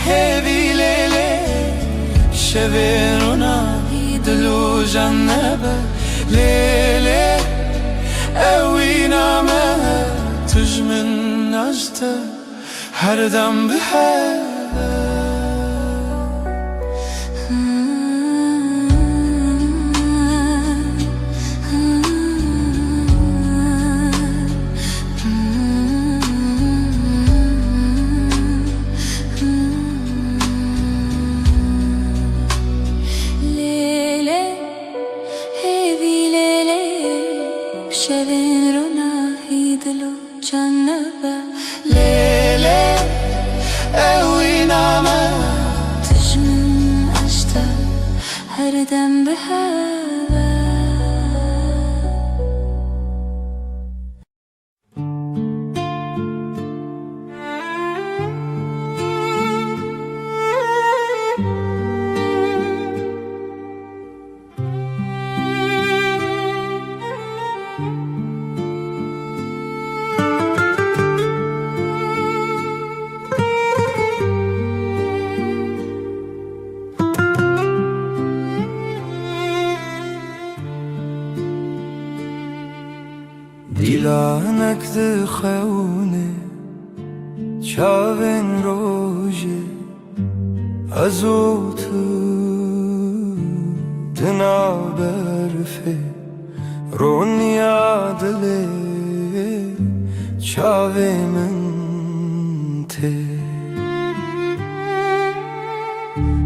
S1: هیوی لیلی شوه رونایی دلو جنبه لیلی اوی نامه تجمن نجده هر دم به
S4: شبين روناهي دلو جنبه
S1: لیلی اوی نامه
S4: تجمن أجده هر دم بهوا
S1: دیلانک دخونه چاوین روژه ازو تو دنا برفه رونیا دله چاوی من ته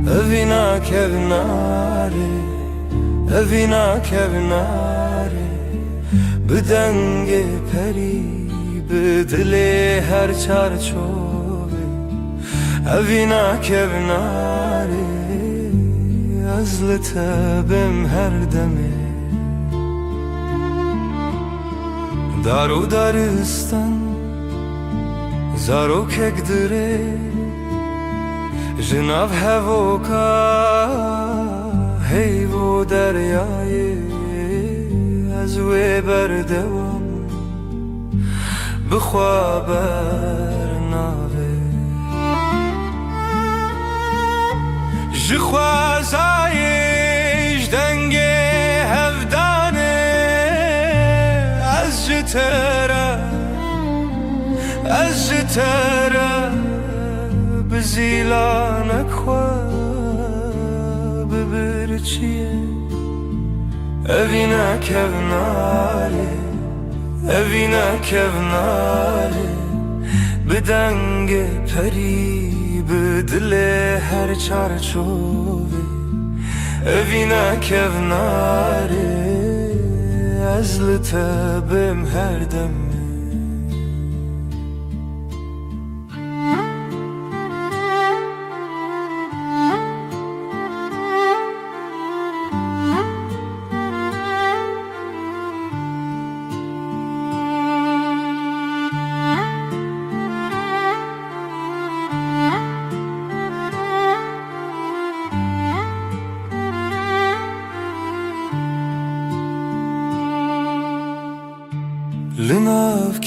S1: اوینا کبناره اوینا کبناره بدنگ پری بدل هر چارچوبه اوینا کبناره از لطبم هر دمه دارو دارستان زارو کک دره جناب هوکا هیو دریای از وی بردوام بخوا برناوه جخوازایش دنگ هفدانه از جتره بزیلانک خواه ببرچیه اوینا کوناره بدنگ پری بدل هر چارچوبه اوینا کوناره از لطبم هر دمه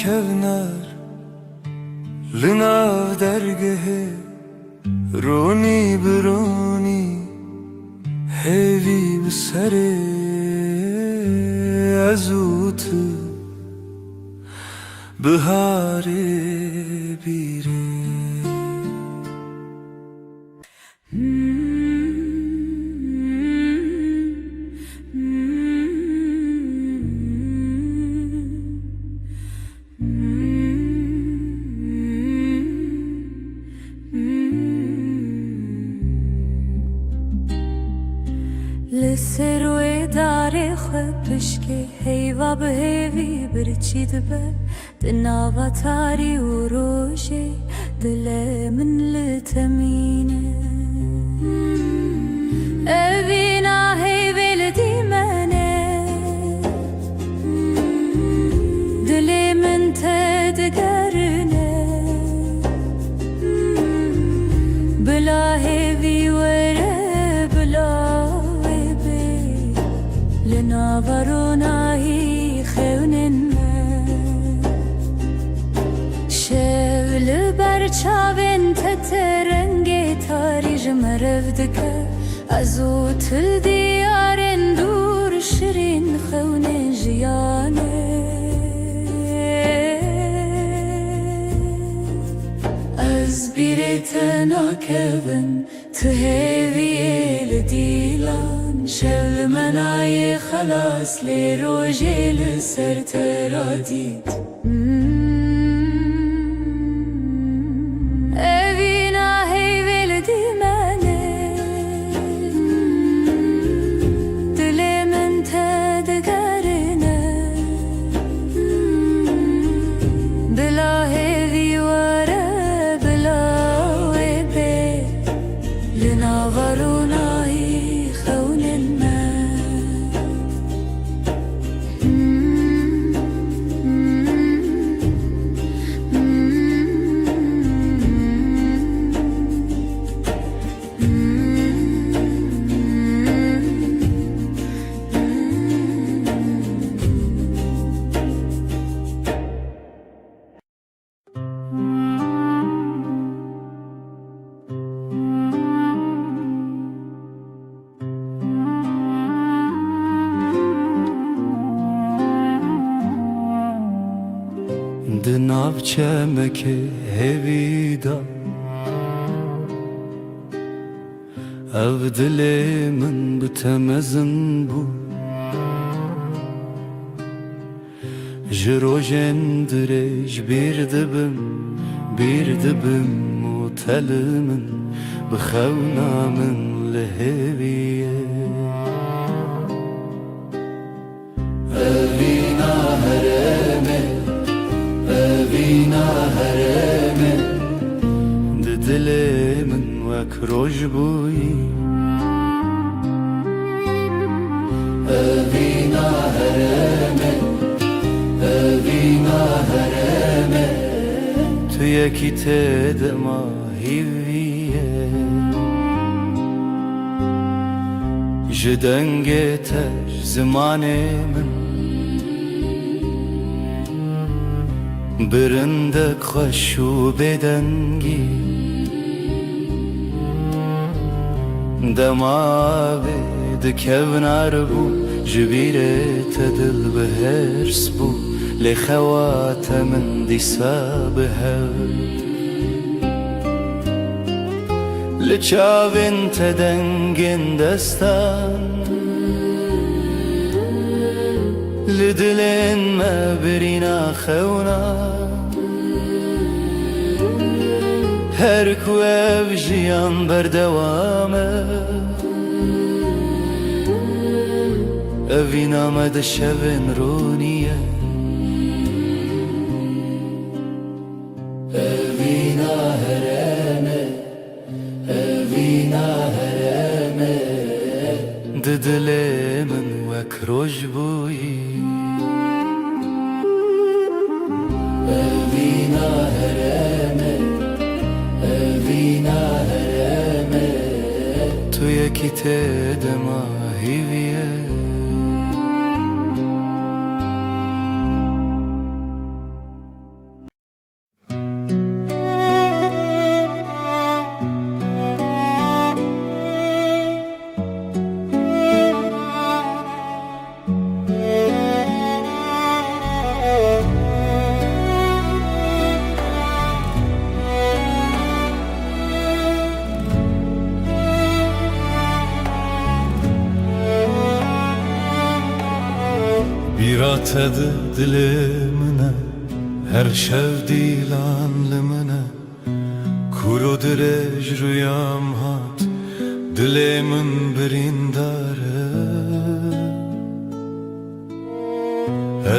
S1: کونر لناو درگه رونی برونی هیوی بسره ازوت بهاره بیره
S2: لسروی داره خبشکه هیوا به هیوی برچید به دناوا تاری و روشه دل من لتمینه اوینا هیویل دیمنه دل من تدگرنه بلا هیوی وره بلا لناوروناهی خونن شول برچاوین تترنگی تاری جمرف دکه ازو تل دیارن دور شرین خونن جیانه از بیرت ناکبن تهوی لدیلان شل منای خلاص لی روژی لسر ترادید اوینا هیویل دیمنه دل من تدگرنه بلا هیوی وره بلا ویبه لناورونایی خونن
S1: دناو چمکه هویدا او دل من بتمزن بو جروجن درج بیردبم و تل من بخونا من لهویه اوینا هرمه اوینا هرمه دل من وک روش بویی اوینا هرمه اوینا هرمه تو یکی تدما هیویه جدنگ تش زمان من برندک خوش و بدنگی دماغی دکونار بو جبیرت دل بهرس بو لخوات من دیسا بهر لچاوین تدنگین دستان لدلین ما برینا خونا هر کوه جیان بردوامه اوینا مد شبن رونیه اوینا هرمه اوینا هرمه ددل من وک روش بویی اوینا هرمه اوینا هرمه تو یکی تدما هیویه. tadı dilimine, her şevdi lanlımına. Kuru direj rüyam hat, dilimin birindare.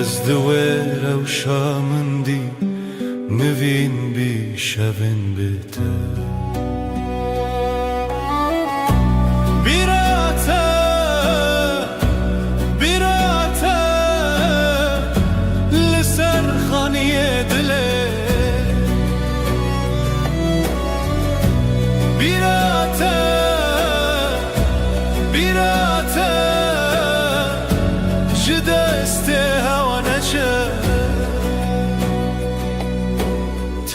S1: Ez دوێرە و شامندی نوین بی شەوین بێتە بیراتە بیراتە لەسەر خانیە دلێ بیراتە بیراتە ji destê hewa neçe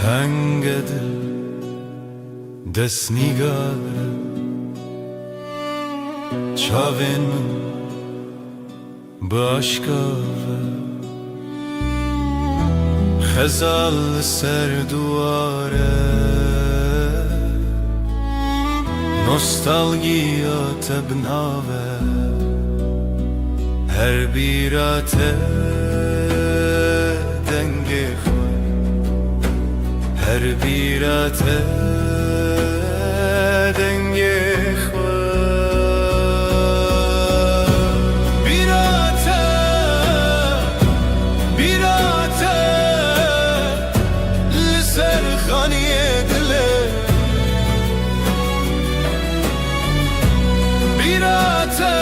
S1: tenge dil destnîgare çavên min bi aşka ve xezal li ser duware nostalgiya te binave her birate denge xwe her birate denge xwe birate birate li ser xaniyê dilê birate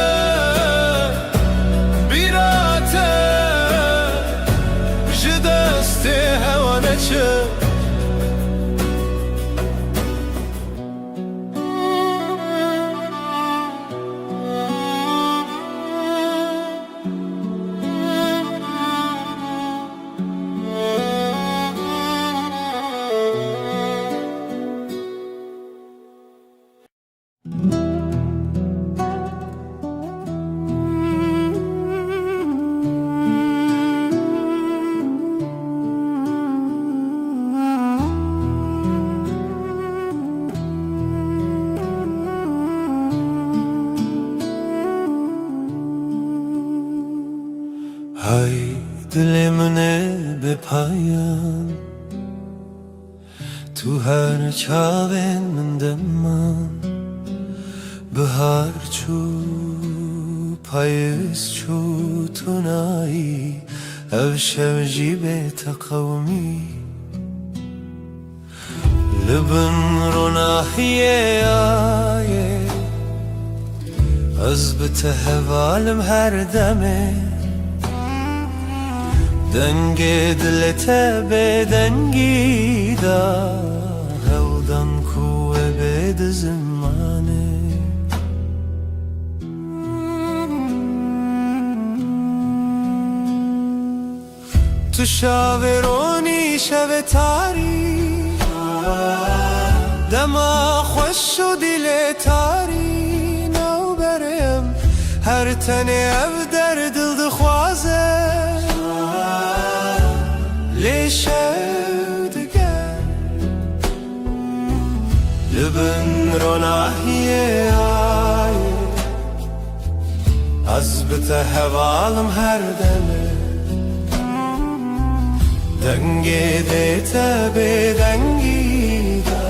S1: Hay dilimine be payan tu her çavên min deman bihar çû payîz çû tu nayî ev şev jî bê teqewmî li bin ronahiyê ayê ez bi te hevalim her demê dengê dilê te bêdengî da hewdan ku we bê di zimanê tu şavê ronî şevê tarî dema xweş û dilê tarî newberê em her tenê ev derdil dixwaze lê şev diger li bin ronahiyê ayê ez bi te hevalim her demê dengê dê te bêdengî da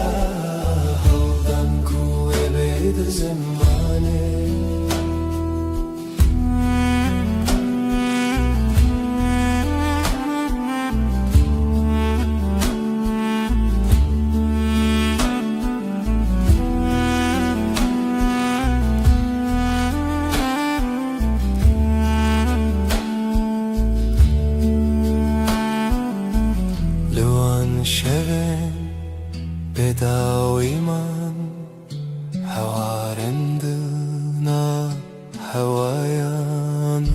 S1: hewdan ku wê bê di zimanê şevên bêdawî man hewarên dina hewayan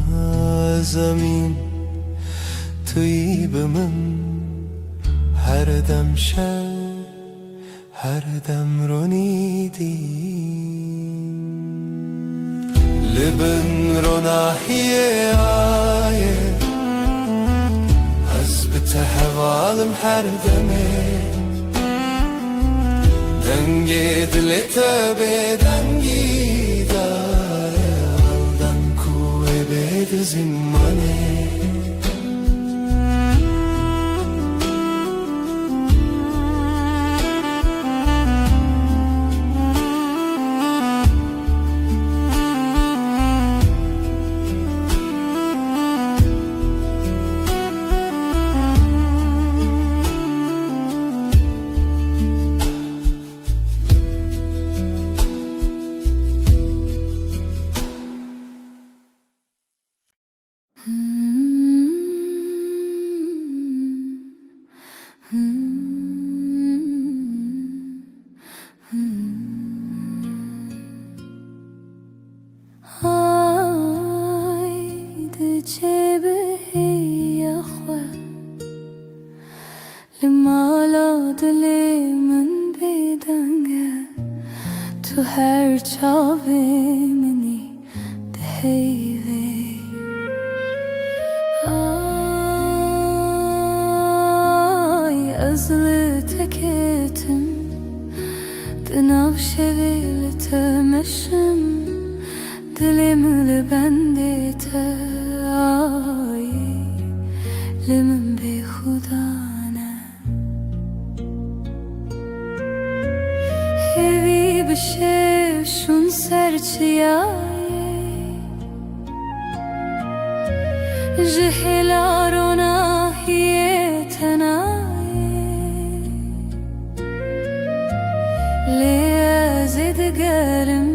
S1: zemîn tu yî bi min her dem şev her dem ronî dî li bin ronahiyê ayê te hevalim her demê dengê dilê te bêdengî da hewdan ku wê bê di zimanê
S4: تو هر چاوی منی دهیوی آی ازل تکتم دناو شویل تمشم دلم لبندت آی لمن بی خدانه هیوی بشه شون سرچیای جهلارونا هی تنای لیازد گرم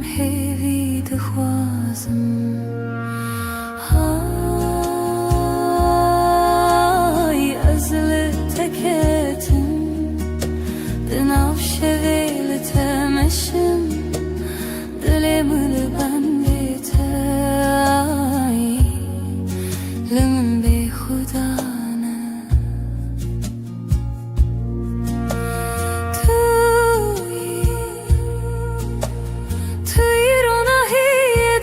S4: هیوی دخوازم های ازل تکتم دناو شویل تمشم دلم لبندت آی لمن بی خدانه توی روناهی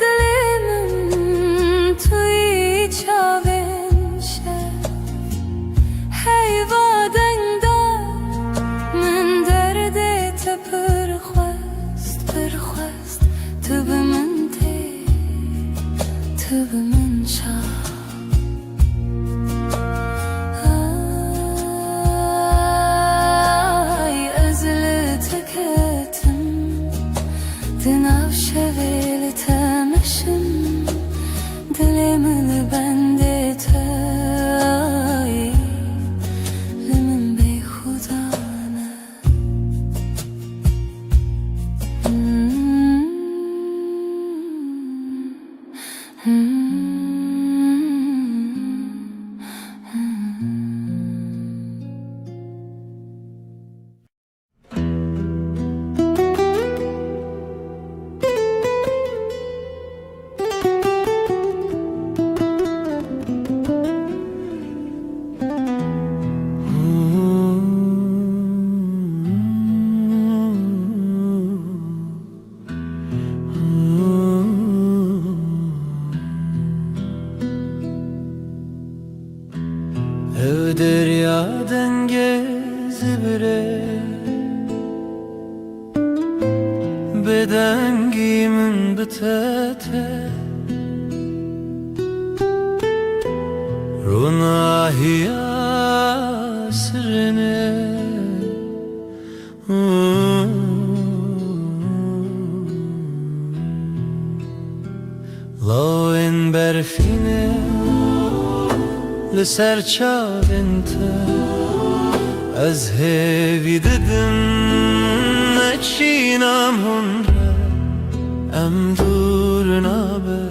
S4: دلم توی چاوین شد حیوادن من دردت پرخواست تو به من تی تو به من شا آی ازل تکتم دناو شویل تمشم دلم لبندت آی لمن بی خدانه
S1: Ev derya denge zibire Bedengimin bitete Runahiya sirine Lawen berfine لسر چاوینته از هیوی ددم نچینم هنره ام دور نابه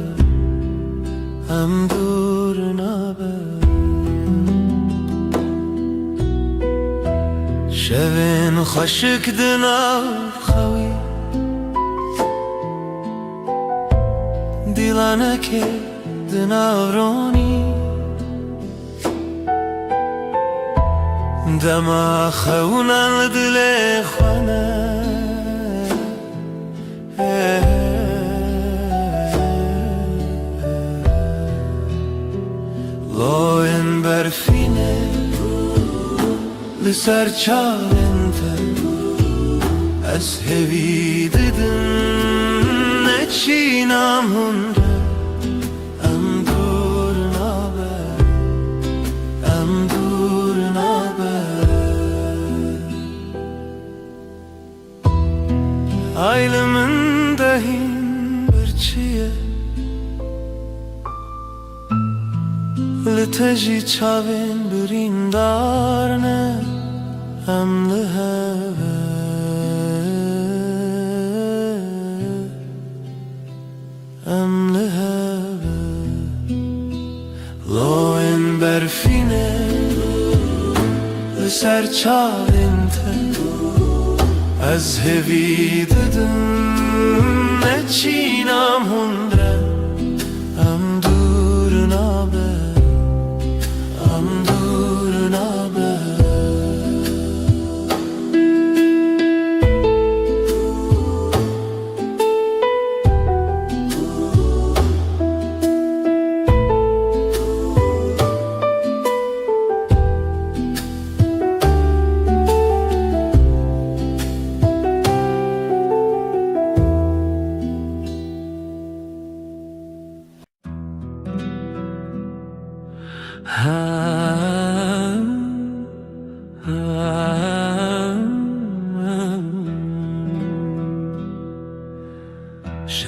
S1: ام دور نابه شوین خشک دناو خوی دیلانه که دناو رونی دما خونا دل خانه لاین برفینه لسر چارنته از هوی ددن نچینم هنره ام دور نابه ام دور نابه Aylımın dahin birçiye Liteji çavin birin darne Emli heve Emli heve Loin berfine Liser çavinte از هوی ددم نچینم هنره ام دور نابه ام دور نابه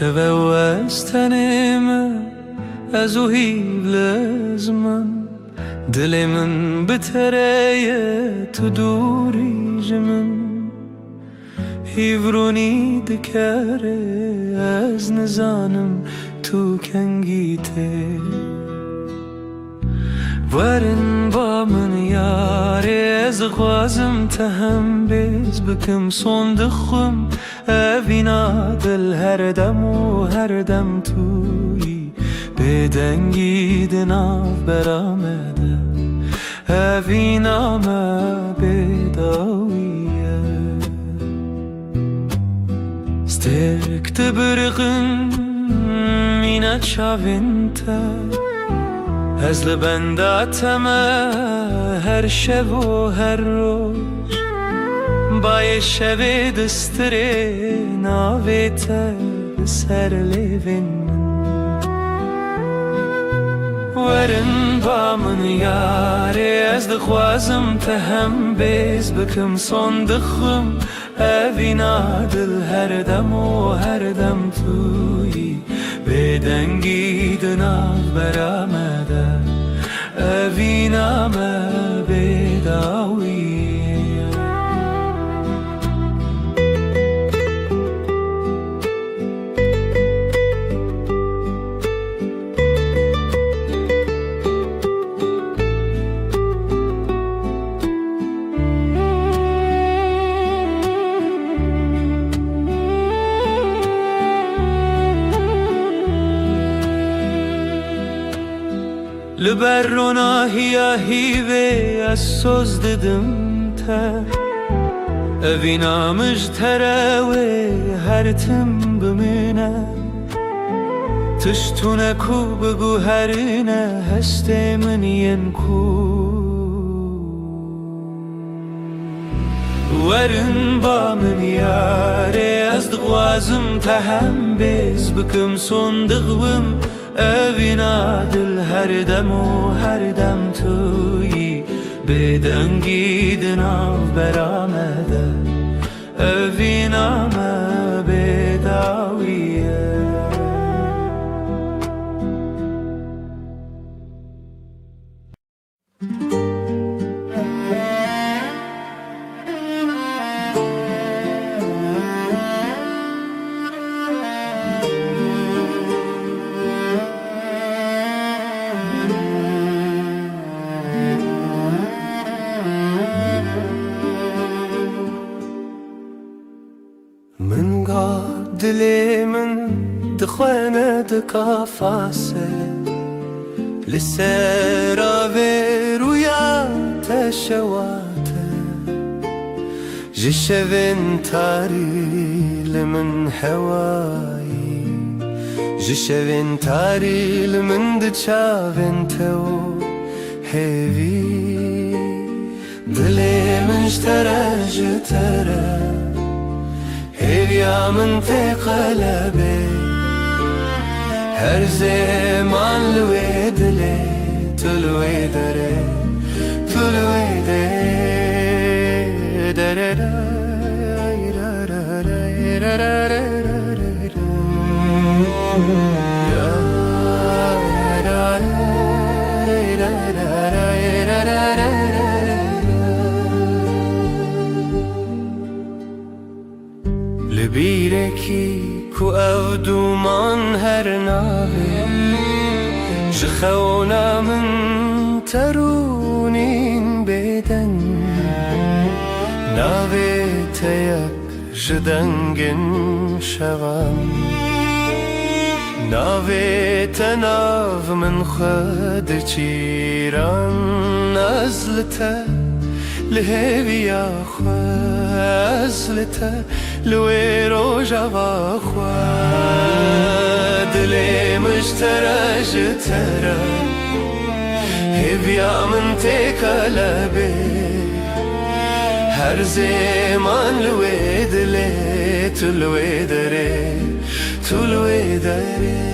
S1: شوه و از تن من از او هیل از من دل من بتره تو دوری جمن هیورونی دکره از نزانم تو کنگیته ورن با من یاره از خوازم تهم بیز بکم صندخم اوینا دل هر دم و هر دم توی بدنگی دناف برامده اوینا ما بداویه سترک تبرقن مینا چاوینتا از لبنداتم هر شب و هر روز بای شب دستره ناویت سر لیوین ورن با من یاره از دخوازم تهم بیز بکم صندخم اوینا دل هر دم و هر دم توی بدنگی دناف برامده اوینا ما بداویه لبرنا هیا هیوه از سوز ددم تر اوینا مجتره هر تم بمینه تشتونه کو بگو هرینه هسته من ین کو ورن با من یاره از دغوازم تهم بیز بکم صندقم اوینا دل هر دم و هر دم توی بدنگی دناف برامده اوینا ما بداویه من قاد دلي من دخوانة دكافاسة لسيرا ويا تشواته جشفن تاري لمن حواي جشفن تاري لمن دشافن تو هيفي دلي من اشترى جترى هيا من قلبي هر زمان لويد لي تلويد ري تلويد لبيركي كو او دومان هر ناوي جخونا من ترونين بدن ناوي تيك جدنگن شوام ناوي تناف من خد چيران نزلته لهوي يا خزلته لوي روجا باخوا دلي مشترى جترى هبيا من تقلبي هر زمان لوي دلي تلوي دري تلوي دري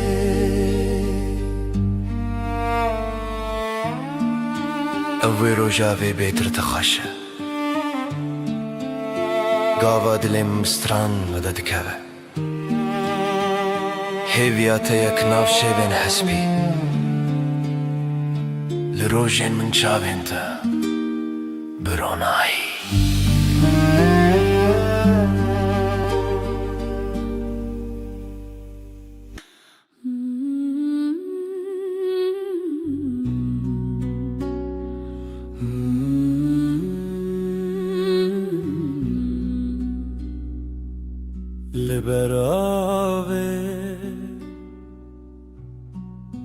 S1: اوي روجا في بيتر تخشى قاوا دلم ستران مدد كبه
S3: هێویاتە یەک ناو شێوێن هەسپی لە ڕۆژێن من چاوێنتە برۆنایی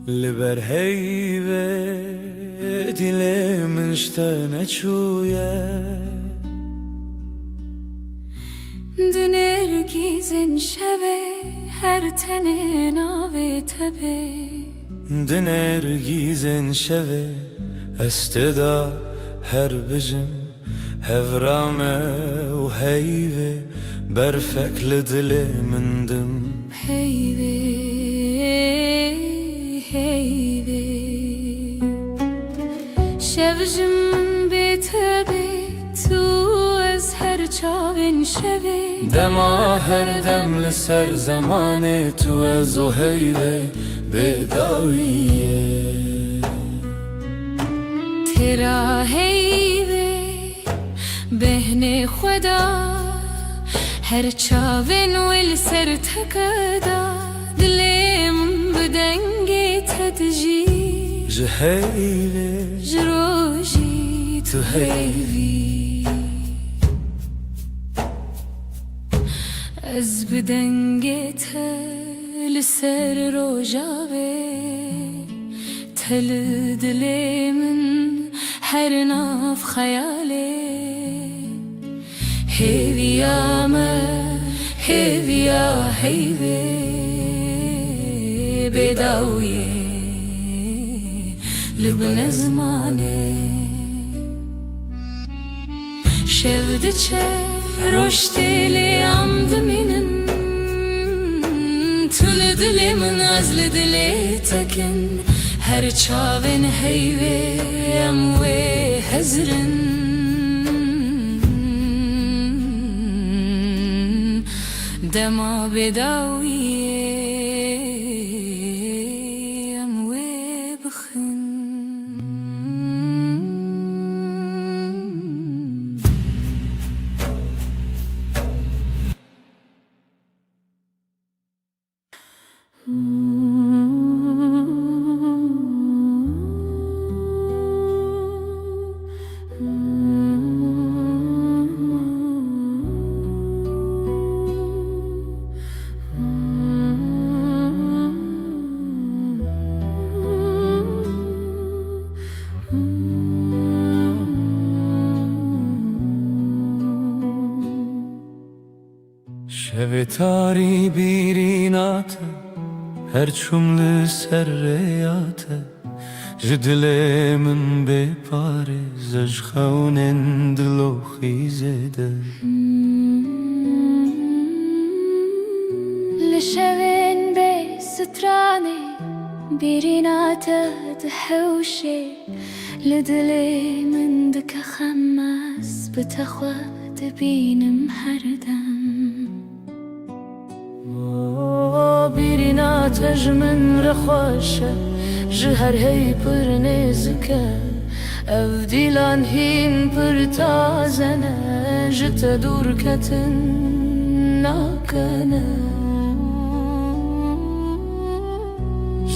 S1: لبر هیوه دلم اشتنه چویه
S2: دنرگیزن شوه هر تنه ناوه تبه
S1: دنرگیزن شوه استدا هر بجم هفرامه و هیوه برفک لدل مندم
S2: هیوه هیوه شوجم بتبه تو از هر چاوین شوه
S1: دما هر دم لسر زمان تو از و هیوه بداویه
S2: ترا هیوه بهن خدا هر چاوین ول سر تکدا دلم بدنگی تدجی
S1: جهیوه
S2: جروجی تو هیوی از بدنگی تل سر روجاوه تل دلمن هر ناف خیاله هیویا ما هیویا هیوی بداویه لبن زمانه شفت چه رشتی لیام دمینن تل دلی من از دلی تکن هر چاوین هیوی اموی هزرن دما بداویه اموی بخن
S1: شویتاری بیرینات هر چمل سریات جدل من بپاره زج خونن دلو خیزده
S4: لشوين بستراني بيرينات دحوشي لدلي من دك خماس بتخوى تبين محردم بيرينات من رخوشة جهر هي پر نزكا افديلان هين پر تازنة جت دور كتن ناكنه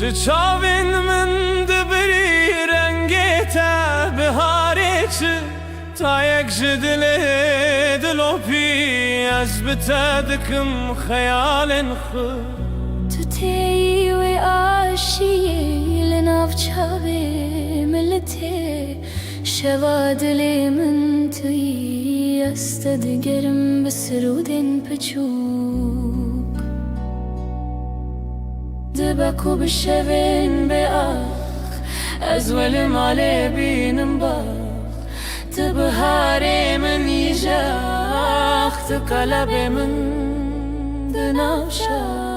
S1: جچاوین من دبری رنگیتا بهاری چه تا یک جدل دلو پی از بتدکم خیال خود
S4: تو تي وعاشي لناف چاوي ملتي شواد لي من توي استدقرم بسرودين بچوب دبكو بشوين بآخ أزول مالي بينم باخ تبهاري من يجاخ تقلب من دناشا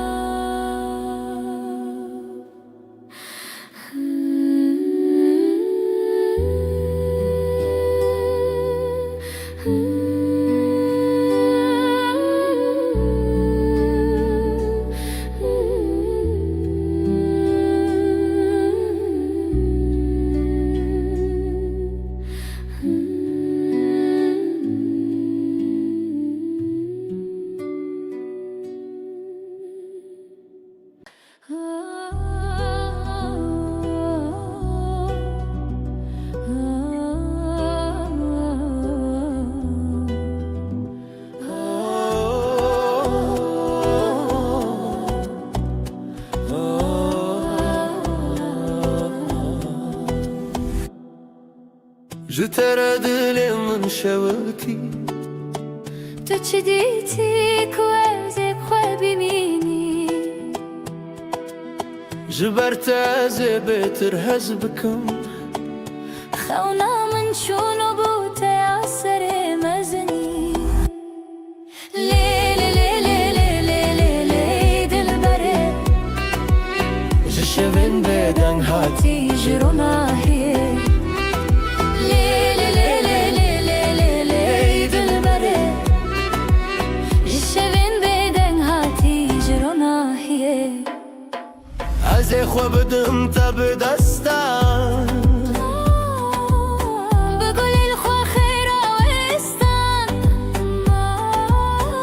S3: جتر دل من شوتی
S4: تو چی دیتی که از بخواه ببینی
S3: جبرت از بهتر هز بکم
S4: خونا من شونو بوته اثر مزنی لیلی لیلی لیلی لیلی دل بره
S3: جشوین بدن هاتی
S4: جرونا هیه لیلی لیلی لیلی لیلی دل بره جشوین بدن هاتی جرونا هیه
S3: از خو بدم تا به دستم
S4: بقول الخوا خير وإستان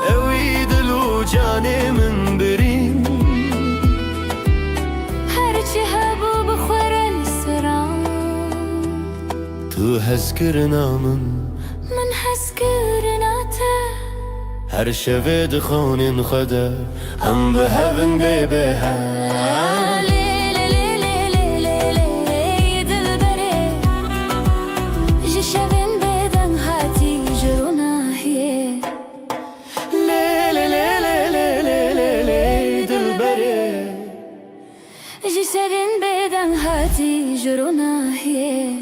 S3: اوی دلو جانی من برین
S4: هرچی هبو بخورن سران
S3: تو هز کرنا من
S4: حس کرناته
S3: هر شوه دخونین خدا هم به هون به ها
S4: لیلی لیلی لیلی لیلی دل بره جشوین بدن هاتی جرونا هیه
S3: لیلی لیلی لیلی لیلی دل بره
S4: جشوین بدن هاتی جرونا هیه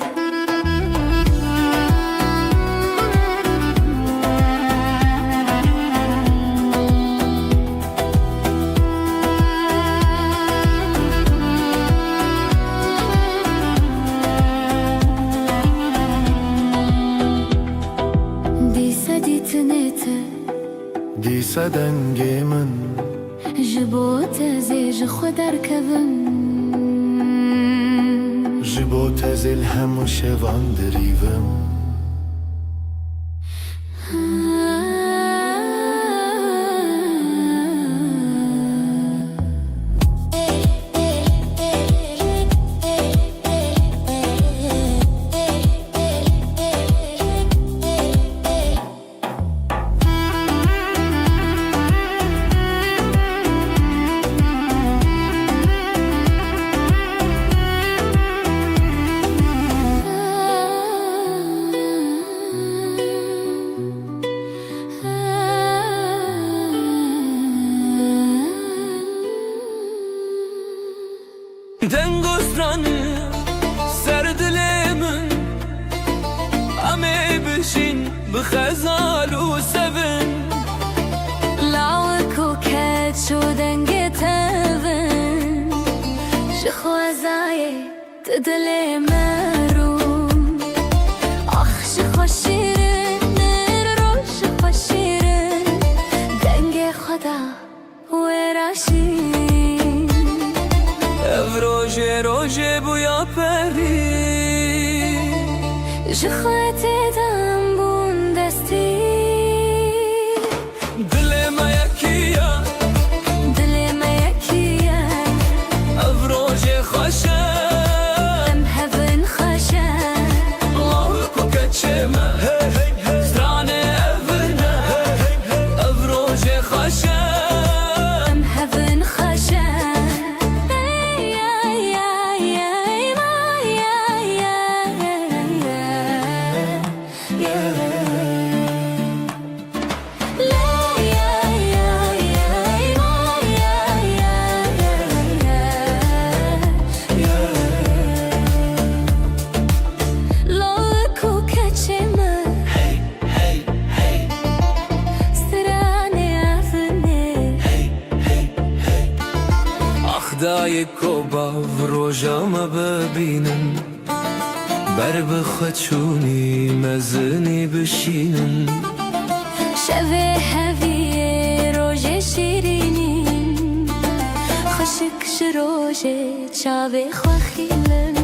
S3: دیسا دنگی من
S4: جبوت زیج خود ارکبم
S3: جبو تزل هم شوان دریوم
S1: دنگسترانı سردلمن امي بشين بخزال وسفن
S4: لاوك وكات شو دنگي تبن شخوازاي تدلي مروم اخ شخوشيرن روش شخوشيرن دنگي خدا وراشين
S1: روژه روژه بویا پری
S4: جخواتي دم بون دستي
S1: دل ما یکیه
S4: دلي ما يكيا
S1: روژه خوشه
S4: ام هفن خشا
S1: الله کو کچمه زرانه اورنه روژه خوشه
S4: ام هفن خشا
S1: خدای کوبا روژام ببینن بر بخچونی مزنی بشینن
S4: شوه هویه روژه شیرینین خشک شروژه چاوه خواخیلن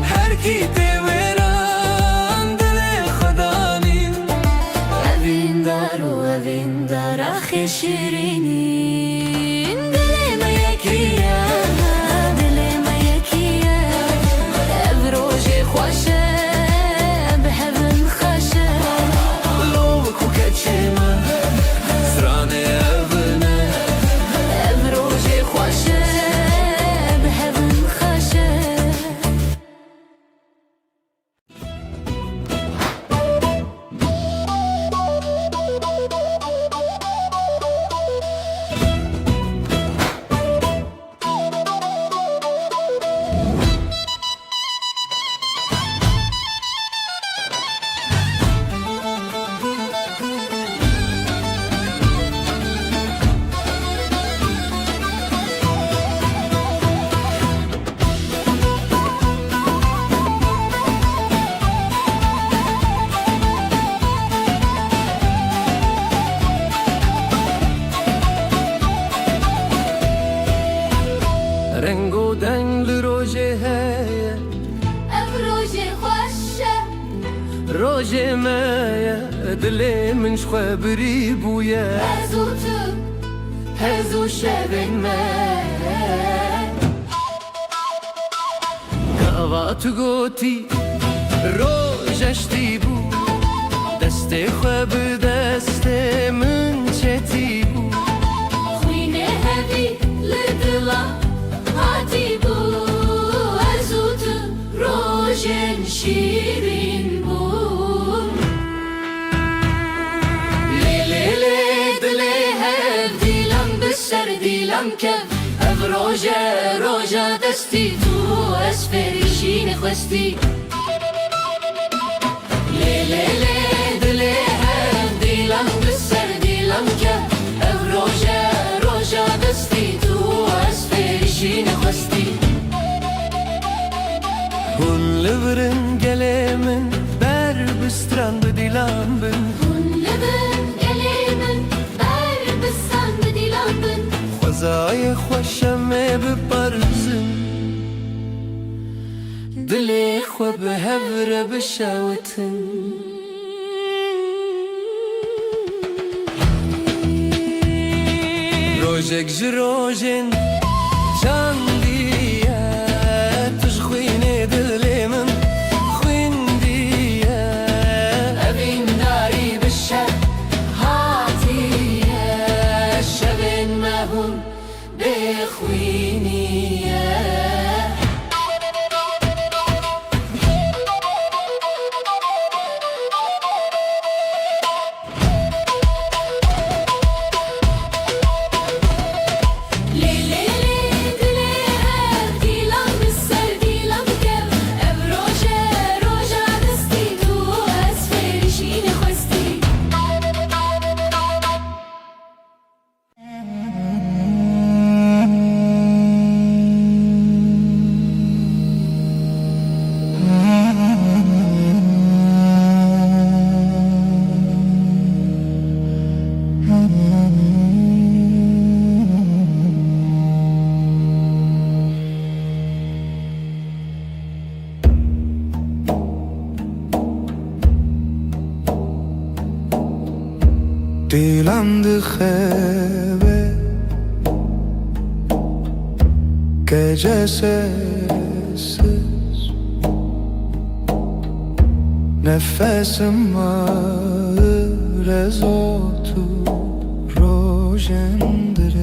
S1: هر کی دیوران دل خدانین
S4: اوین دار و اوین دار آخی شیرینین دل ما یکیه دل ما یکیه او روژه خوشه به هون خوشه
S1: لو کو کچمه زرانه اورنه
S4: او روژه خوشه به هون خوشه
S3: روژه مایه دل من خبری بویه
S4: هزو تو هزو شبن من
S3: گاوا تو گوتی روژشتی بو دست خواب دست من چتی بو
S4: خوینه هبی لدلا هاتی بو هزو تو روژن شیرین بو لیلی دلی هب دیلم بسر دیلم کف اف روژه دستی تو اسفریشین خواستی لیلی دلی هب دیلم بسر دیلم کف اف روژه دستی تو اسفریشین خواستی
S3: Hun leveren gelemen ber bistran bedilan bin
S4: لبن گلیمن بر بسان بدیلان بن
S3: خوزای خوشم بپرزن دلی خو به هفر بشوتن روژک جروژن چندیه تش خوینه دلی من خویندیه
S4: أبين داري بالشر هاتية شبن ما هم بخوينية ليلي دلي هاد ديلان بالسر ديلان كف أب روجا دستي تو أسفل شين خوستي
S1: Dilam dıxebe Gece sessiz Nefesim ağır ez otur rojendireş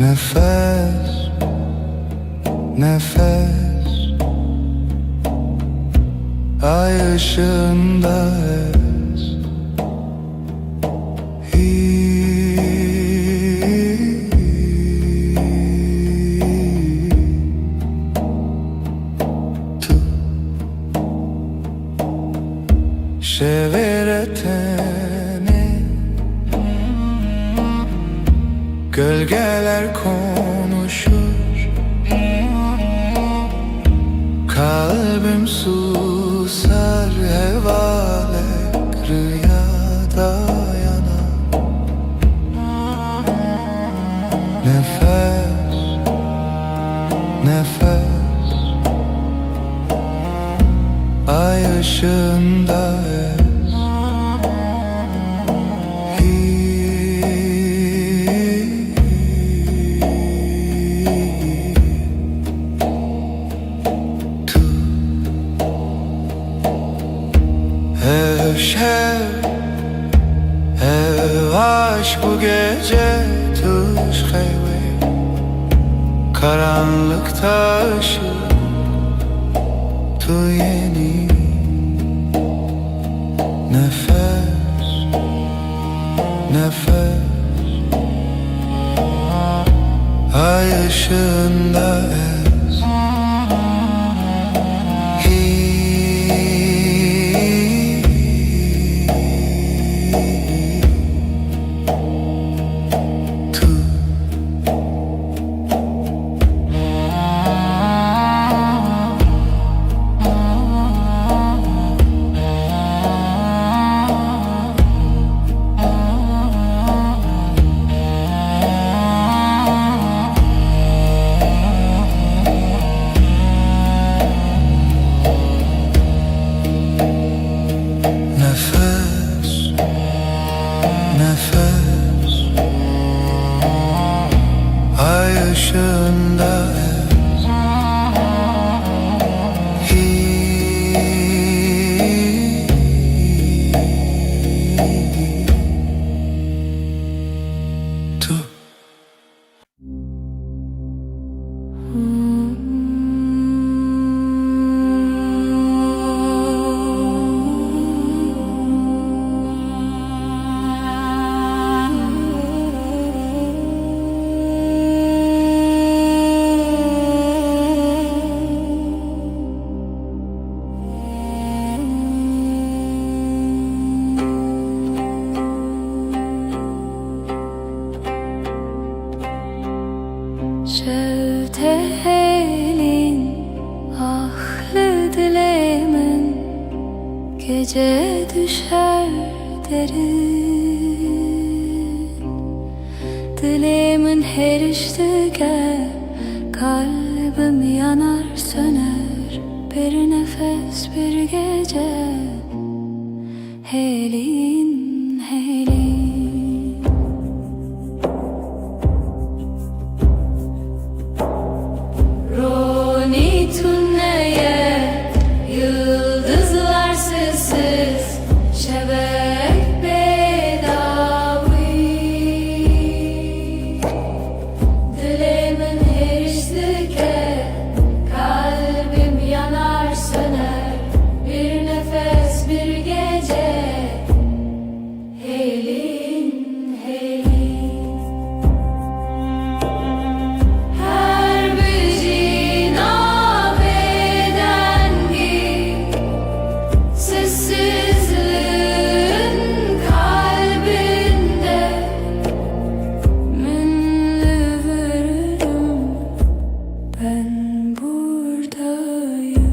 S1: Nefes, nefes Ay ışığında ez Tu şeveretene Gölgeler konuşur Kalbim susar hevalek rüyada yanar Nefes, nefes Ay ışığında ez Ev şev, ev aşk bu gece tuş heyve Karanlıkta ışık tu yeni Nefes, nefes Ay ışığında ez
S4: düşer derin. Dilimin her iştige kalbim yanar söner. Bir nefes bir gece helin helin. Roni tünneye yıldızlar sessiz şebek bedavi. Dilimin her iştike kalbim yanar söner. Bir nefes bir gece helin helin. Her bir nabedengi sessizliğin kalbinde minli veririm, ben buradayım.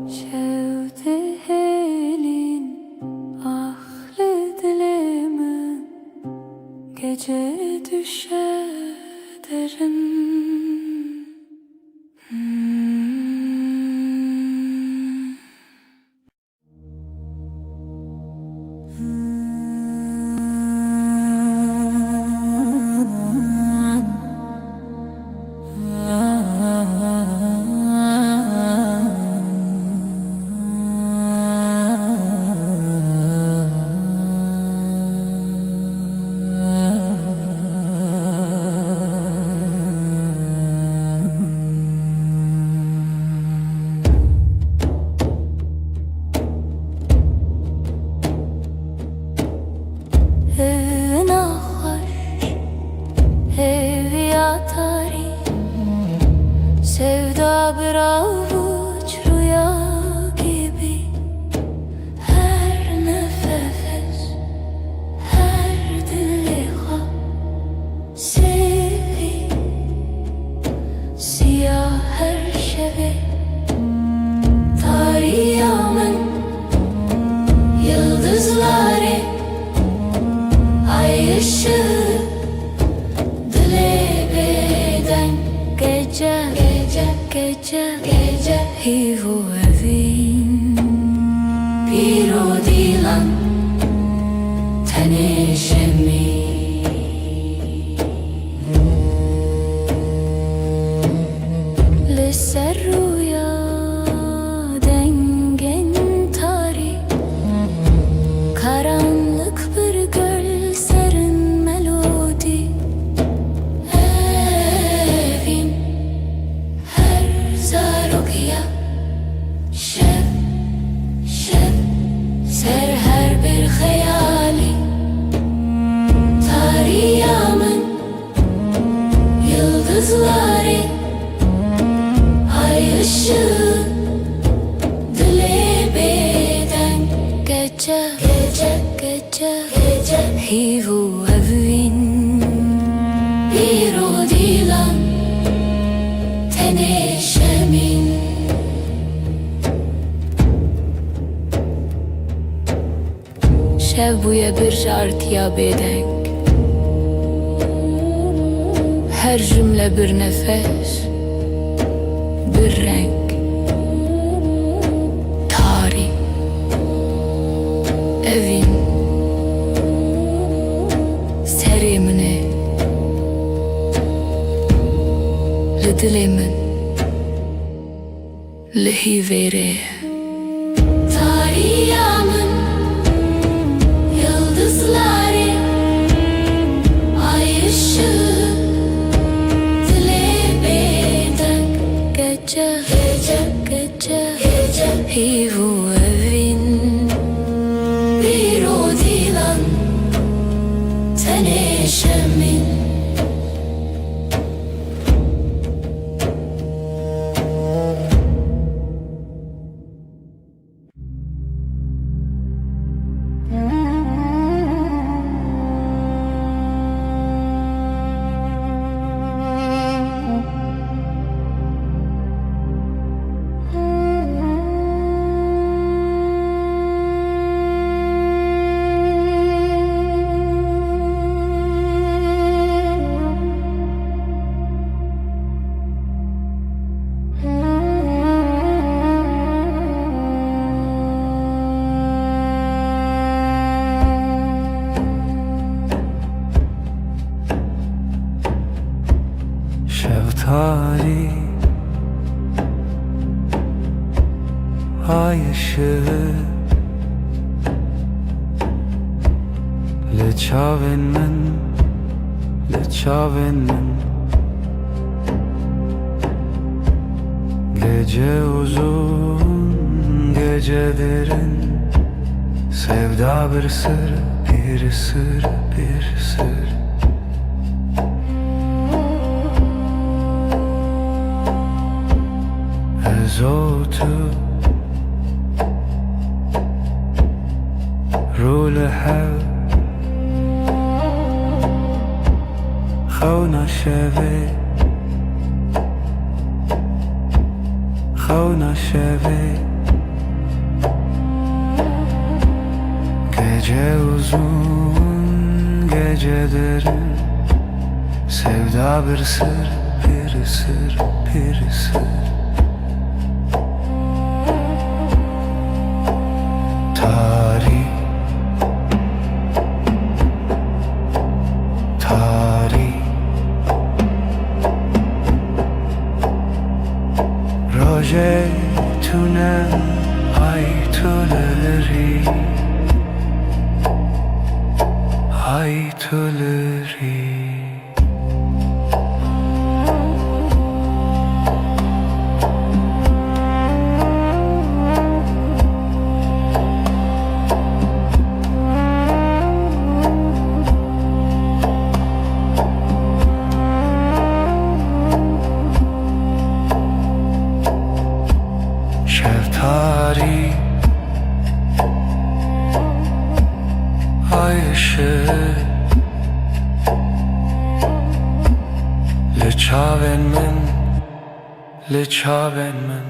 S4: Şevdi helin ahli dilimin gece düşer derin. Sevda bir avuç rüya gibi, her nefes, her diliha sevi, siyah her şevi. Tarihımın yıldızları, ay ışığı, dile beden gece. Gece hivu evin piro dilan tenişemi. Liser rüya dengen tari, karanlık bir göl serin melodi. Evin Zarokia şeb ser her bir hayali. Tarihımın yıldızları, ay ışığı, dile beden gece hivu evin piro dilan tenişemin. Şev buya bir jartiya bedenk, her cümle bir nefes, bir renk. Tarih evin serimine dilimin lehivere. Tarihımın yıldızları, ay ışığı, dile beden gece hivu evin
S1: لچاون من لچاون من Gece uzun, gece derin, sevda bir sır, bir sır, bir sır. Ezotu رول حل خونا شوی خونا شوی Gece uzun, gece derin, sevda bir sır, bir sır, bir sır. Tarih, tarih, roje tune ay tüleri, ay tüleri. Şeftali ay ışığı لچاون من لچاون من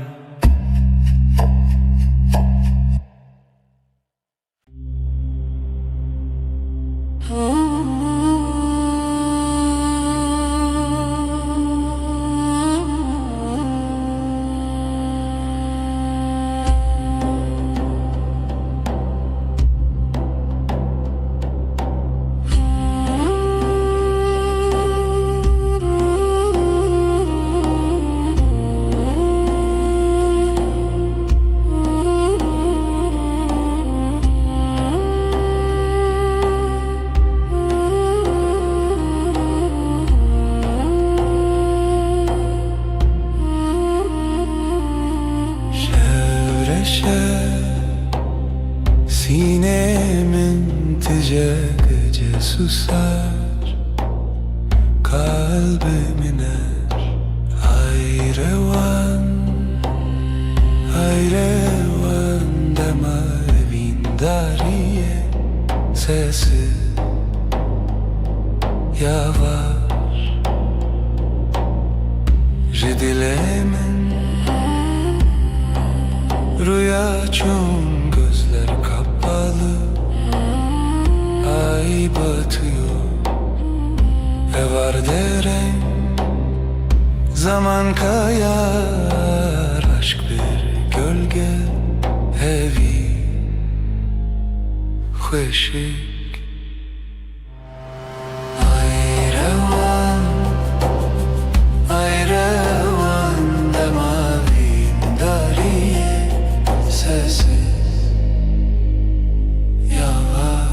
S1: Sinemin tice gece susar, kalbim iner ayrevan, ayrevan dema evin dariye sesi yavaş Jidilemin rüya çum gözler kapalı, ay batıyor ve var derem zaman kayar, aşk bir gölge evi خوشik ayrevan ayrevan demavim dariye sesi yavaş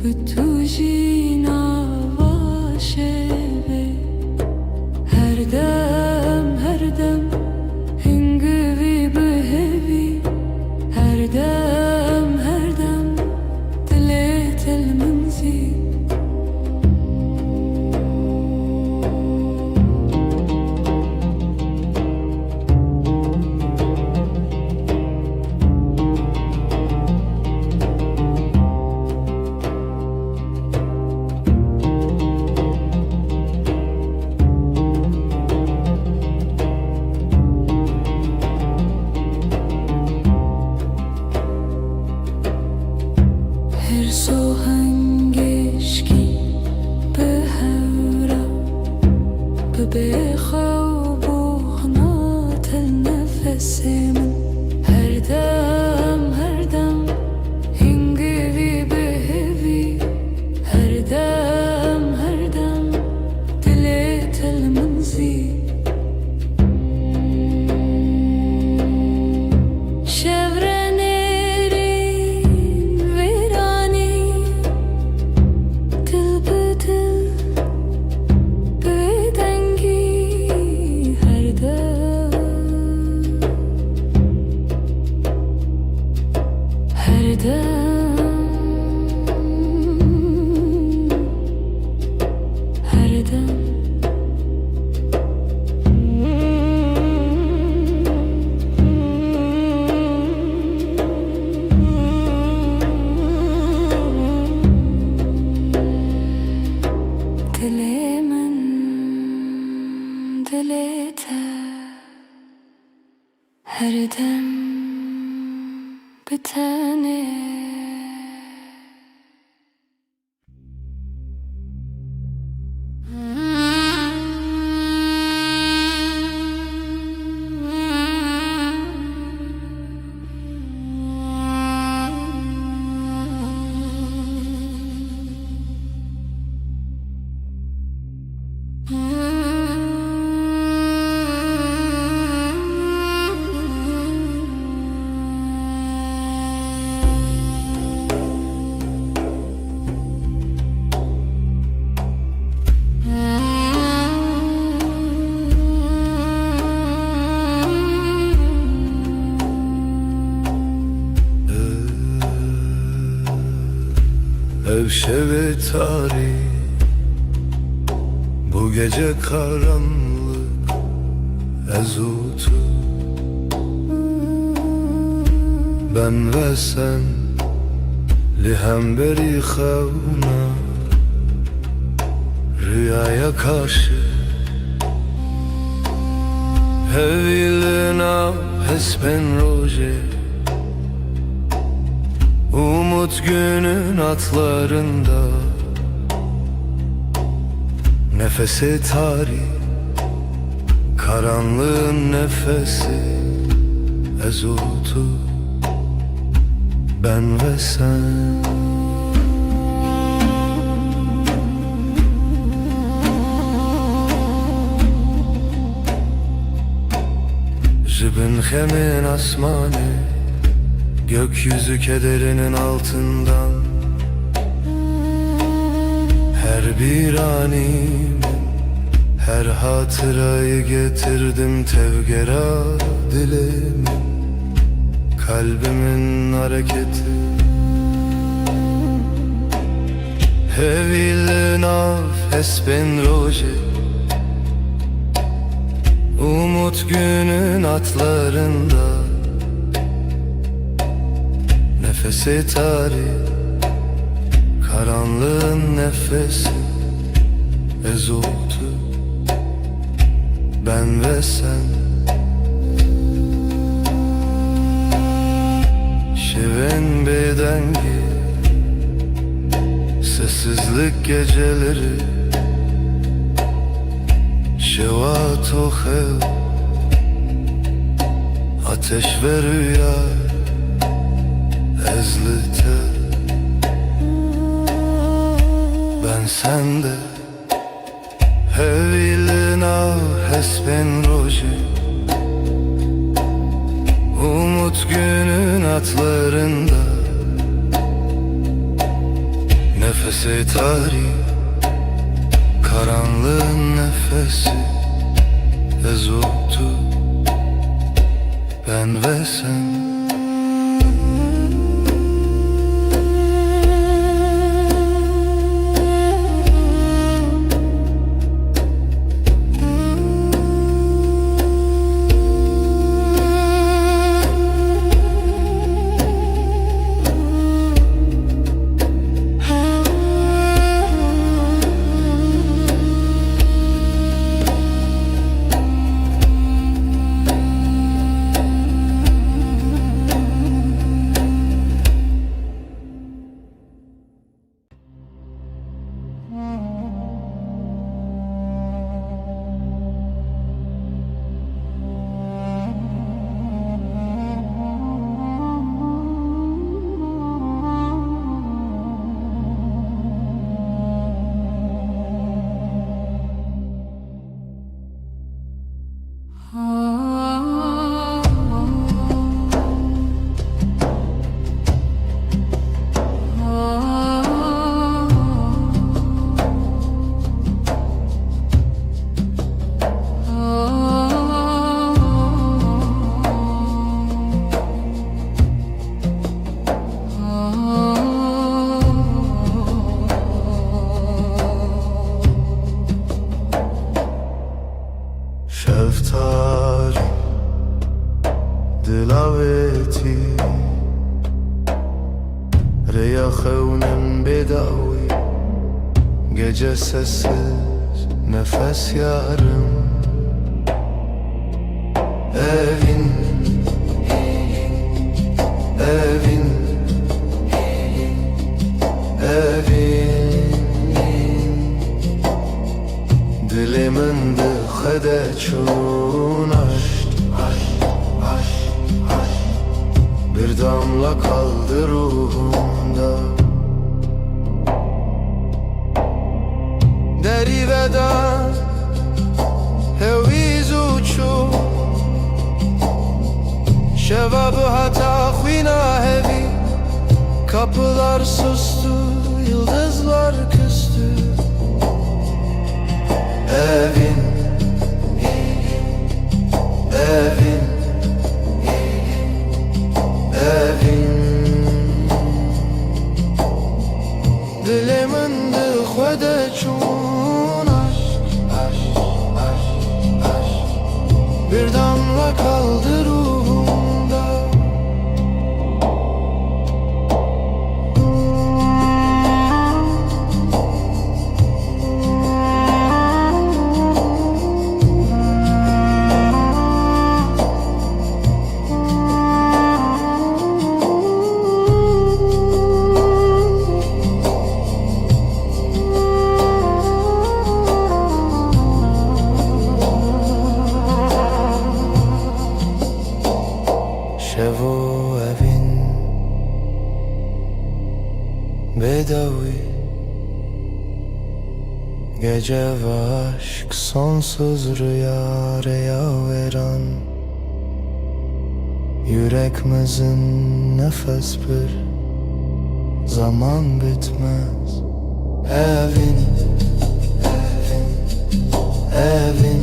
S2: تو جینا باشه هر دم هنگوی بهوی هر دم دلت المنزی هر سوهنگش کی به هورا به خواب و خنات النفس من هر دم هنگوی بهوی هر دم دلت المنزی her dem Dilimin dilete her dem bitene
S1: Ev şevi tarih, bu gece karanlık ezutu. Ben ve sen lihem beri xevna rüyaya karşı Hevilina hesben roje Umut günün atlarında Nefesi tarih, karanlığın nefesi ezutu. Ben ve sen Jibin hemin asmanı gökyüzü kederinin altından her bir anime her hatırayı getirdim tevgera dilimin kalbimin hareketi Hevilin af esben roje Umut günün atlarında Nefesi tarih, karanlığın nefesi ezutu. Ben ve sen Şiven bedengi sessizlik geceleri Şevat o hev ateş ve rüya ezlite Ben sende Hevilina hesben roje Umut günün atlarında Nefesi tarih, karanlığın nefesi ezoktu, ben ve sen. Şeftali, dilaveti, reyahevnem bedavi, gece sessiz, nefes yarım. Evin, evin, evin, dilimin dıhede çun aşk, bir damla kaldı ruhumda. Deri veda, heviz uçu, şevabı hata khina hevi. Kapılar sustu, yıldızlar küstü. Evin, evin, evin, dilimin dıhvede çun aşk, bir damla kaldı ruhumda. Şevo evin bedavi, gece ve aşk sonsuz rüya veren. Yüreğimizin nefes bir zaman bitmez. Evin, evin, evin,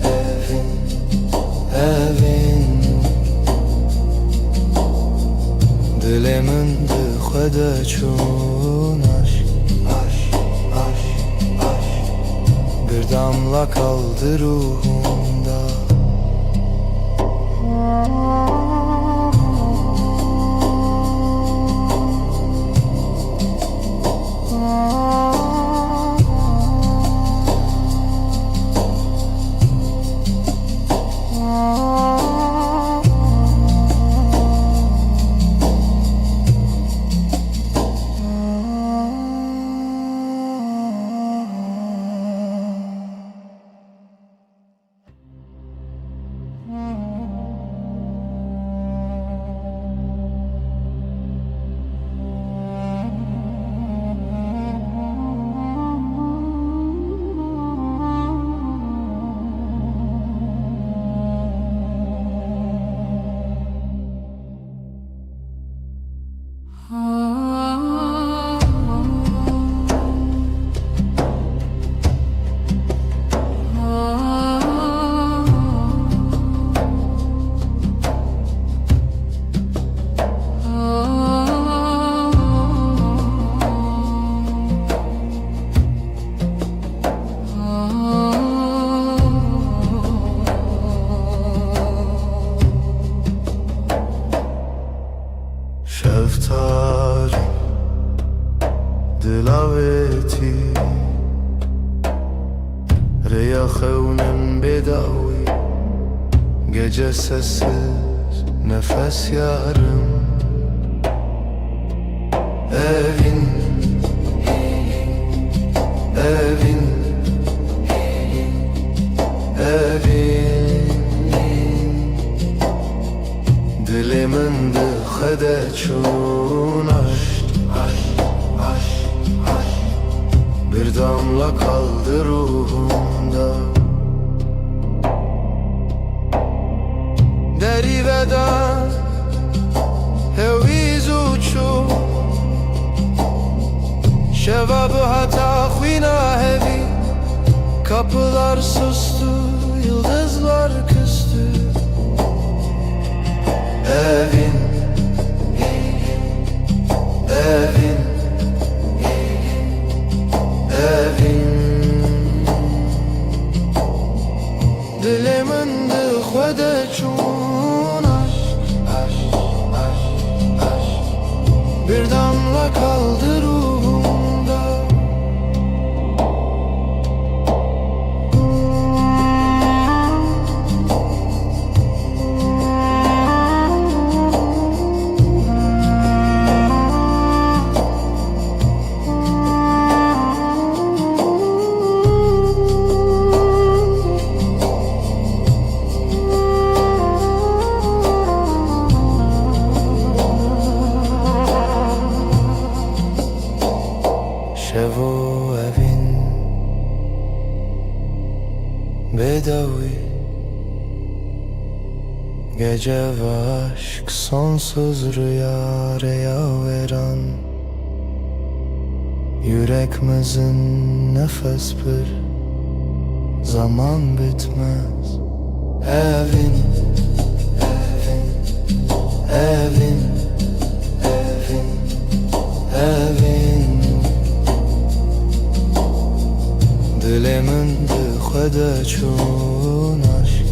S1: evin, evin, dilimin dıhvede çun aşk, bir damla kaldı ruhumda. لاوێتی ریا خەونم بێداوی gece sessiz nefes yarım Evin Evin Evin Dilimin dıxede çun aşk Bir damla kaldı ruhumda Deri veda Heviz uçu Şevabı hata Khwina hevi Kapılar sustu Yıldızlar küstü Evin Evin Evin Dilimin dıxwede çun aşk Bir damla kaldı ruhumda Şevo evin bedavi Gece ve aşk sonsuz rüya veren Yüreğimizin nefes bir zaman bitmez Evin Evin Evin Evin Dilimin dıxwede çun aşk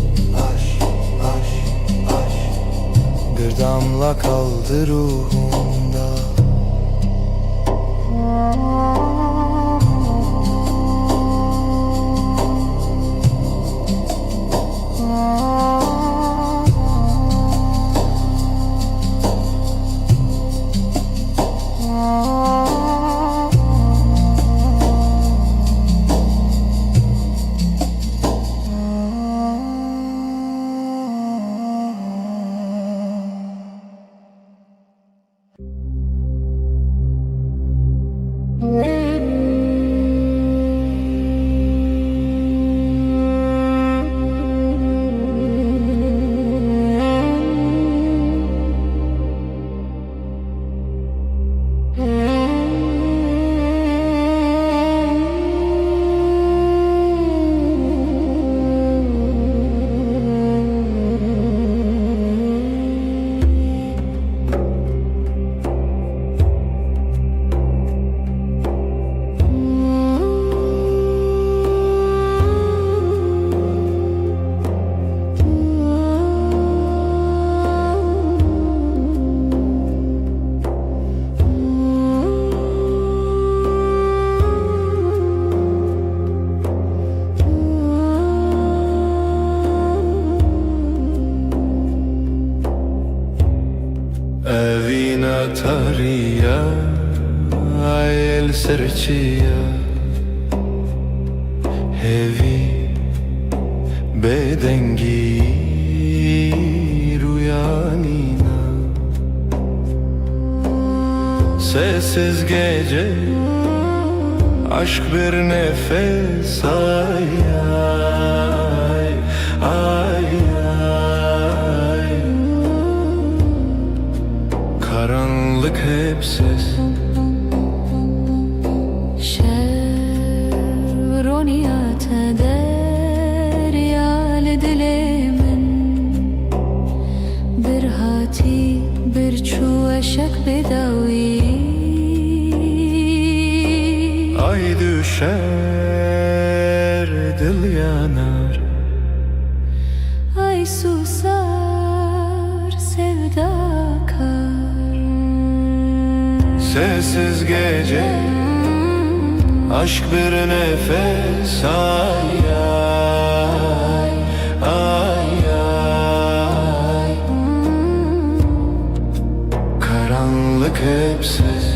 S1: Bir damla kaldı ruhumda Evina tariya el serçiya Hevi bedengi rüyanina Sessiz gece aşk bir nefes ay ay ay ay Karanlık hep ses
S2: Şevroniyat deryal dilimin Bir hati bir çu eşek bedavi
S1: Ay düşer dil yanar
S2: Ay susar sevda kar
S1: Sessiz gece Aşk bir nefes, ay ay ay ay. Karanlık hep sessiz.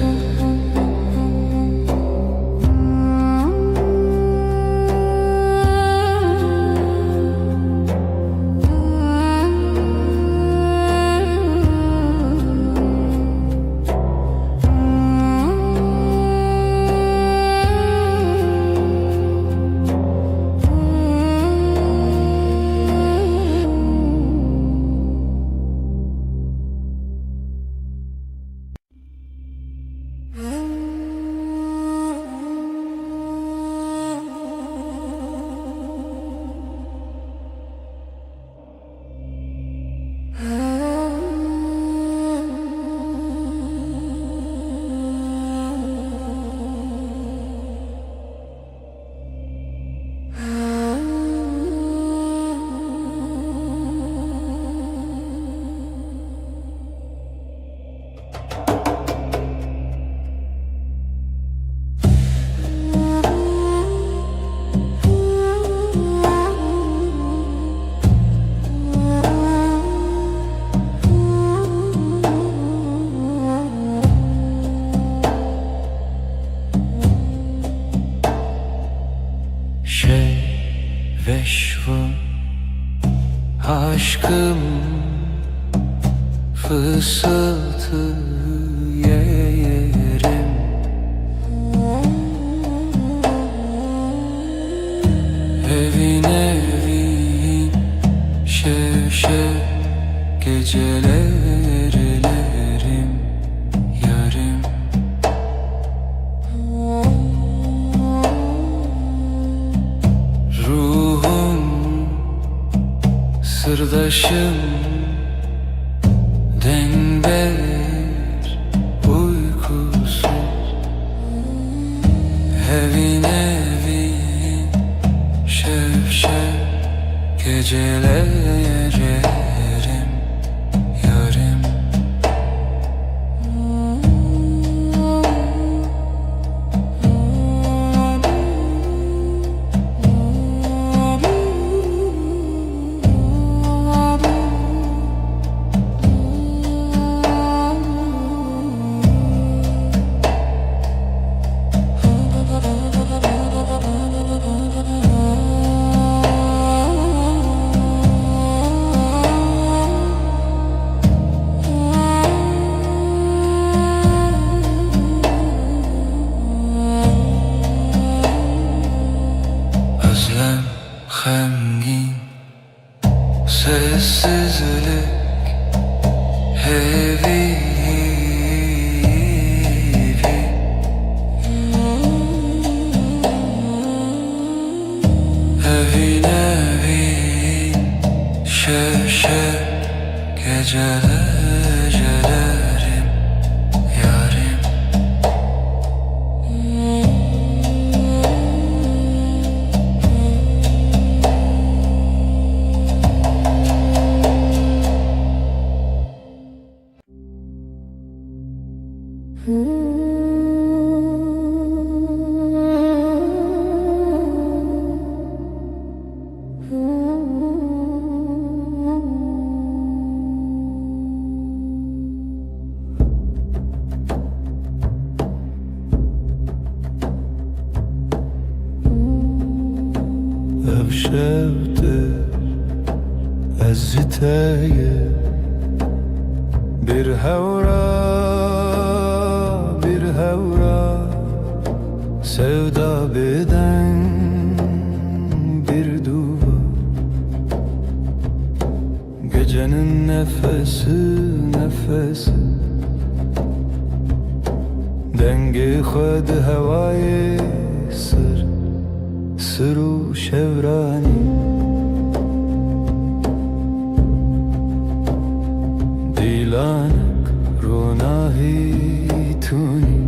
S1: Veşvun aşkım fısıltı yerim. Evin evin şev şev gecelerlerim yarım. Sırdaşım denber uykusuz. Evin evin şev şev gecelerlerim yarım. Özlem hemgin, sessizlik heavy. Evin evin şev şev gecelerlerim yarım. Evşevdir eziteye bir hevra bir hevra sevda beden bir duva. Gecenin nefesi nefesi dengi xud hevayı sır sırru şevrani. Dilanek runahi tuni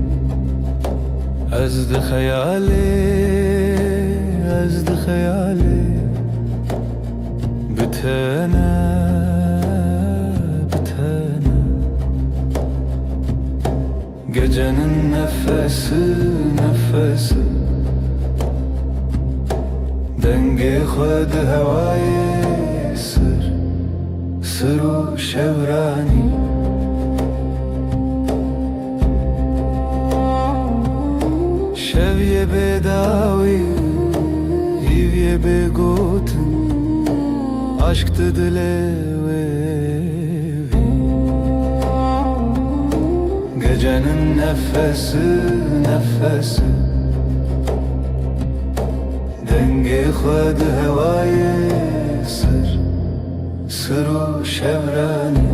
S1: azd khayali azd khayali bitana bitana. Gecenin nefesi nefesi دنگ خود هوای سر و شورانی شویه بداوی هیویه بگوتن aşk dilevi gecenin nefesi dengi xwed hevayê sır û şevranî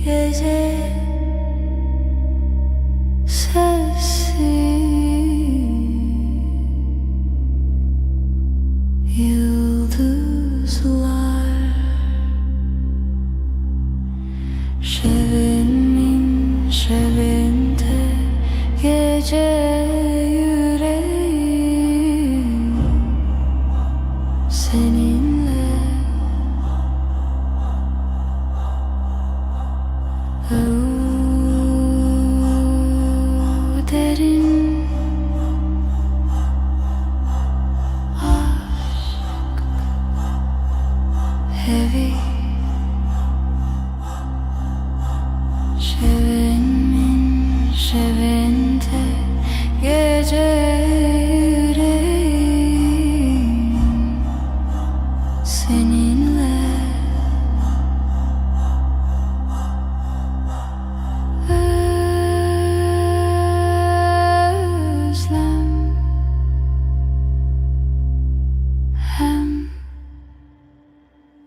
S4: Gece sessiz yıldızlar şevimin şevinde gece yüreğim seninle derin aşk heavy şevimin şevinde gece yüreğim seninle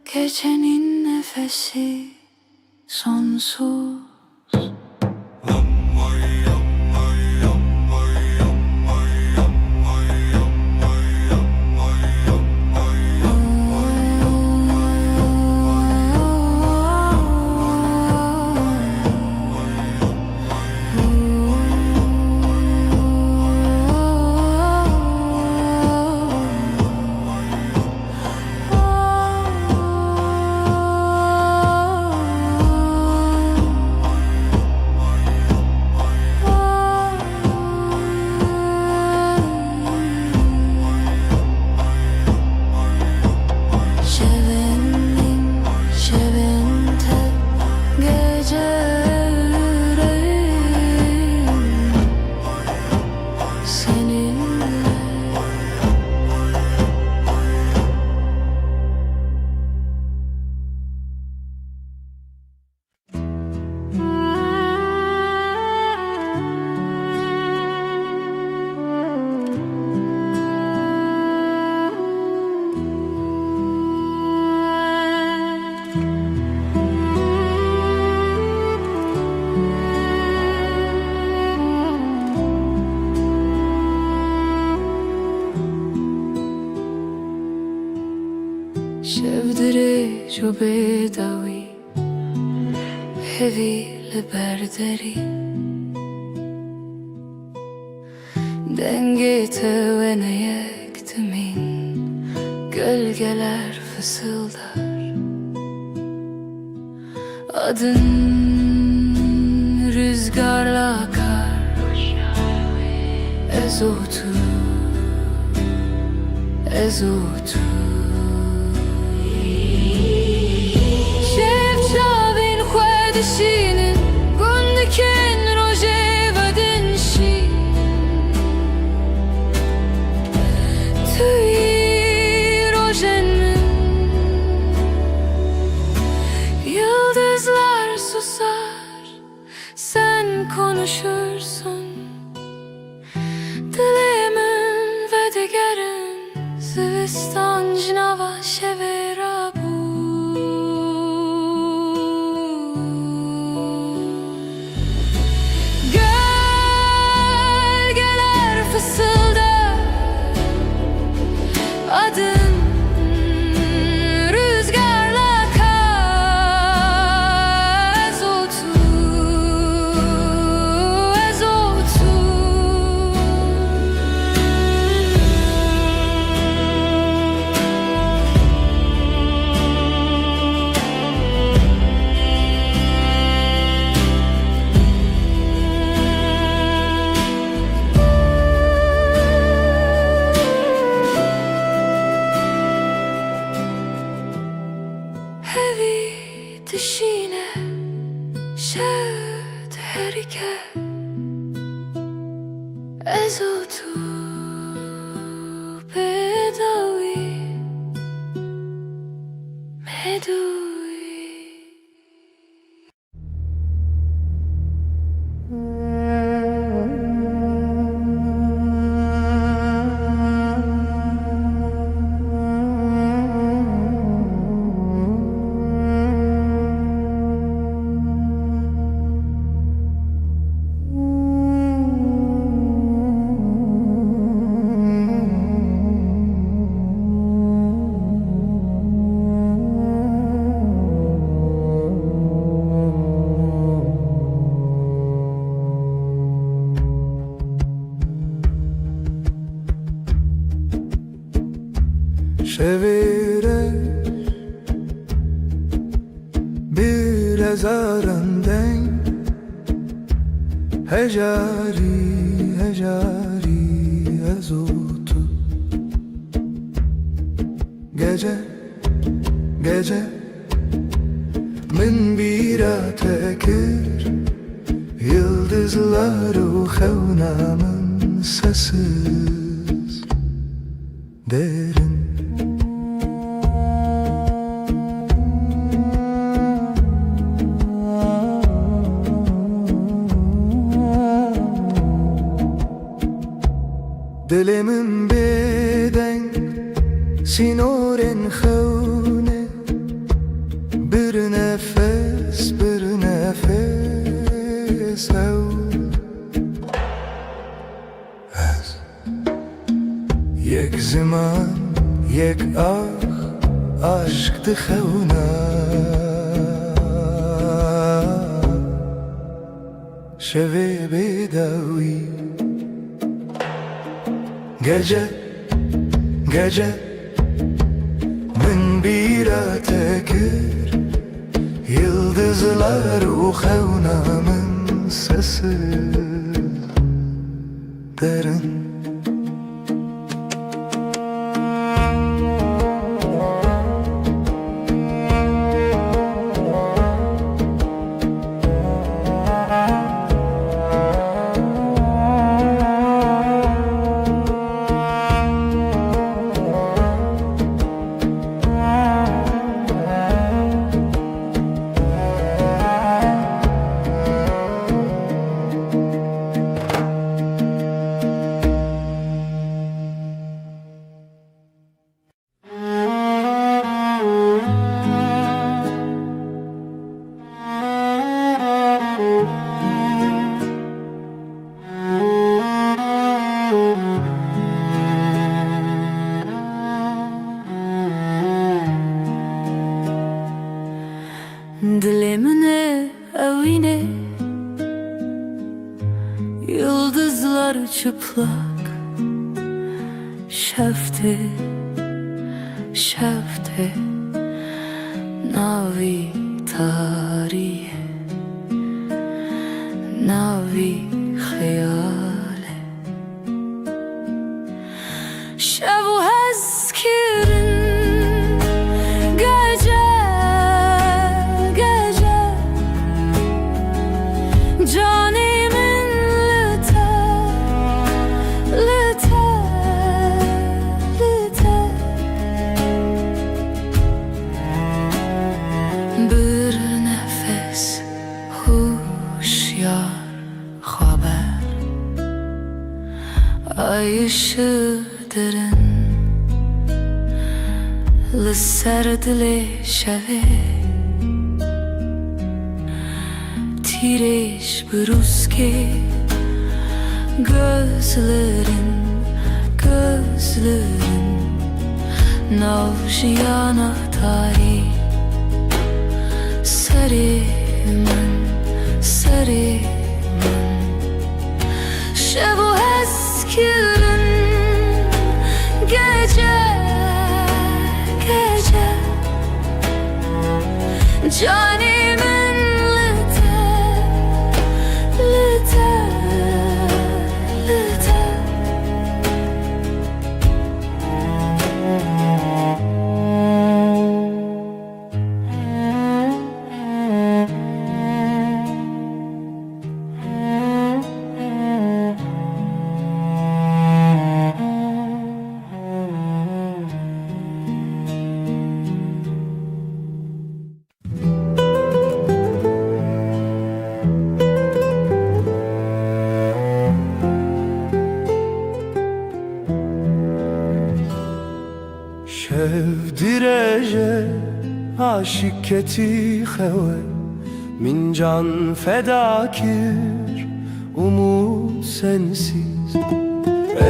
S4: gecenin nefesi sonsuz. شفدري جو بداوي heavy لبردري Dengete ve ne yektimin gölgeler fısıldar Adın rüzgarla akar Ezotu Şevçavin xwedişinin Gundikin roje vadinşi Tüy rojen min
S2: شویرا بو Gölgeler fısıldar adın rüzgarla kar ezotu Hevi dışine şevt herike ezotu bedavi medui
S1: Çevirir bir ezarından Hecari hecari ezotu Gece gece min bir tekir Yıldızları xevnamın sessiz derin Dilimin beden sinoren xevne Bir nefes ev Ez Yek zaman yek aşktı xevna Şevi bedavi Gece, gece min bir tekir Yıldızlar xevnamın sesi derin
S2: Dilimine evine Yıldızlar çıplak Şefte şefte Navi tarihe Navi hayale Şevu hezkirin Canimin lüte Bir nefes huşyar haber لسر دل شوه تیرش بروز که gözlerin navşiyana tarih sarımın şevu eskürün gece canimin lite
S3: Şevdireje aşık keti xewe min can fedakir umut sensiz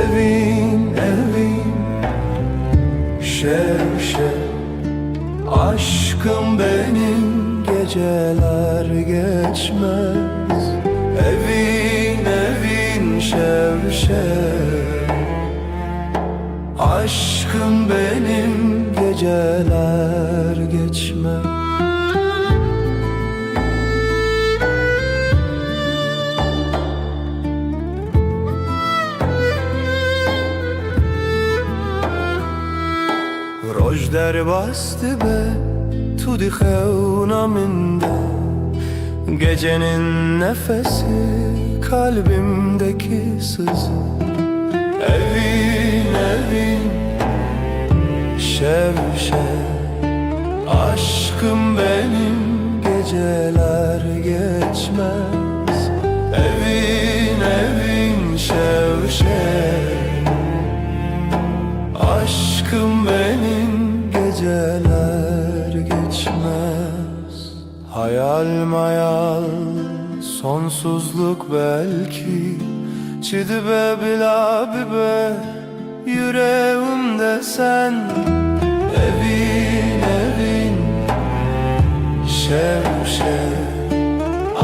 S3: evin şev aşkım benim geceler geçmez evin şev aşkım benim geceler geçmez. Roj der bastı be tu di xevna minde gecenin nefesi kalbimdeki sızı evin şev aşkım benim geceler geçmez evin şev aşkım benim geceler geçmez hayal mayal sonsuzluk belki çidibe bila bibe yüreğimde sen evin şev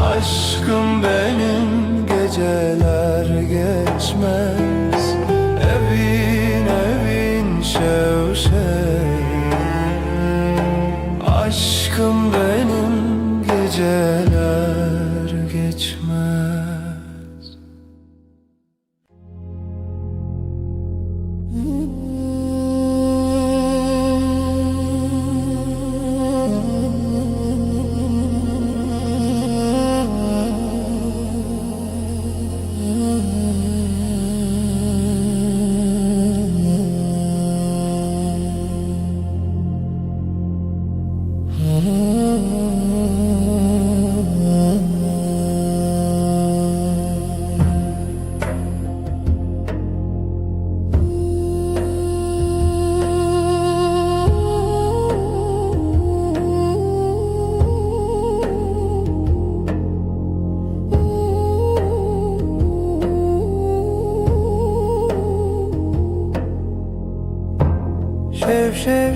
S3: aşkım benim geceler geçmez evin şev aşkım benim geceler geçmez.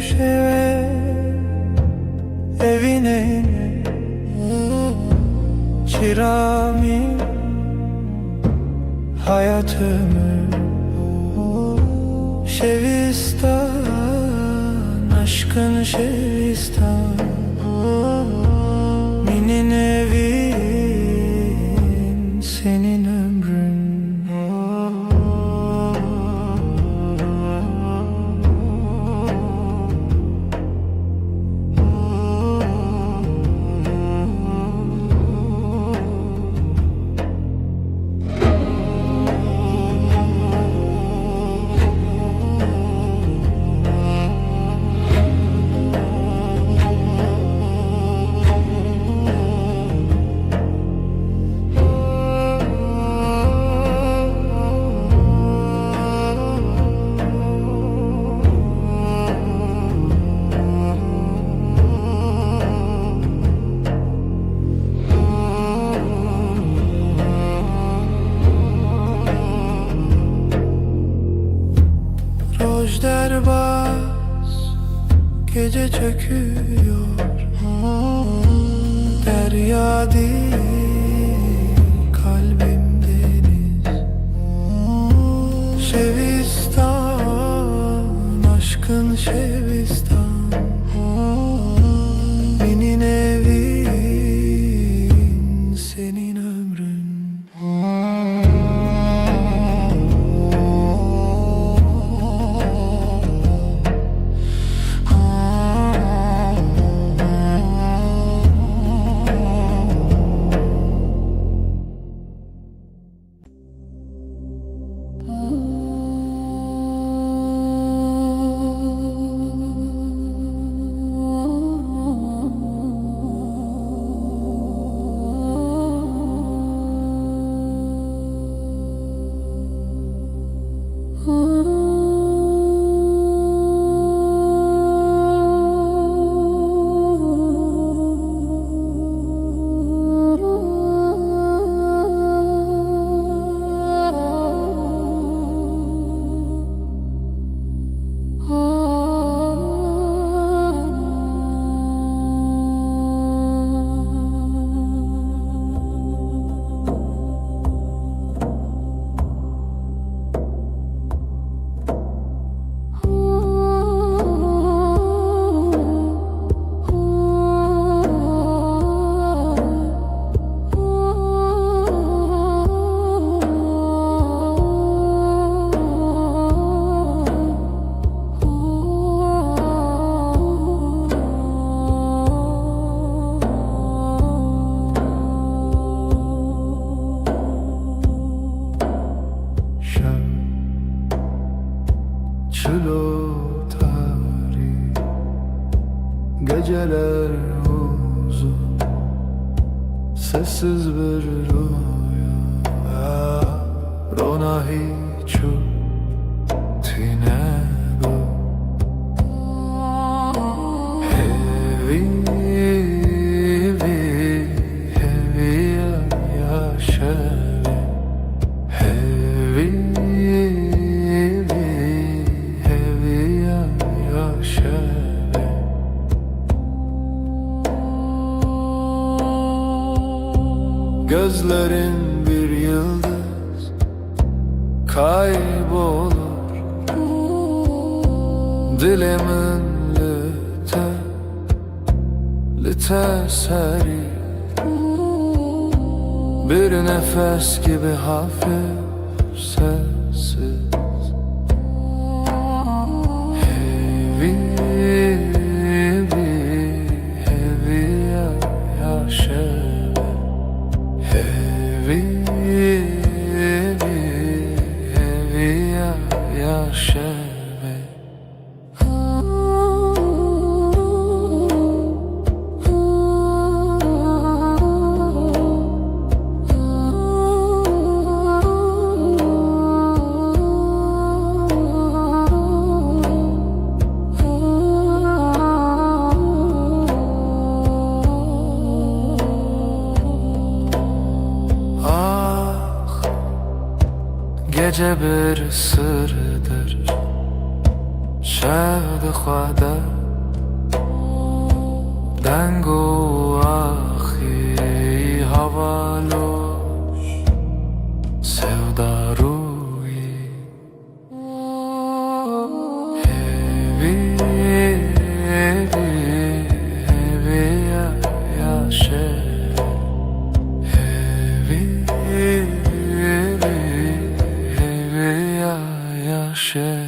S3: Şev evine çırağımı hayatımı şevistan aşkın şevistan minin evin senin ömrün Gece çöküyor, derya değil, kalbim deniz. Şevistan, aşkın Şevistan, senin evin, senin ömrün. Çilo tarih, geceler uzun, sessiz bir rüya. Rona hiçu tinedo, hevi yaşavi, hevi yaşavi. Gözlerin bir yıldız kaybolur, dilimin lüte seri, bir nefes gibi hafif sessiz. Hevi yaşavi, hevi yaşavi. Gece bir sırdır, şevd xwada dengo axi havaloş sevdaruyi. Hevi yaşavi, hevi yaşavi.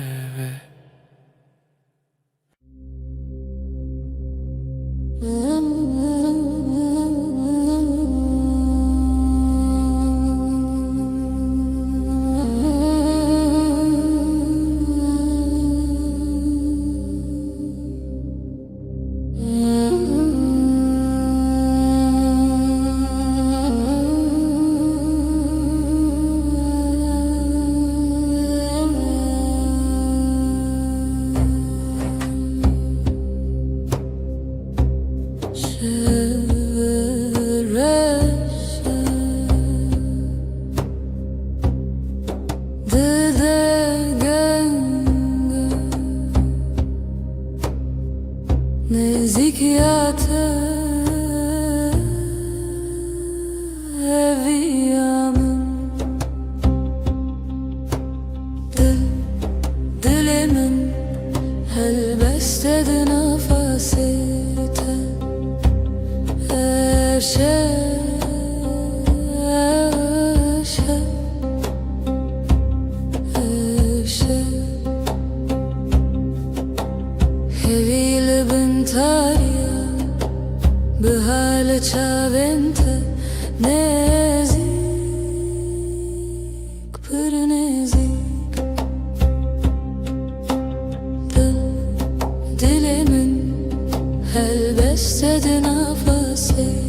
S2: نزیکیاته eviyamın dilimin elbeste nefesite Hevile bintarya Bihale çavente Nezik pır nezik Dilimin elbeste nefesite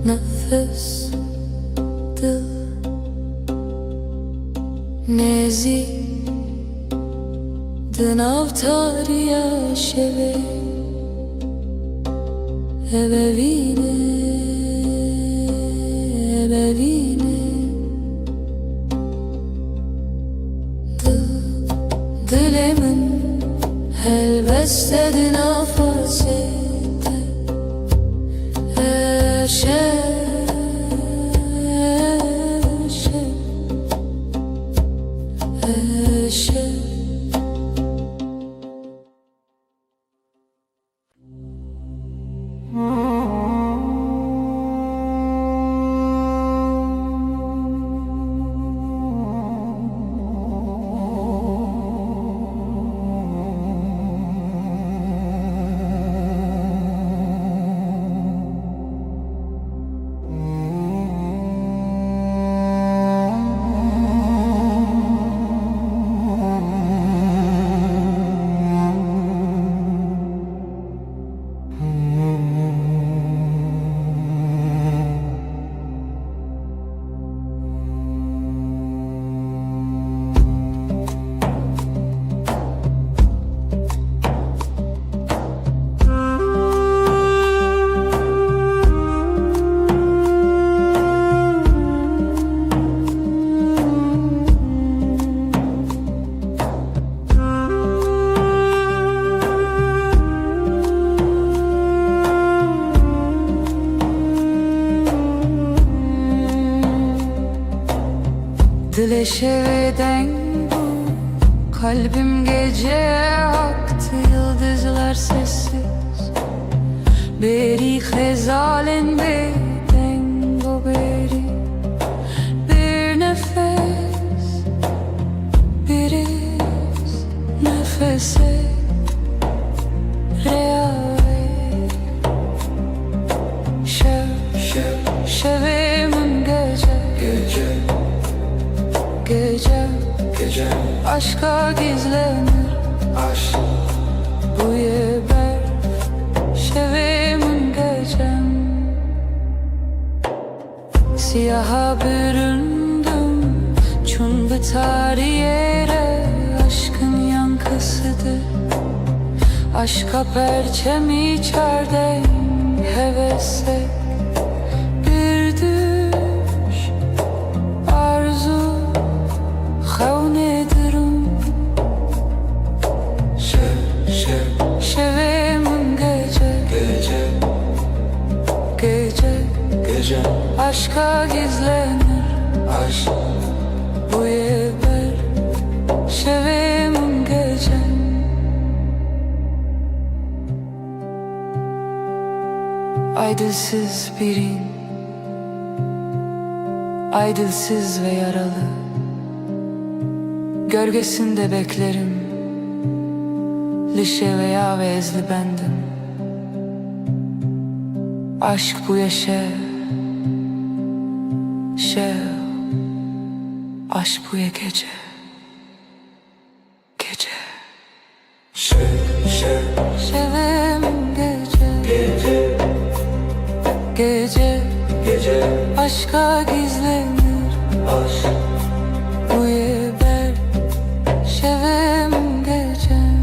S2: Nefes dil Nezi Dinavtar yaşeve Ebevine Dilimin elbeste nefesite Dileşeveden bu kalbim gece aktı yıldızlar sessiz Beri hezalen beden bu beri Bir nefes bir iz nefese reave Şevimin gece Aşka gizlenir aşk Bu yeber Şevimin gecem Siyaha büründüm Çun biter yere Aşkın yankısıdır Aşka perçem içerden Hevese Bir düş Arzu Xavnedirim Şevimin gece Aşka gizlenir aşk Bu yeber Şevimin gecem Aydılsız birin Aydılsız ve yaralı Gölgesinde beklerim Lişe veya vezli bendim Aşk bu ya şev, şev. Aşk bu ya gece, gece. Şevim gece, gece. Aşka gizlenir, bu ya ben. Şevim gecem.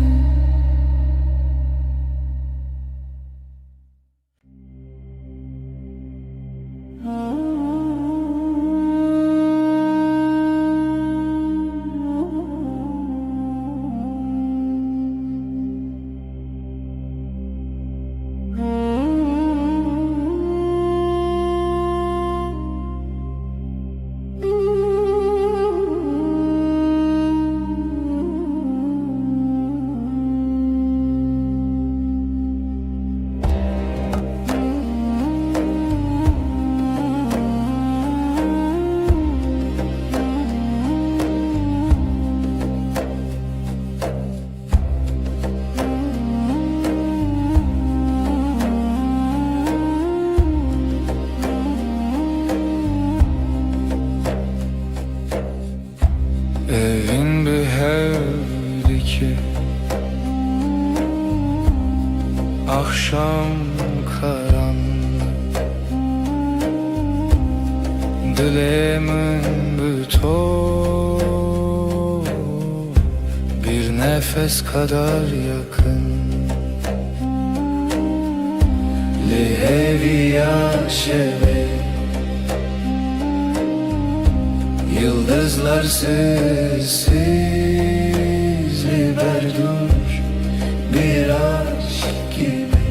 S1: Evin bir hevdi ki akşam karanlık, dilemin bütün bir nefes kadar yakın. Lehevi yaşeve yıldızlar sessiz liberdur bir aşk gibi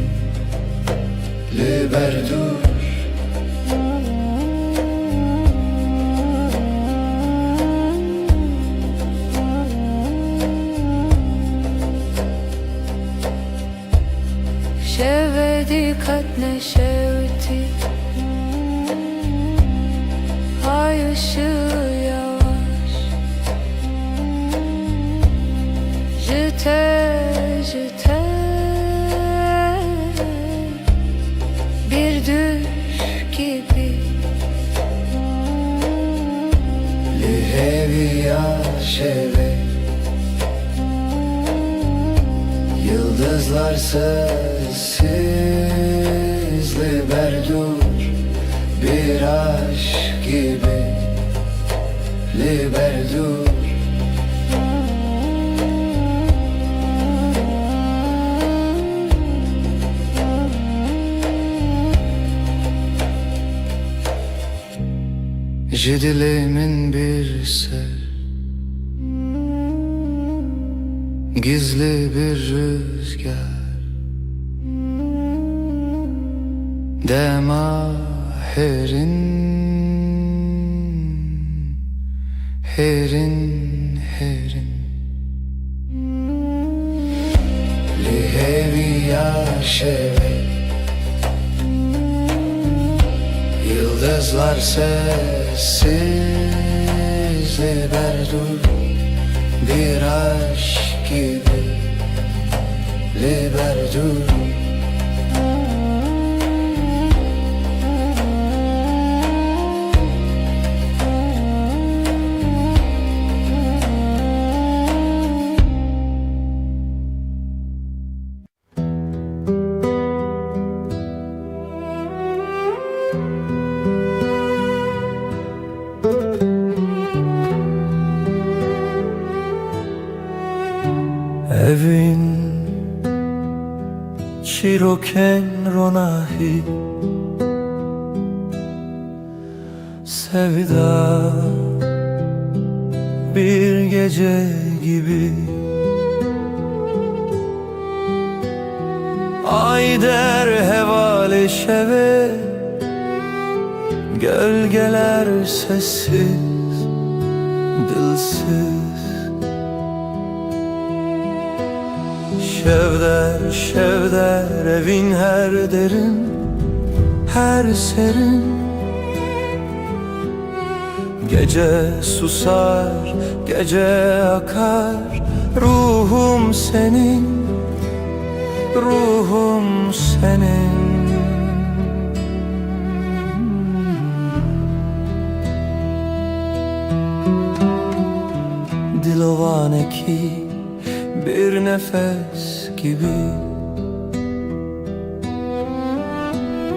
S1: liberdur.
S2: Şevdi katne şevdi, ay ışığı yavaş. Jite, jite, bir düş gibi.
S1: Lehevi yaşeve yıldızlar sessiz liberdur bir aşk gibi liberdur. Dilimin bir ser, gizli bir rüzgar, dema herin, herin, herin. Lihevi yaşeve yıldızlar sessiz liberdur bir aşk gibi liberdur.
S3: Evin çiroken ronahi sevda bir gece gibi. Ay der hevale şeve, gölgeler sessiz, dilsiz. Şevder, şevder evin her derin, her serin. Gece susar, gece akar, ruhum senin, ruhum senin.
S1: içimdeki bir nefes gibi.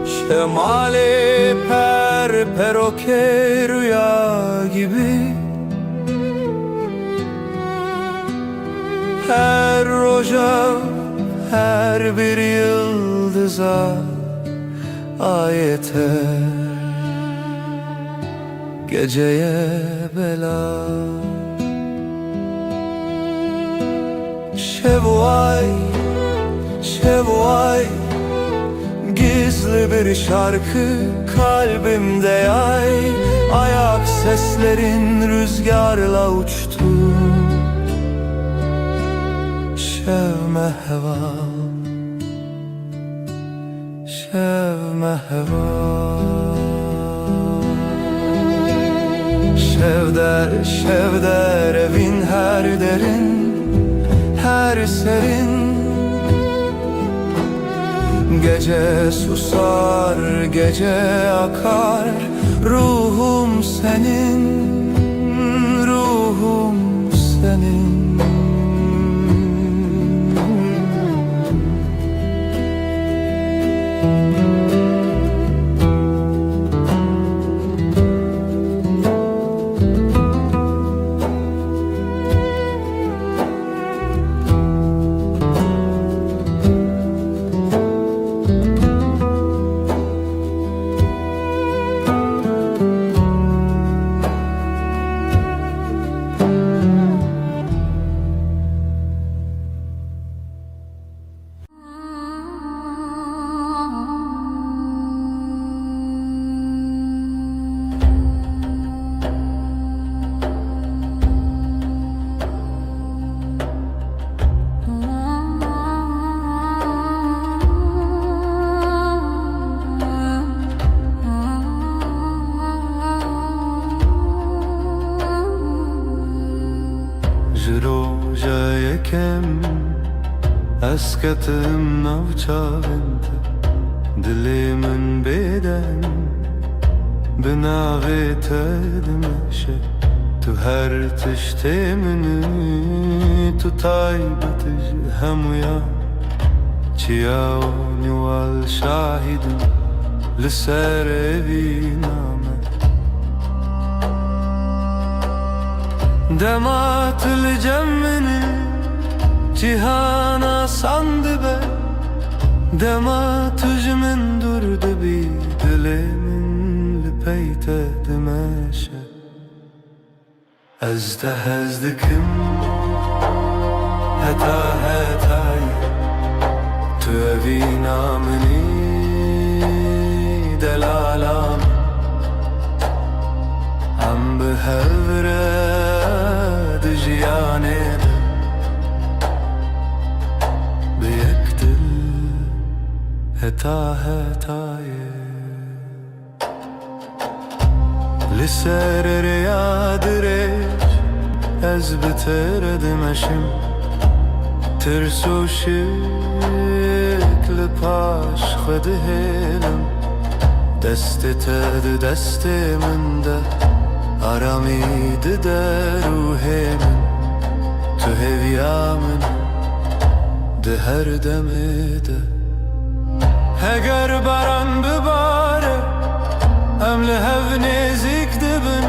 S1: Şemali peroke rüya gibi. Her roja, her bir yıldıza ayeter, geceye bela. Şevval, şevval, gizli bir şarkı kalbimde yay. Ayak seslerin rüzgarla uçtu. Şevme heval, şevme heval. Şevder, şevder evin her derin, her serin. Gece susar, gece akar. Ruhum senin, ruhum senin. Jiroja yekem esketim navçavente. Dilimin beden binavete demeşe. Tu her tiştemini tu taybetiş hemuya. Çiyav nival şahidim liser eviname. Demat cemmini cihana sandı be. Demat tücmin durdu bi dilimin lipeyte demeşe. Ezde hezdikim heta hetay. Tu evi namini delalam. Am behevre djiyaned biyekdil heta hetaye. Liser riyadreş ez biteredim eşim. Tirsu şekli paş xedihelim. Desti ted destimin de aramid deruhemin. Tu hevyamin de her demede. Heger baran bibare emli hev nezik dibin.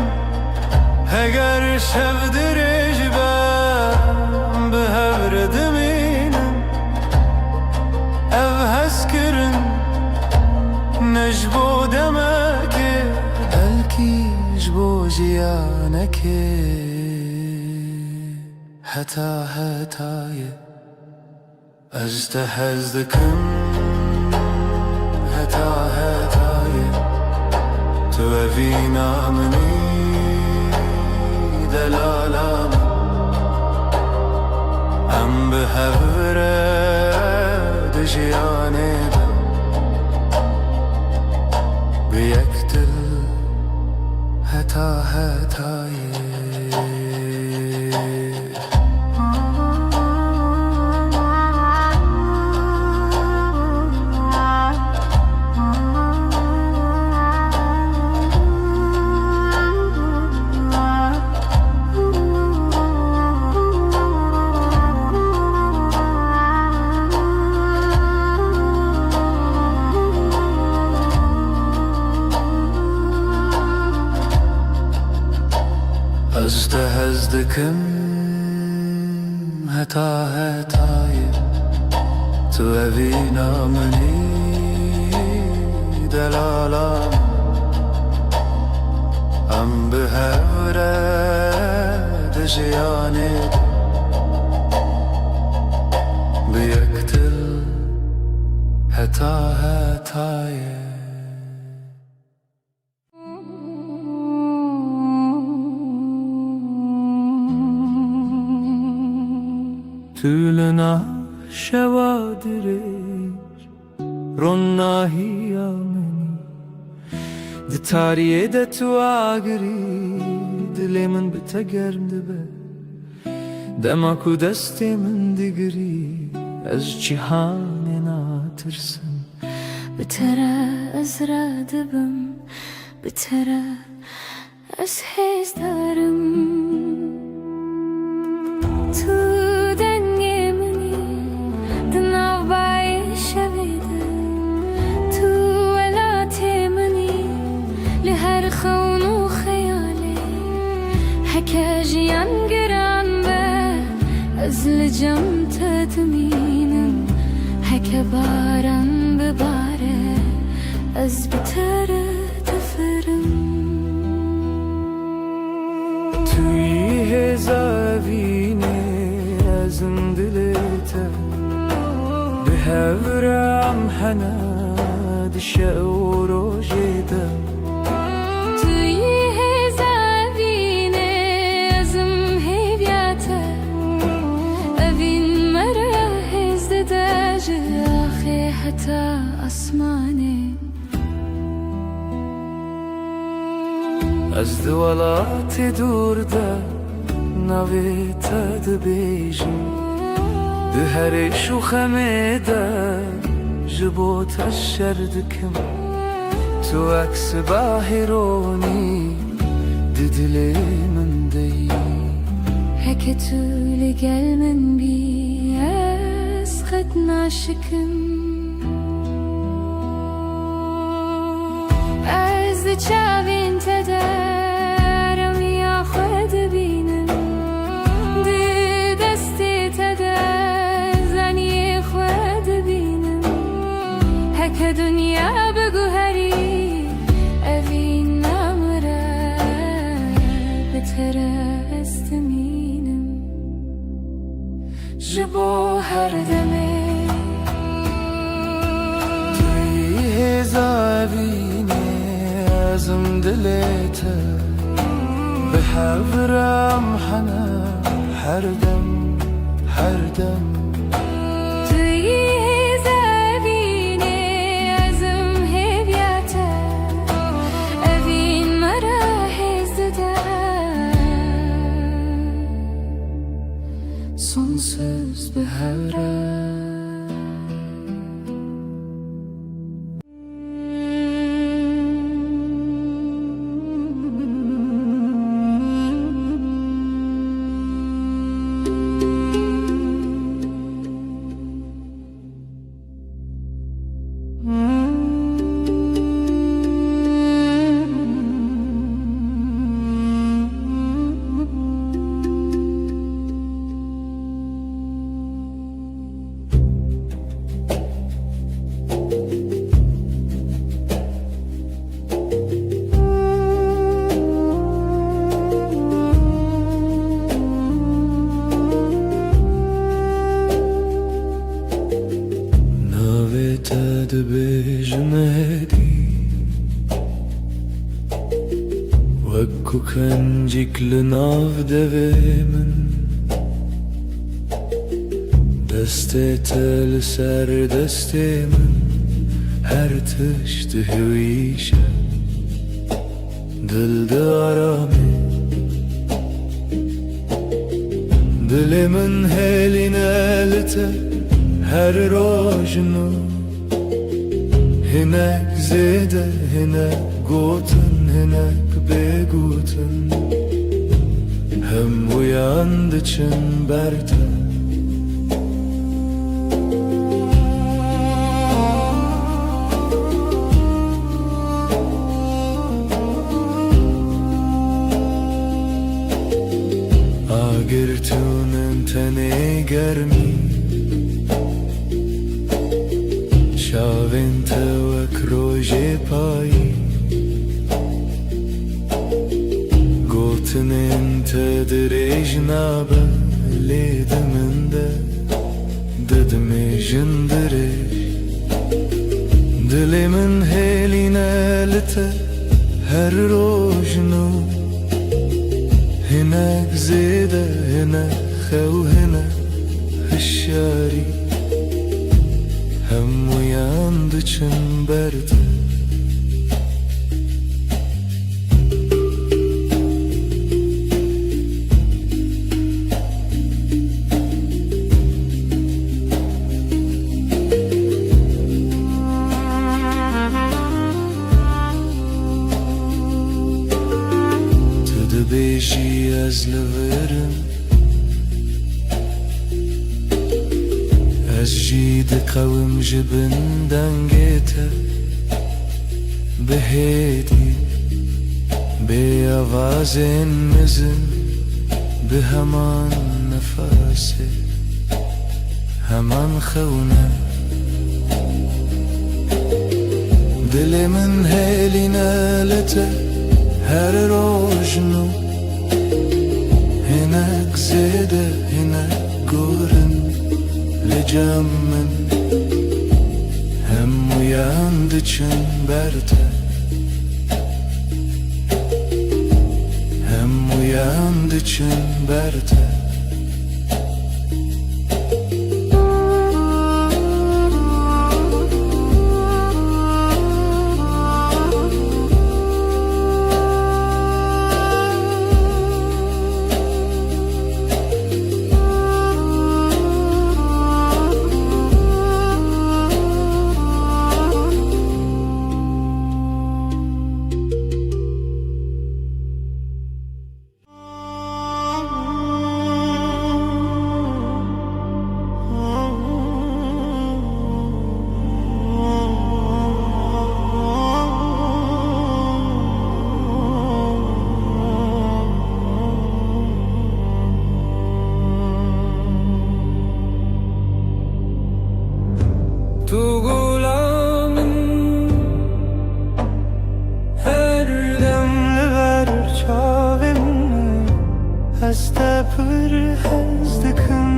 S1: Heger şevdirej ben behevredim inem. Ev heskirin necbo demeki. Belki jbo jiyaneke heta hetaye. Ez de hezdikim heta hetaye. Tu evi namini delalam. Em behevre djiyaned biyekdil heta hetaye. دكم هتاي تو أبينا مني دلالا أم بهورة دجياني بيقتل هتاي تولنا شوادرش رنا هي مني دتاريه دتو آگری دل من بتگرم دبه دماکو دست من دگری از جهان ناترسم
S4: بترى أزرع دبم بترى أسحس دارم تو دنيا مني دناو باي شبيدة تو ولاتي مني لهر خون وخيالي حكا جيان قران به أزل جم تدمينم حكا باران بباره از بتره تفرم
S1: توی هزاوینه ازم دلته به هورم حنا دشاو روجیده
S4: توی هزاوینه ازم هیبیاته اوین مره هزده جاخي حتى أسماني
S1: از دولات دورده نویتا دبیجم ده هر شوخمه ده جبوت الشردكم تو عكس باهروني ددلي من دي
S4: هكا تولي قل من بي أسخد ناشكم از چاوین تدارم یا خود بینم دی دستی تدار زنی خود بینم هک دنیا بگو هری اوین نمره بتره استمینم جبو هر دمه
S1: توی هزاوینه ازم دلته به حورم حنا هر دم
S4: توی زبینه ازم هیبیاته اوین مرا هزده
S1: sonsuz bir hevre بجمدي وكو كنجيك لناف دفيمن دستي تل سر دستي من هر تشته ويشه دل دارامي دل من هلي نالته هر روجنو هناك زيده هناك قوتن هناك بيقوتن هم uyandıçın berta گرمی شاوین تو وک روژ پایی گوتنین تو دریج نابه لیدمن ده ددمی جندریج دلی من هیلینه لته هر روز نو هناك زيدة هنا خو هنا هالشاري هم وياندچن برده بیشی از لورم از جید قوم جبن دنگیته بهیدی به آوازین مزن به همان نفاسه همان خونه دل من هیلی نالته هر روز نو هناك زيدة هناك قورن لجمن هم وياندچن برده هم وياندچن برده تو غلامم هر دم لبر چاوم هست پر هزدکم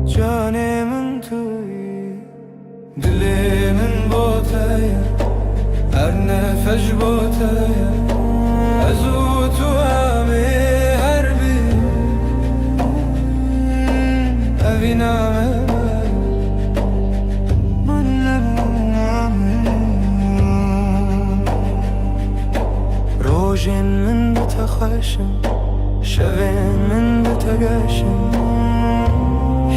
S1: جانم توی دل من بوتای هر نفس بوتای از او تو همه هر بی اوینامه روژین من بتخشم شوین من بتگشم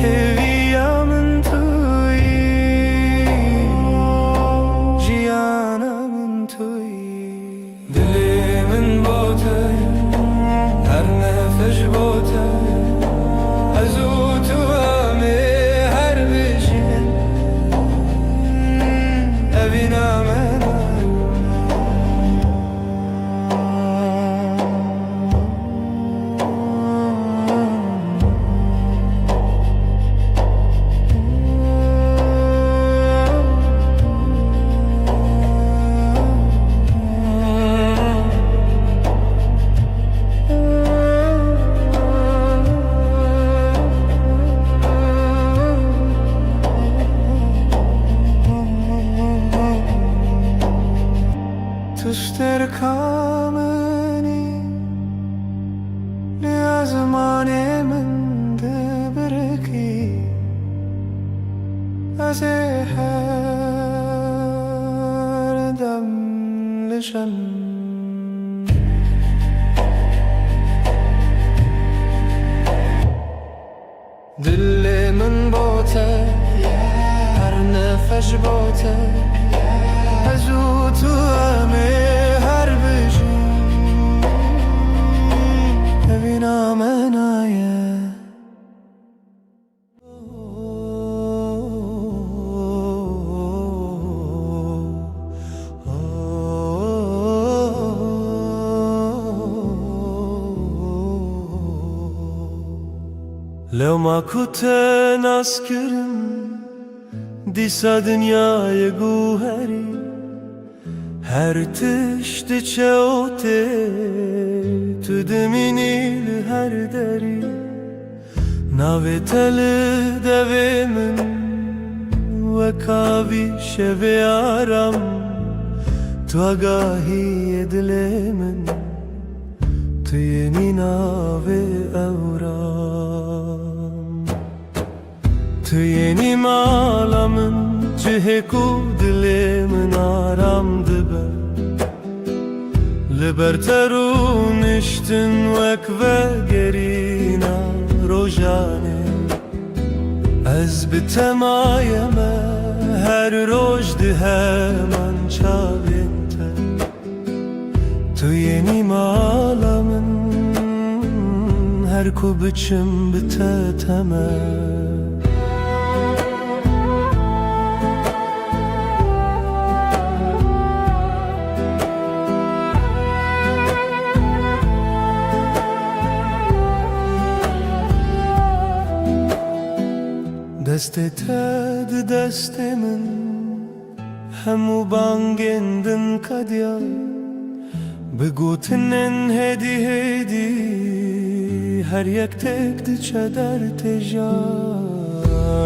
S1: هویا من توی جیانا من توی دلی من بوتای هر نفس بوتای از او تو همه هر بجین اوینامه تشتر کامنی نیازمان من دبرکی از هر دم لشم دل من بوته هر نفس بوته از او تو همه هر بجین ببینم انایه لو ما كنت ناس كرم دیسا دنیای گوهری هر تشت چوته تو دمینی لهر دری ناوی تل دوی من وکاوی شوی آرام تو آگاهی دل من تو یعنی ناوی اورام تو یعنی مالامن جه کو دل من آرام دبه لبرترونشتن وک و گرینا روژانه از بتمایم هر روز ده من چاوینته تو یعنی مالامن هر کو بچم بتتمه دست تد دست من همو بانگندن کدیا بگوتنن هدی هدی هر یک تک دچه در تجا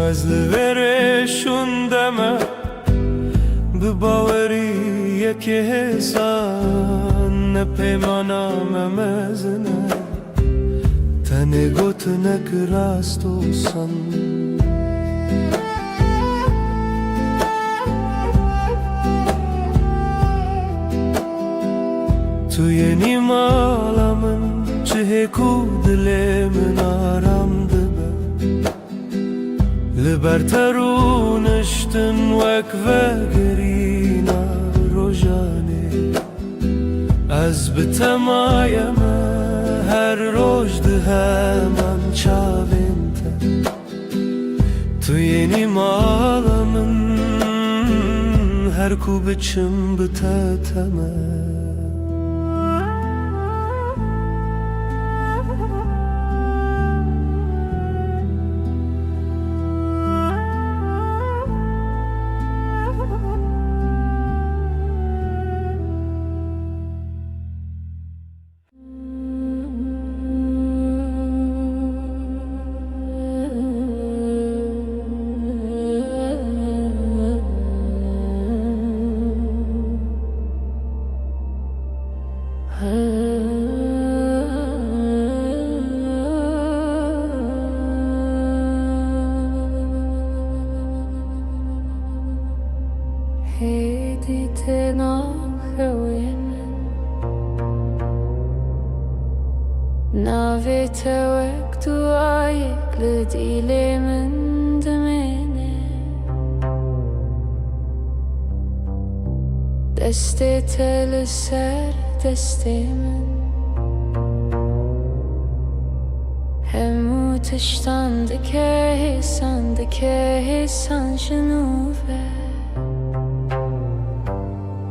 S1: از لورشون دمه بباوری یک حسان نپیمانم مزنه تنه گوتنک راستو سن تو یعنی مالامن چه کو دل من آرام دبه لبرترونشتن وک و گرینا روژانه از بتمایم هر روز ده من چاوینته تو یعنی مالامن هر کو بچم بتتمه
S4: هدي تناخوين نافي توك دعايك لديلي من دميني دستي تلسر دستي من همو تشتان دكه سان شنوفه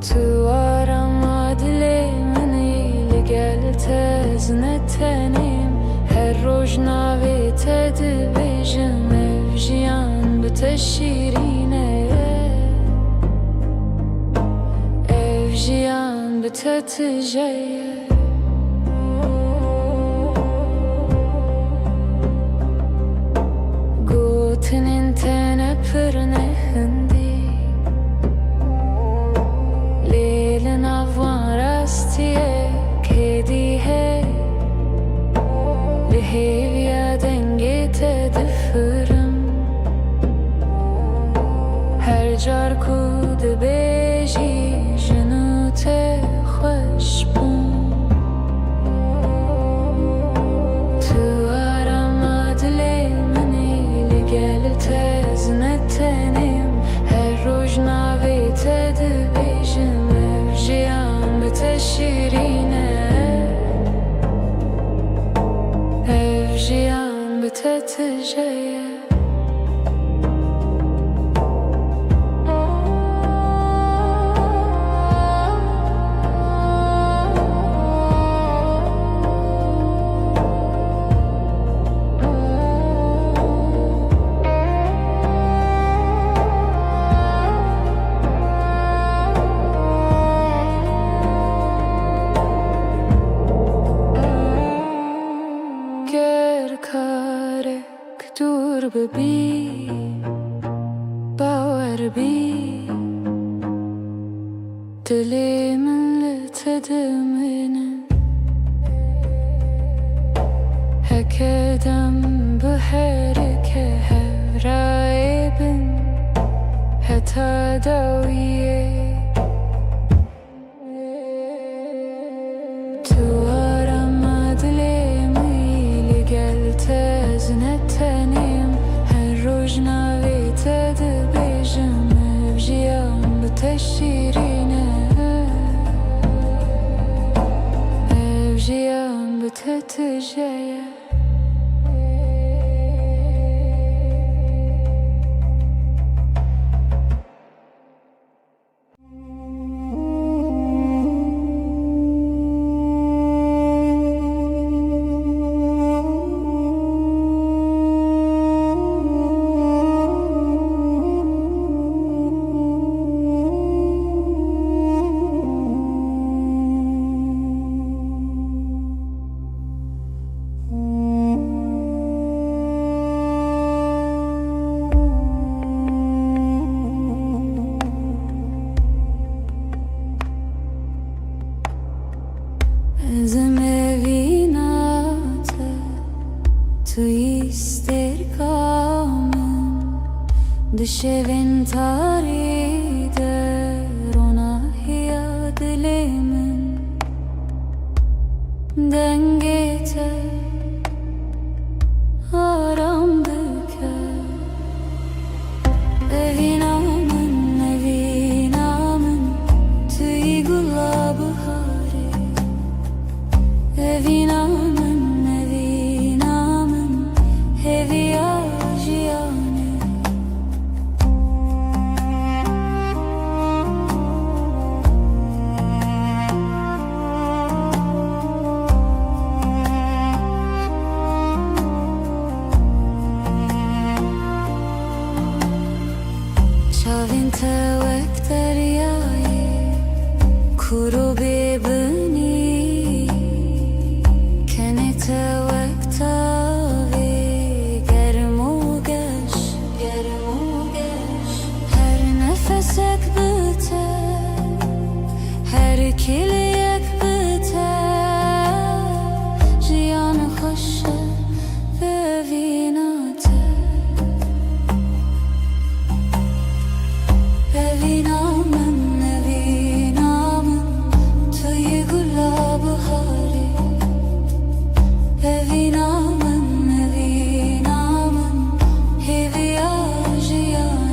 S4: تو آرام دل منی لگل تزنتنیم هر روز ناوی تد بیجم افجیان بتشیرینه افجیان بتتجیه گوتنین تنه پرنه هندی نوان راستیه که دیه لحیویا دنگی تدفرم هر جار کود بیجی جنوت خوش بون تو آرام دل منی لگل تزنتنیم هر روز ناوی تدبیجم افجیان بتشیرینه افجیان بتتجیه
S2: dilimin tediminin hak edem bu herike hevraibin hata daviye tu arama dilimi gel tezne tenim her roj navi tedbijim evjiyam bu teşirine evjiyam bu tetijeye Zemevinate tu ister kamen dışevin tarider ona hiya dilimin dengete aramdıke evinamın tüy gulabı Evinamın hevi ajiyane Çavin tevek deryayı kuru bebini her nefesek bite her kiliyek bite jiyanı hoşe bevinate evinamın tüy gulabı hari evinamın hevi ajiyane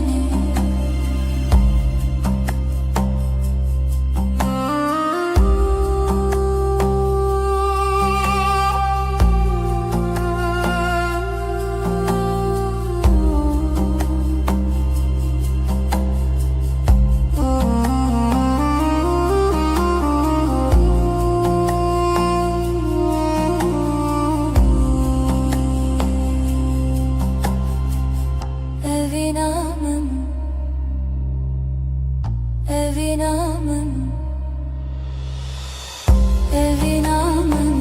S2: Evinamın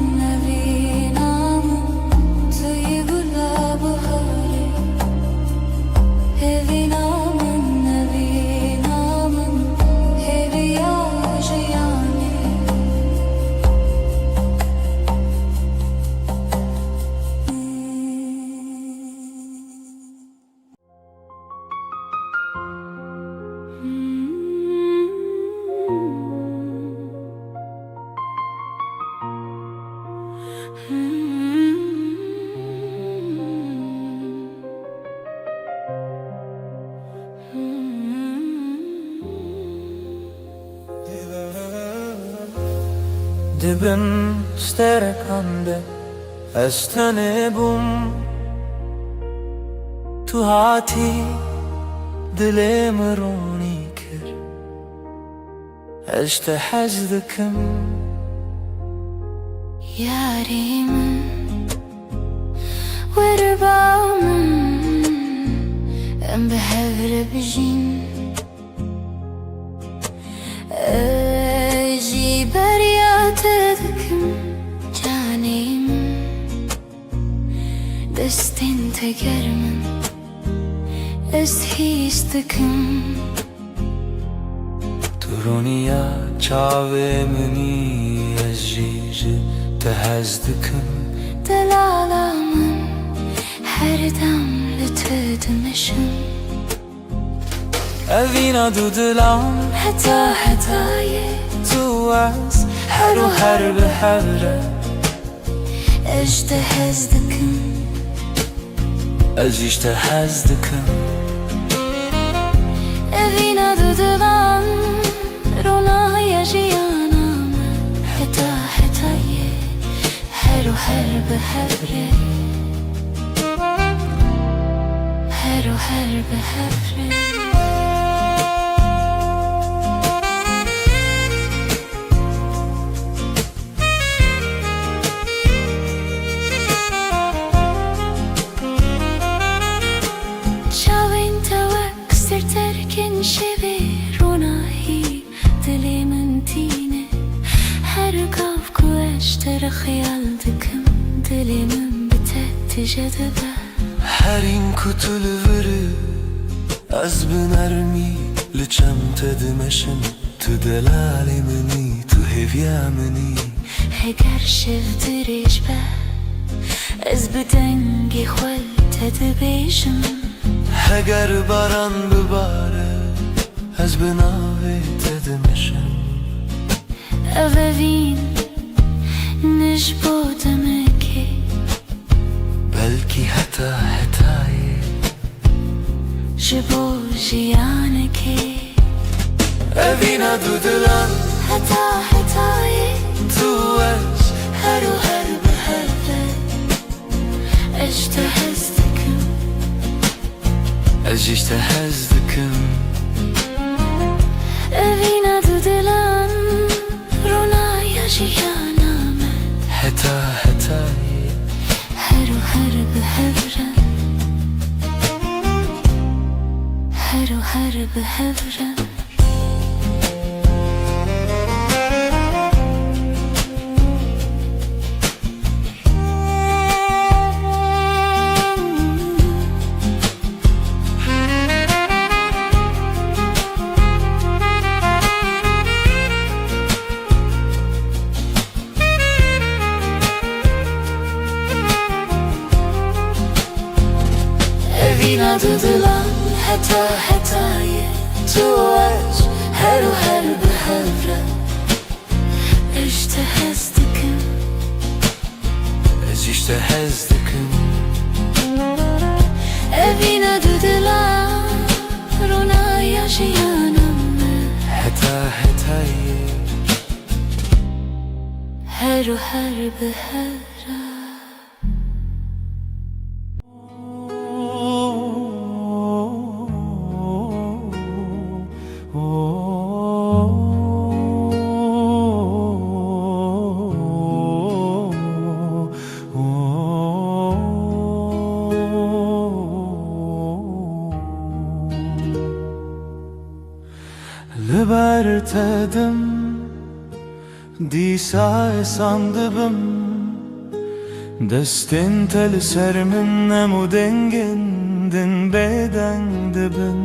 S2: tüy gulabı hari Evinamın hevi ajiyane
S1: Dibin sterekande estenebum tu hati dilim roni kir eşte hazdikim
S2: Yarimin werbamın em behevre bijin Eji beryat edikim canim Destin tegermin es hiç dikim
S1: رونیا چاوه منی از جیج تهز دکم
S4: دلالامın her dem lütfedmişim
S1: اوینا دو دلم
S4: Hetayı
S1: تو از هر و هر به هره
S4: ejtehezdikim
S1: از جیج تهز دکم
S4: Evina dudulan Rona yaşayanam Hetayı her o her be hevre Her o her be hevre شوی رونایی دلمن تینه هر کاف کوشتر خیال دکم دلمن بته جذبه
S1: هر این کتل وری از بنرمی لچم تدمشم تو دلالی منی تو هویا منی
S4: هگر شفترش به از بدنگی خول تدبیشم
S1: هگر باران بباره از بناوی تدمشم
S4: اوین نش بودم که
S1: بلکی حتایی
S4: جبو جیانه که
S1: اوینا دو دلان
S4: hetayı
S1: تو از
S4: هر و هر به هر اشتهزدکم
S1: از جیج تهز دکم
S4: Evina dudulan Rona yaşayanam
S1: حتایی
S4: Her o her be hevren Her o her be hevren Evina dudulan hetayı Tu az her o her be hevren اشتهزدکم
S1: از جیج تهز دکم
S4: Evina dudulan Rona yaşayanam
S1: حتایی
S4: Her o her be hevren
S1: لبرتدم دیسا ساندبم دستن تل سرمن نمو دنگندن بدن دبن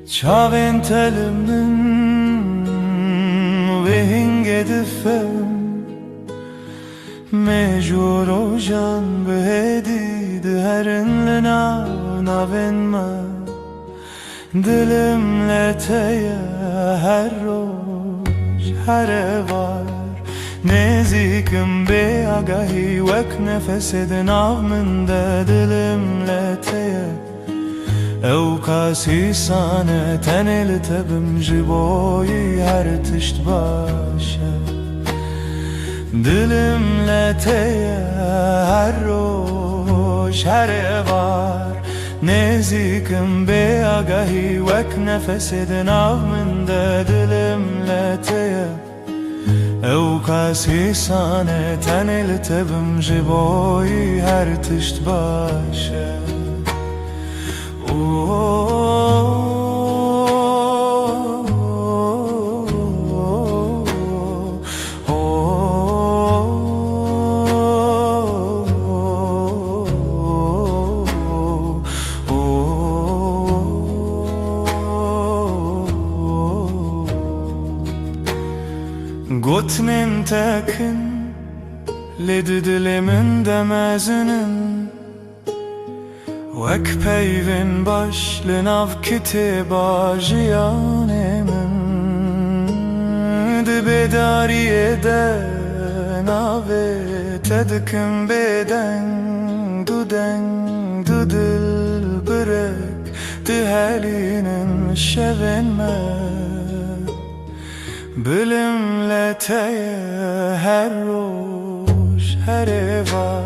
S1: چاوین تلمن و هنگ دفم مجور و جان بهدید هرن لنا ناوین ما دلم لتیه هر روز هر var نزیکم به آگاهی وک نفس دنامنده دلم لتیه او کاسی سانه تنل تبم جبوی هر تشت باشه دلم لتیه هر روز هر var نزیکم به آگاهی وک نفس دنامنده دلم لتیه او کاسی سانه تنل تبم جبوی هر تشت باشه Gotnen tekin Ledi dilimin demezinin Vek peyvin başlın av kitiba jiyanemin Di bedariye de nave tedikim beden Du dil bırek di helinin şevinme Bilimle teye her roş her evar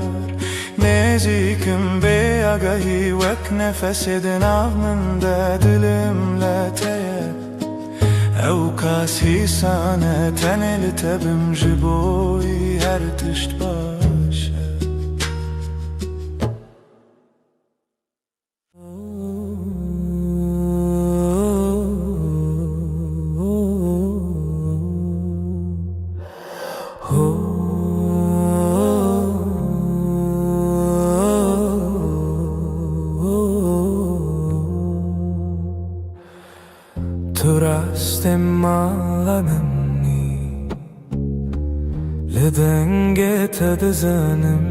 S1: Nezikim be agahi vek nefesidin avmında dilimle teye Evkasi sana teneli tebim jiboy her tişt başa Turaste malanımni Lidenge tedizanım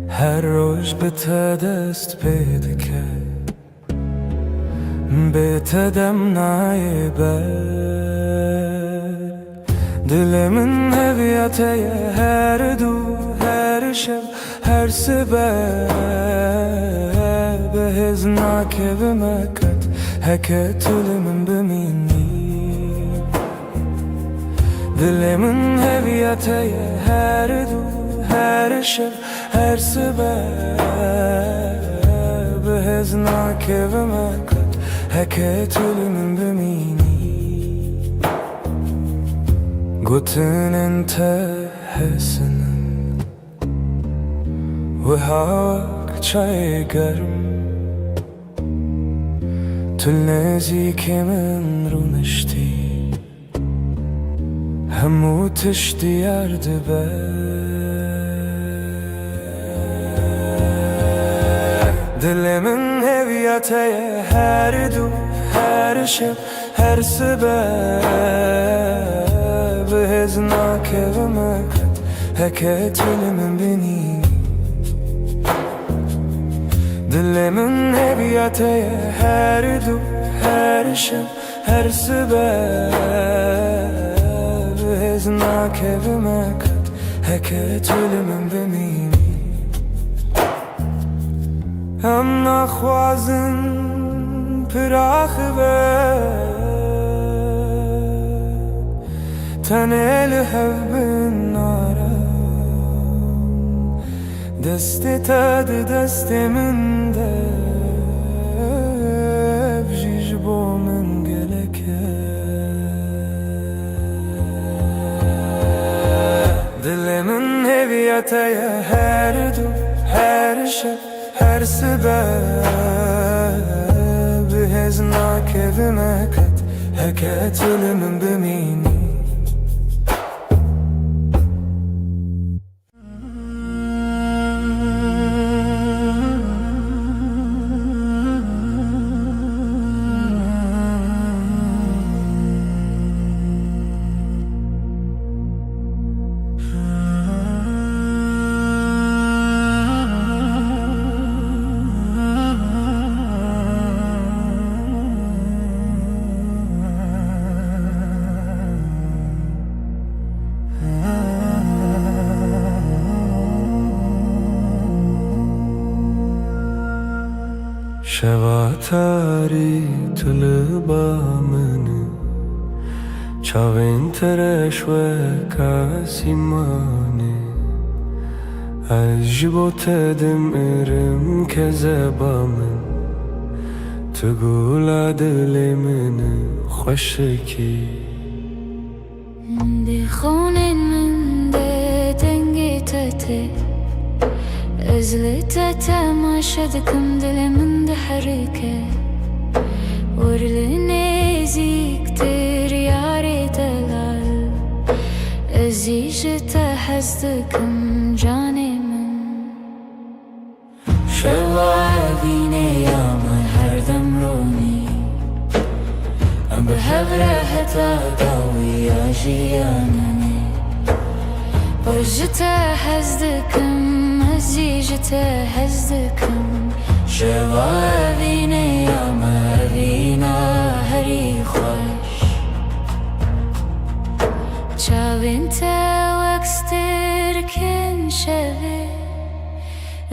S1: Her roş bitedest pedike Bitedem naiber Dilimin heviyateye her du her şev her sebep Behiznak evime kat Heketülümün bimini Dilimin heviyateye her du her şev her sebep Behiznak evime kat Heketülümün bimini Gutinin tehesinin Ve hak çay garım تلنازي كمان رونشتي همو تشتي يارد دلي من هوياتي هر دو هر شب هر سبب هزناك ومكت هكتل من بني Dili min heviyateye her du her şeb her sebep Heznak evime kat heket ölümün bimini Hem nakhwazin pirakh ve Tenel hevbin nara Desti tadı desti min de Bjiş bo min geleke Dilimin heviyateye her du her şeb her sebep Heznak evime kat heket ölümün bimini شواتاری طلبامنی چاوین ترش و کاسیمانی عجبت دم ارم که زبامن تقول عدلی من خوشکی
S4: دی خونین من ده دنگی تته ازلت تماشدكم دل من دحركه ورلني زيكتر ياري دلال ازيش تحسدكم جاني من شوابيني يا من هردم روني
S2: بهفره هتا داوية جيانني برجته هزدكم هزيجته هزدكم شوا بيني يا ما بينا هري خوش چاوینته وکستر کن شوه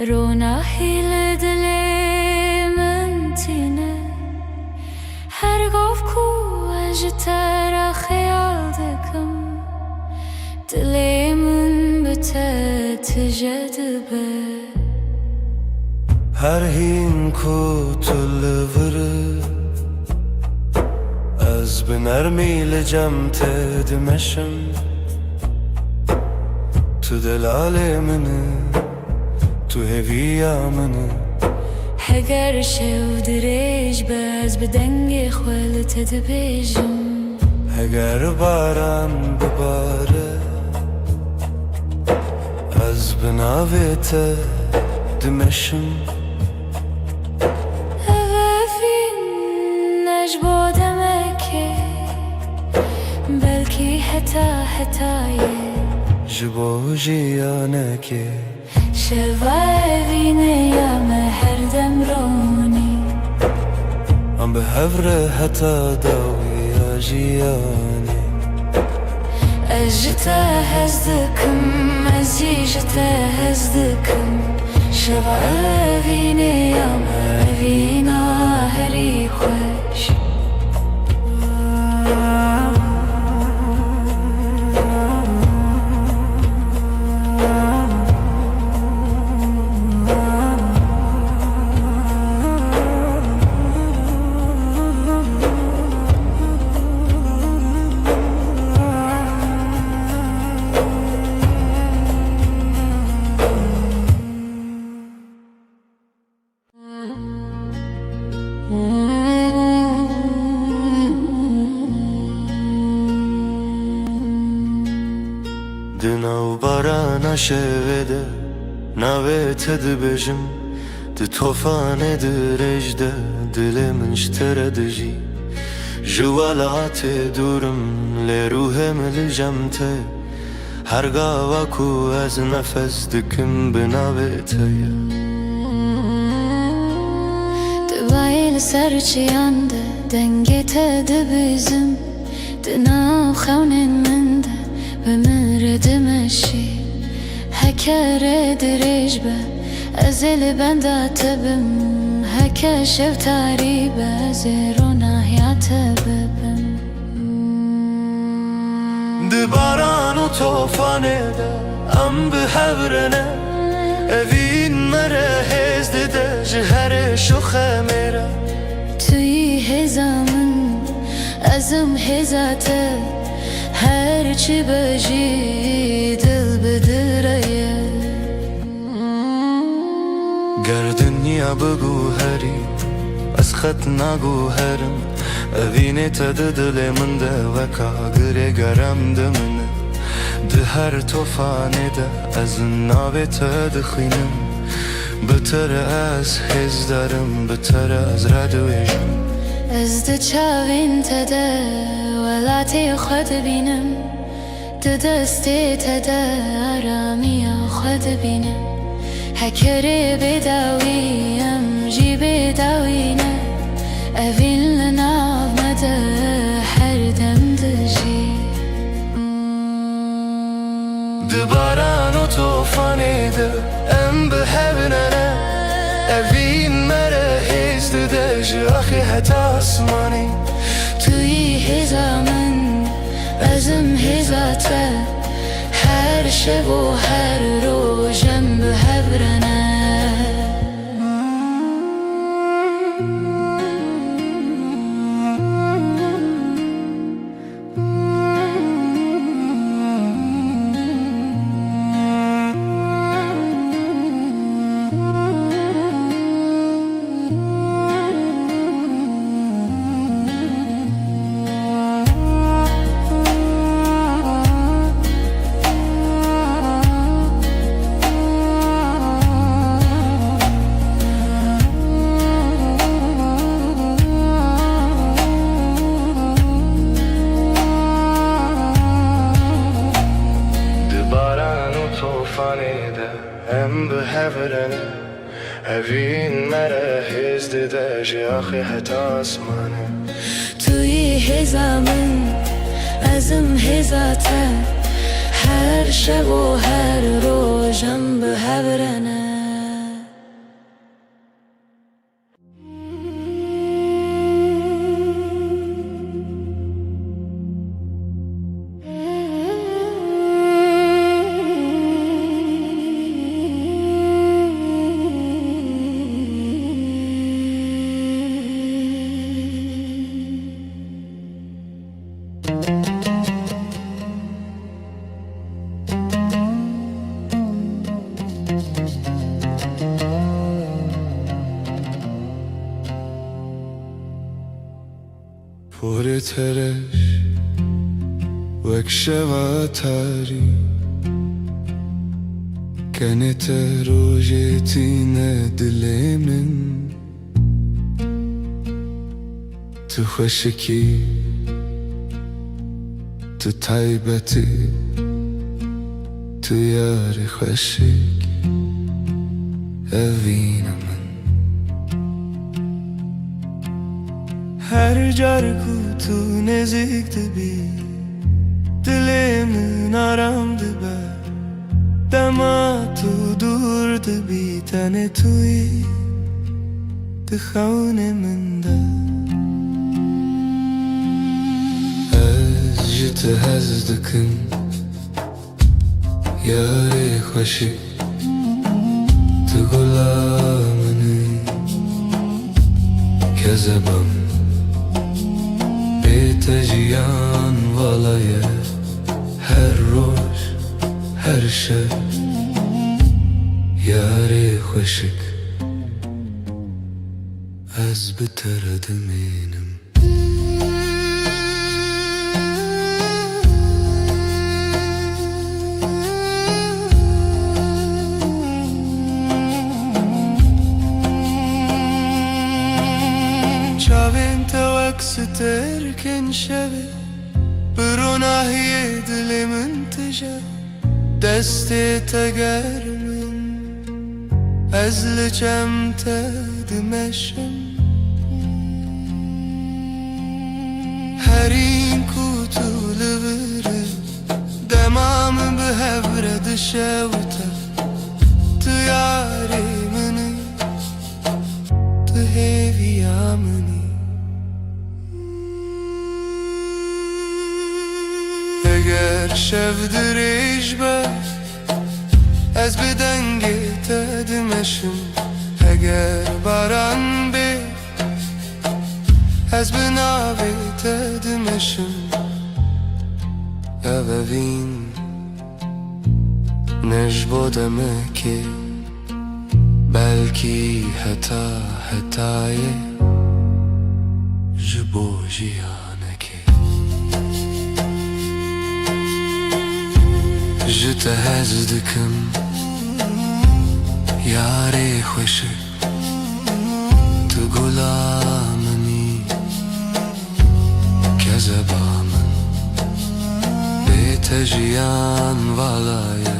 S2: روناهی لدلی من تینه هر گفت کو اجتر خیال دکم دلی من بته تجدبه
S1: هر هین کو تلوره از بنرمی لجم تدمشم تو دلال منه تو هویا منه
S2: هگر شو دریج باز بدنگ خوال تدبیجم
S1: هگر باران بباره از بناویت دمشم
S2: اوفین نجبودم که بلکی هتایه
S1: جبو جیانه که
S2: شوایبینه یا مهر دمرونی
S1: ام به هفره حتا داوی جیانه
S2: اجتا هزدکم ازیجتا هزدکم شوایبینه یا مهرینا هری خوش
S1: دناو باران شوده نویت دبجم د توفان درجده دل من اشتردجی جوالات دورم لروهم لجمته هرگاه وکو از نفس دکم بناویته
S2: دبایل سرچیانده دنگت دبیزم دناو خونن منده بمرد مشي هكا دريج به ازل بندا تبم هكا شف تعريبه زيرونا يا تبم
S1: دباران و توفانه ده ام به هبرنه اوین مره هزده ده جهر شخه میره
S2: توی هزامن ازم هزاته هر چی بجی دل بدره
S1: گردنیا بگو هری از خط نگو هرم اوینه تا دل من ده وکا گره گرم ده منه ده هر توفانه ده از ناوه تا دخینم بتر از هز دارم بتر از ردویشم
S2: از ده چاوین تده ولاتی خود بینم ده دستی تده آرامی خود بینم هکری بداویم جی بداوینه اوین لناو مده هر دم دجی
S1: دباران و توفانه ده ام به هبنانه اوین مره هزده ده جاخی حتا اسمانی
S2: توی هزامن ازم هزاته هر شب و هر روزم به هبرنه
S3: evin mere hizdi de jiaxi heta asmanı
S2: توی هزامن ازم هزاته هر شب و هر روزم به هبرنه
S1: پر ترش وک شواتاری كانت روجتينا دلي من تخشكي تتعيبتي تياري خشك أفينا من Her carkutu nezikti bir Dilimin aramdı be Dema tu durdu bir tane tuyi Dıhavne minde Ez jite hezdikin Yari hoşik Tu gulamını Kezebam تجيان والله هر روز هر شب ياري خوشك از بتر دمينم شاوين توكستر كن شبه بروناهي دلي منتجه دستي تقرمن أزلجم تدمشم هرين كوتو لبري دمام بهبرد شوته تياري مني تهيفي يا مني اگر شفدر ایشبه از بدنگی تدمشم اگر باران بی از بناوی تدمشم اوین نجبو دمکی بلکی هتای جبو جیانکی جت هزدکم یاری خوشک تو غلامنی کذبامن بیت جیان والایه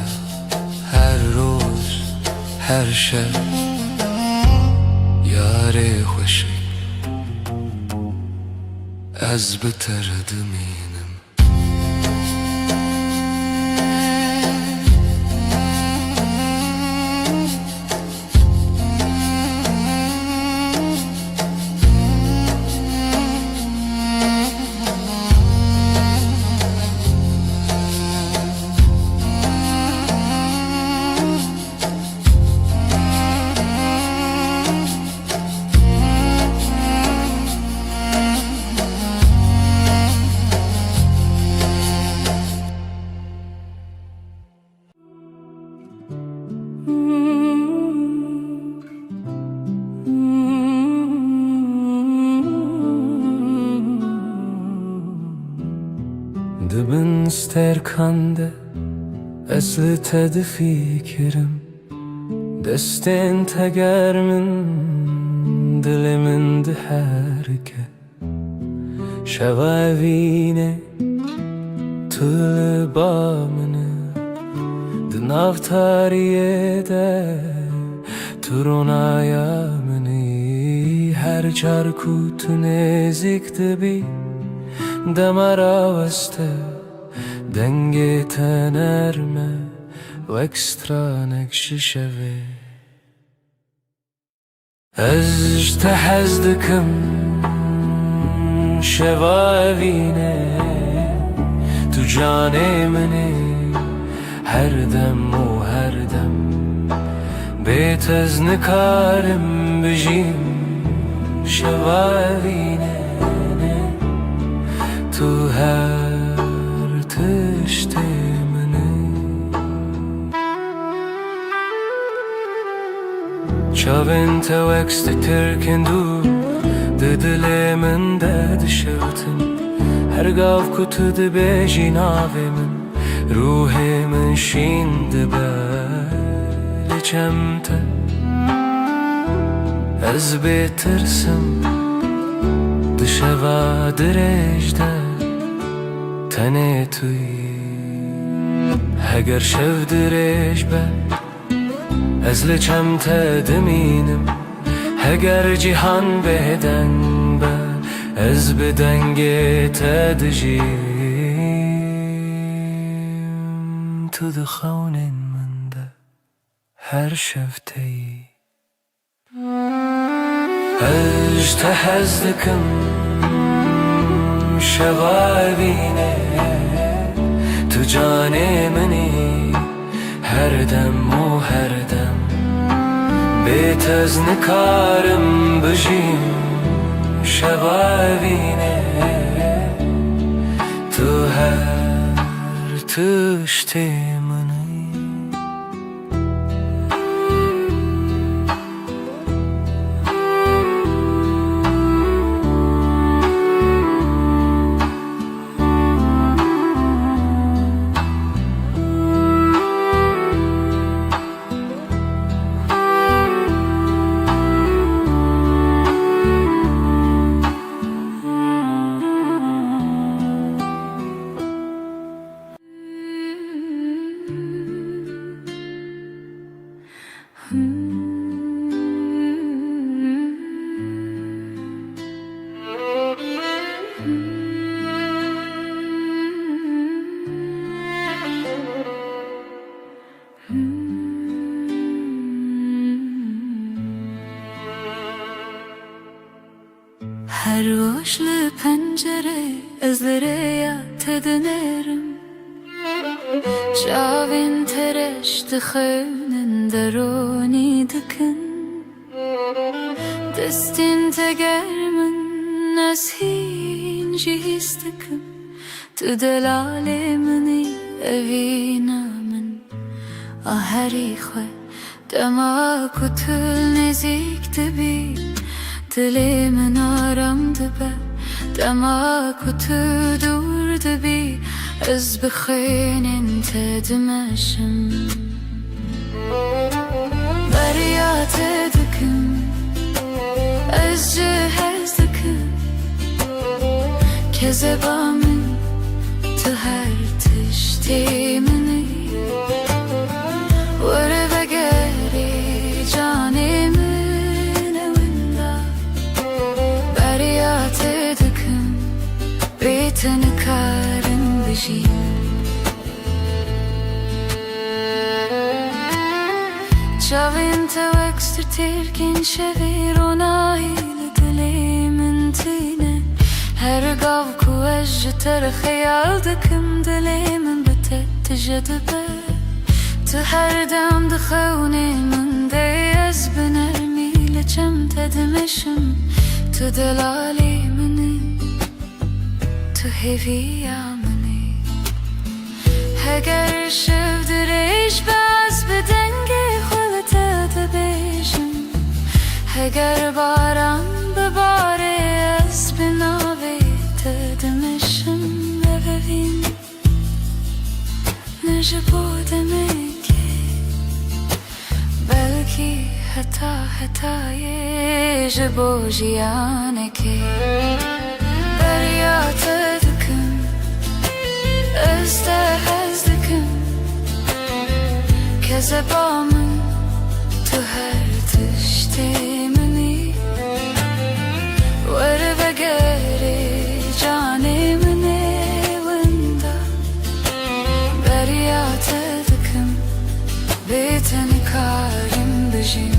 S1: هر روز هر شب یاری خوشک از بتر دمینم Dibin sterkande esli tedi fikrim Destin tegermin dilimin diherke Şevavine tülü bamını Dinav tariyede
S3: ترونایا منی هر چارکو تو نزیک دبی دمارا وسته دنگ تنرمه و اکسترا نکش شوه از تحز دکم شواوینه تو جان منی هر دم و هر دم بیت از نکارم بجیم شواوینه تو هر تشت منی چاوین تو اکست ترکندو دل من داد شوتن هر گاف کتو دبیجی ناوی من روح من شین دبال چمته از بترسم دشوا درج ده تنه توی هگر شو درج بد از لچمته دمینم هگر جهان بدن به از بدنگ تدجیم تو دخونین من ده هر شفتی از تحز دکم شوابینه تو جان منی هر دم و هر دم بیت از نکارم بجیم شوابینه تو هر تشت منی
S2: هر روش لپنجره از لریا تدنرم شاوین ترش دخونن درونی دکن دستین تگرمن از هین جیستکم تو دلال منی اوینا من آهری خواه دما کتل نزیک دبی دلی من آرام دبه دما کتو دور دبی از بخین انت دمشم بریات دکم از جهز دکم که زبا من تو هر تشتی منی وره بگری جانی من وندا بریات دکم بیت نکارم بجیم چاوین تو اکستر ترکن شوی رونایی لدلی من تینه هر گاو کو اج تر خیال دکم دلی من بتت جدبه تو هر دم دخونی من دی از بنرمی لچم تدمشم تو دلالی منی تو هیوی منی هگر شو دریش باز بدنگی خلط دبیشم هگر بارم بباره از بناوی تدمشم ببین نجبو دمکی بلکی حتی جبو جیانکی بریات دکم استحز دکم که زبا من تو هر تشتي مني ور بقري جاني مني وندا بريات ذكم بيتني كارم بجيم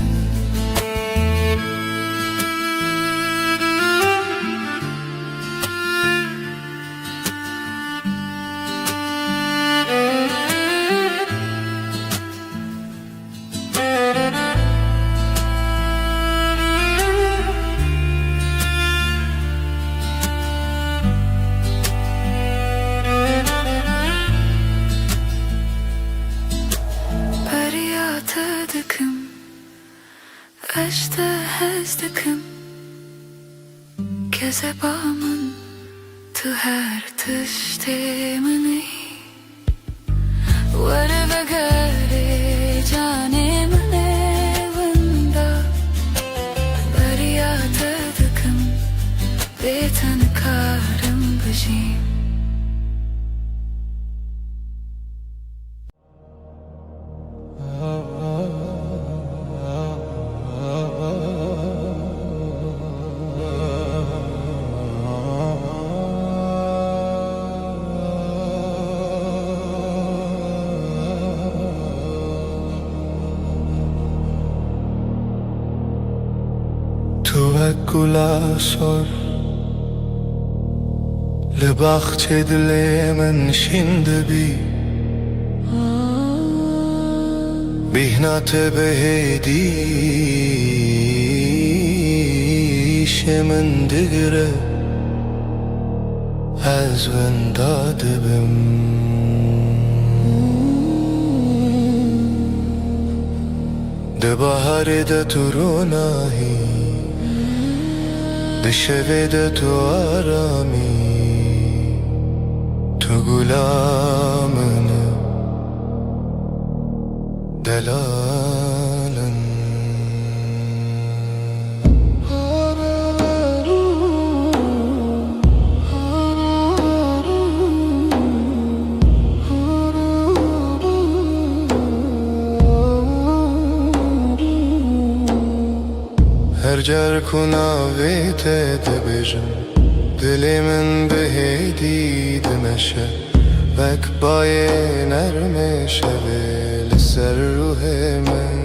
S2: Tıdıkım, eştehezdikim Kezebamın tu her tıştemini Vere ve gare canimin evinde Beriya tıdıkım, beten karım bıcım
S1: توکل سر لبخت دل من شند بی بهنات بهدیش من دگره از ونداد بم ده بهار ده تو روناهی ده شبه ده تو آرامی تو گلامنه دلالن هر جر کناویت دبیجم دلی من بهدی دمشه وک بای نرم شوه لسر روح من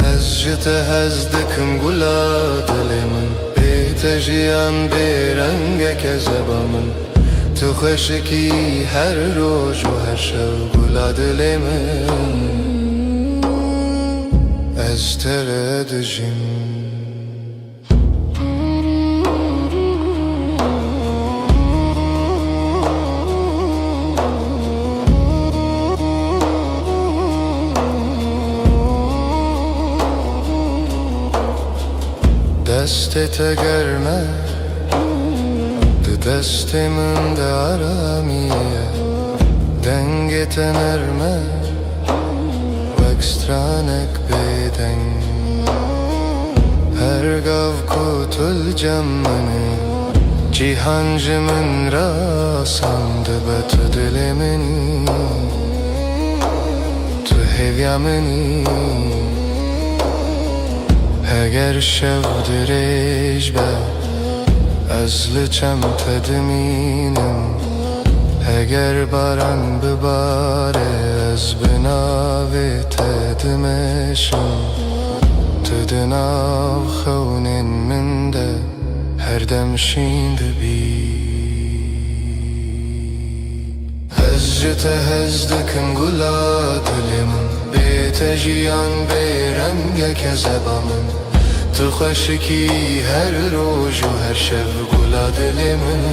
S1: از جت هزدکم گلا دل من بیت جیان برنگ کذبا من تو خوشکی هر روز و هر شب گلا دل من از تردجیم دستت گرمه ده دست من ده آرامیه دنگت نرمه وکسترانک بدن هر گاو کتل جمنه جیهان جمن را سانده به تو دل منی تو هویا منی اگر شب درش به از لچم تدمینم اگر باران بباره از بناوی تدمشم تدناو خونین من ده هر دم شینده بی از جت هزدکم گلا دلم بیت جیان برنگ کذبا من تو خوشکی هر روز و هر شب گلا دل من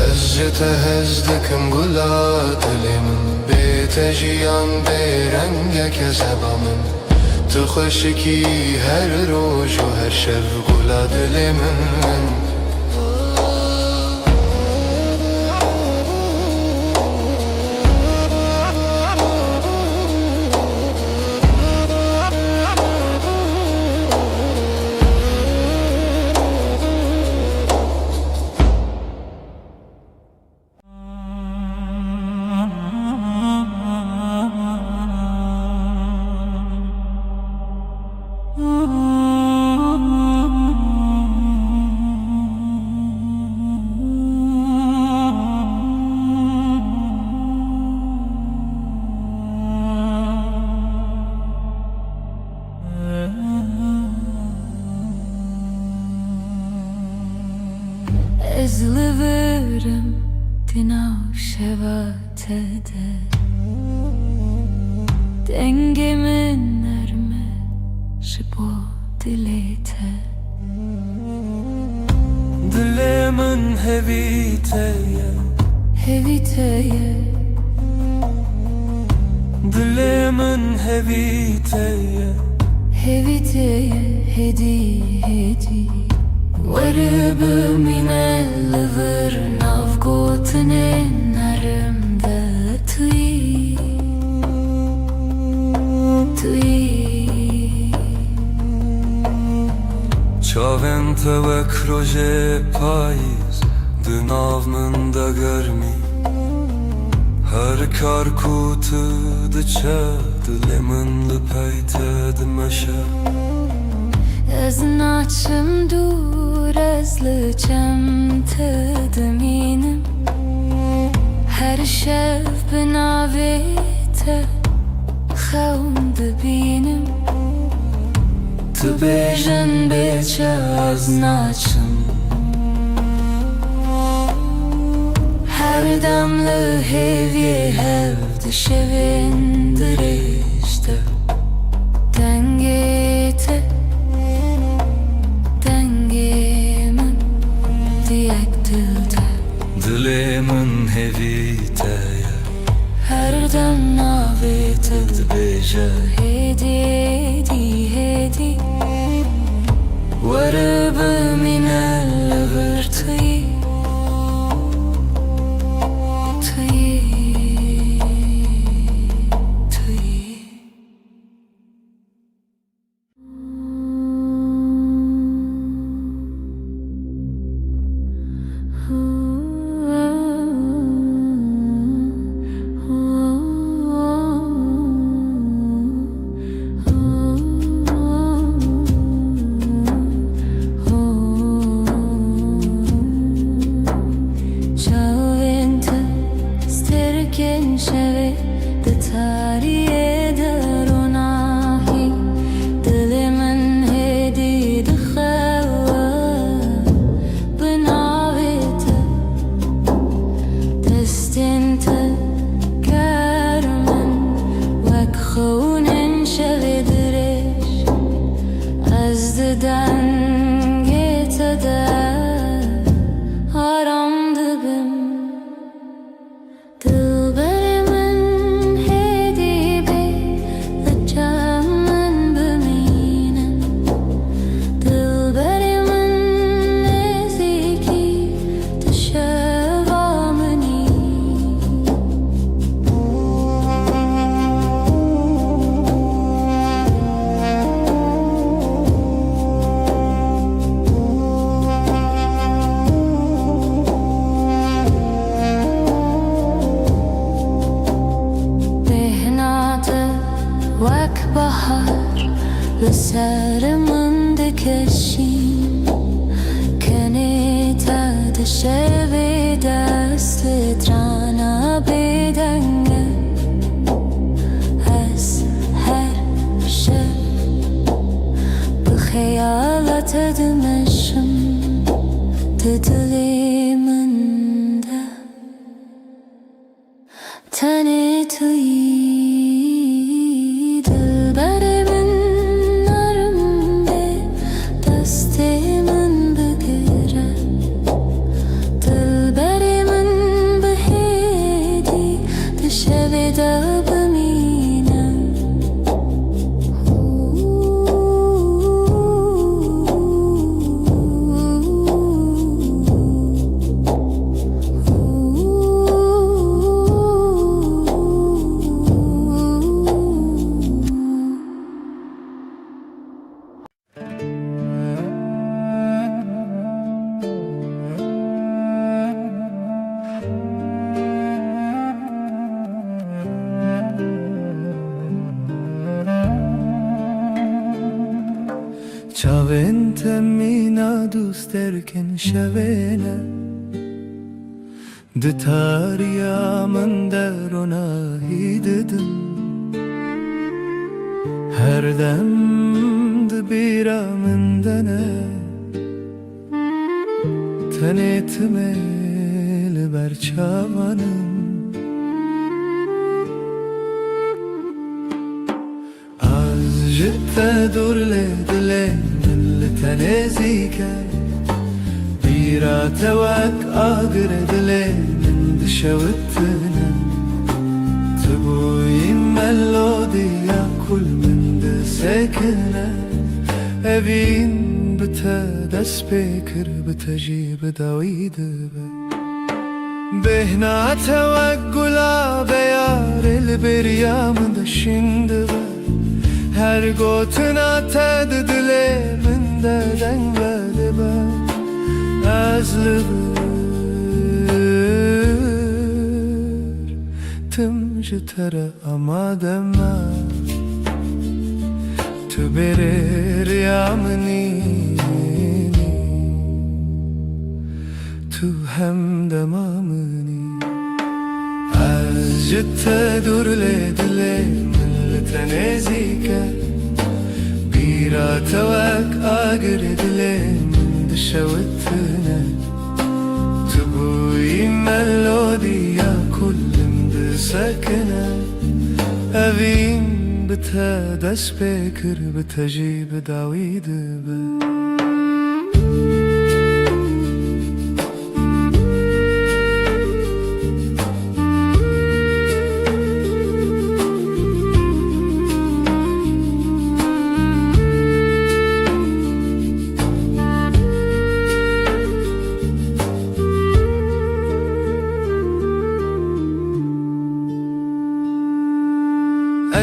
S1: از جت هزدکم گلا دل من بیت جیان برنگ کذبا من تو خوشکی هر روز و هر شب گلا دل من
S2: Ezliverim dinav şevatede Dengemin erme şipo dilete
S3: Dilemin heviteye
S2: Heviteye
S3: Dilemin heviteye
S2: Heviteye hedi hedi Varıbı minelliver navgotine narımda tüy tüy
S3: Çavên te wek rojê payîz di nav min de germî Her kar ku tu diçe dilê min li pey te dimeşe
S2: Ez naçım dur ez li çem te dimînim Her şev bi navê te xewn dibînim Tu bêjin bêçe ez naçım Her dem li hêviyê hev dişevên dirêj te Dengê te dengê min diyek dil te
S3: Dilê min hevîteye
S2: Her dem navê te
S3: dibêje
S2: Hedi hedi hedi Varıbı minelliver tüy tüy tüy Çavente sterken şeve de tariye deronahi Dilimin hedi de xewa binavete Destin te kermen vek xewnin şeve direş Ez diden gete de aram dibim Dilberimin hedi bey Lıcamin bimînim Dilberimin nezîkî dişeva minî Wek bahar Liserimin dikeşin Kenita de şevi desti trana bedenge Ez her şey Bixeyalat edmeşim Dilimin de Tane tüy
S1: Çaven temmina dost erken şevene Ditar من در ona hidedim Her dem dibira min dene Tenetime liber çavanım Az jitte dur le dile Dille tenezike Bira tevak agre dile Min dişevitine Tibuyim melodiya kul min de sekine Evin bite dest bekir bite jib david be Behna tevak gulabe yar el biryam da şimdi be Her gotuna ted dile min de dengveli be Azlıdır Tım jitere ama deme Tu berir yamini Tu hem demamini Az jitte dur le dile Millete nezike Bira tevak agre dile Dişevitine Tubuyi melodiya kullimde sakine Evin bite dest bekir bite jib david be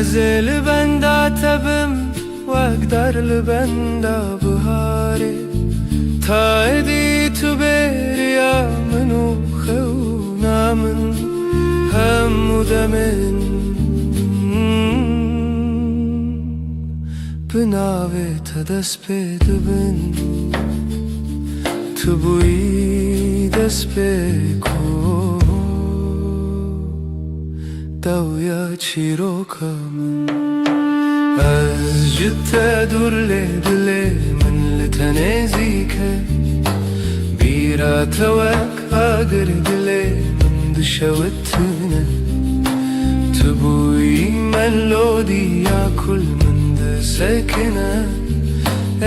S1: Ezel benda tebim Vekdar benda buhari Ta edi tu beriya minu khuna min Hamudemin Binave te dest bedibin Tu buyi dest beko Davya çiroka min Az jitte dur le dile min li tenezike Bira tevak agir dile min dişevitine Tubuyi melodiya kul min de sekine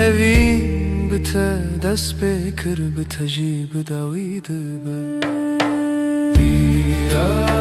S1: Evin bite dest bekir bite jib david be Bira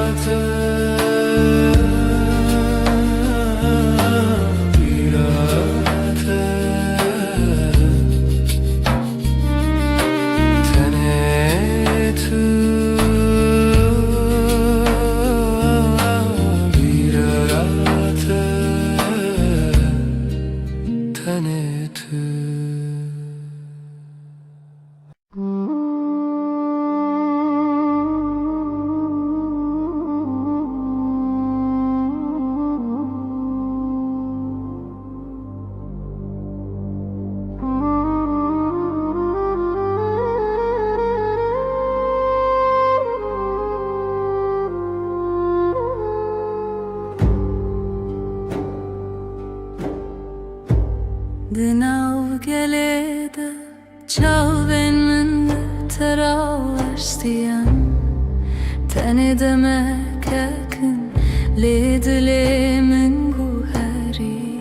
S2: Dinav gelede çaven min teravestiyan Tene demek ekin le dile min guheri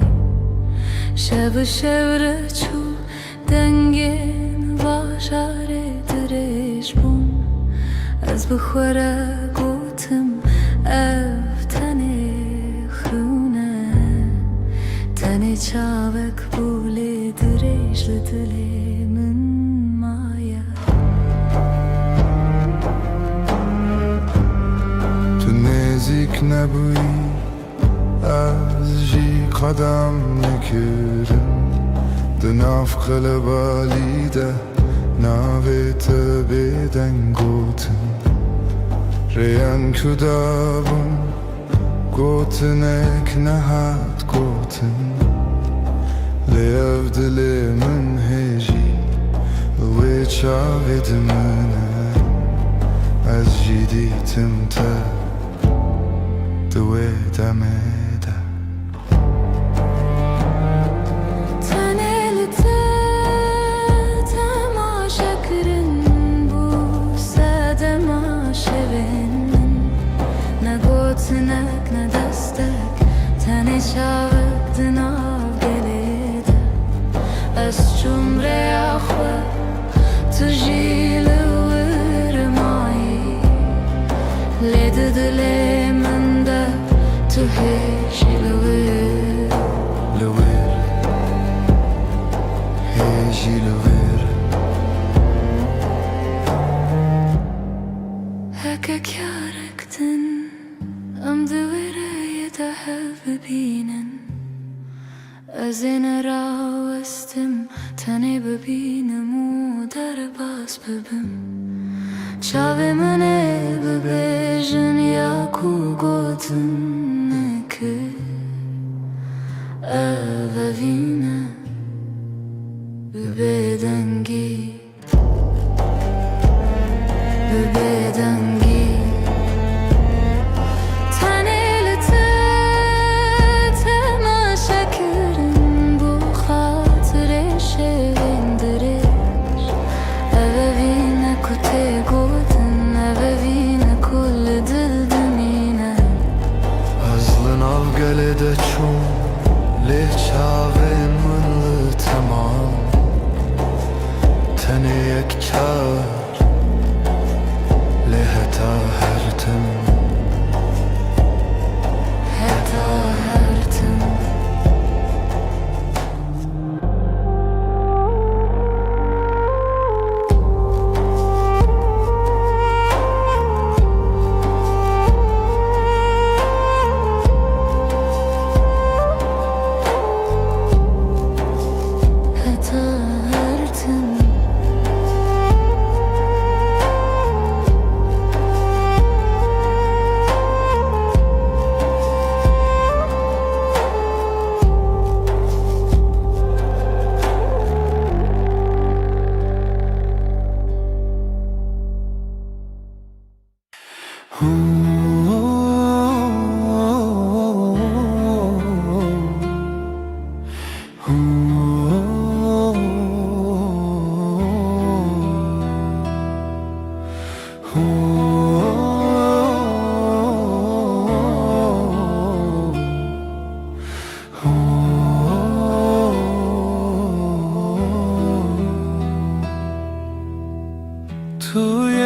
S2: Şev şevre çu dengen vaşare direş bun Az bixwere gotim ev tene xune Tene çavek bule direş li dile min maya
S5: Tu nezik nebuyi Az jî qedem nekirim Di nav qelebalî de navê te bêdeng gotin Rêyên ku dabûn gotinek nehat gotin لیو دل من هجی و چاوید منه از جدیدم تا دوی دمیده
S4: تنلته تماشا کرن بو ساده ما شبن نگوتنک ندستک تنه چاوک دناو گلیده از جمره آخوه تجیل ورمایی لید دل من ده تو هیچی
S5: لویر هیچی لویر
S4: هکا کارکتن ام دوره یده ببینن از این راوستم تنه ببینم و در باز ببم چاوه منه ببیجن یا کو گوتن که اوینه ببیدنگی ببیدنگی
S5: گلده چون له چاوین من تمام تنه یک چار له تا هرتم
S4: حتی هرتم
S1: توی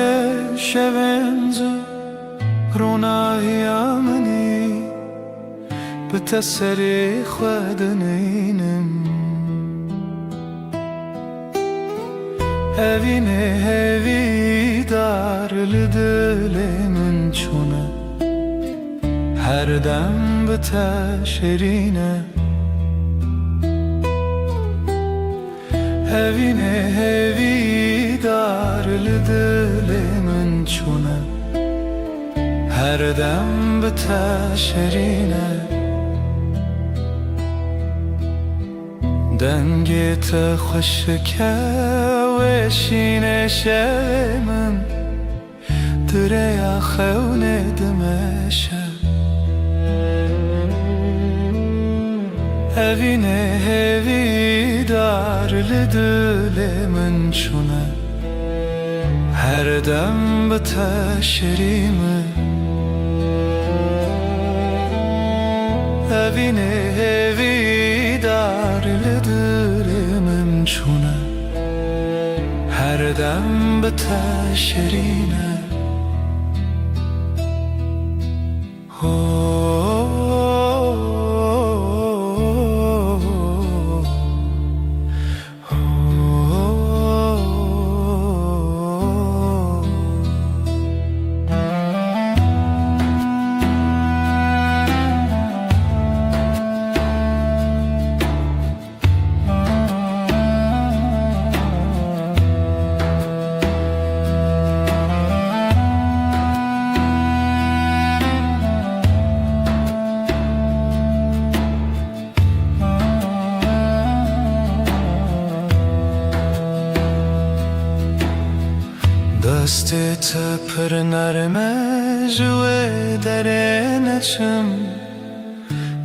S1: شبنز روناهی منی به تسری خودنینم هوینه هوی دار لدل من چونه هر دم به تشرینه هوینه هوی دار لدل من چونه هر دم به تشرینه دنگت خوشکه و شینه شمم دره خونه دمشه هوینه هوی دار لدل من چونه هر دم به تشریمه هوینه هوی دار لدل من چونه هر دم به تشرینه دستت پر نرمه جوه درنچم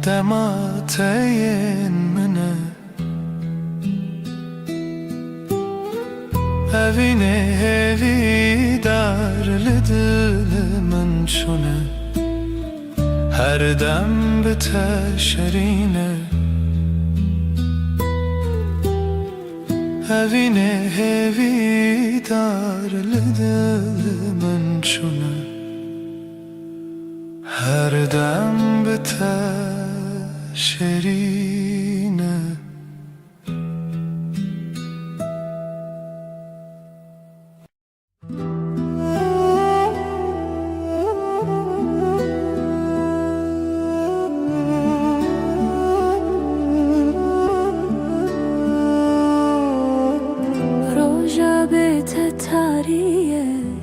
S1: دماتین منه evine evi dar lidil من şune her dem biteşerine evine evi dar lidil من şune her dem biteşerine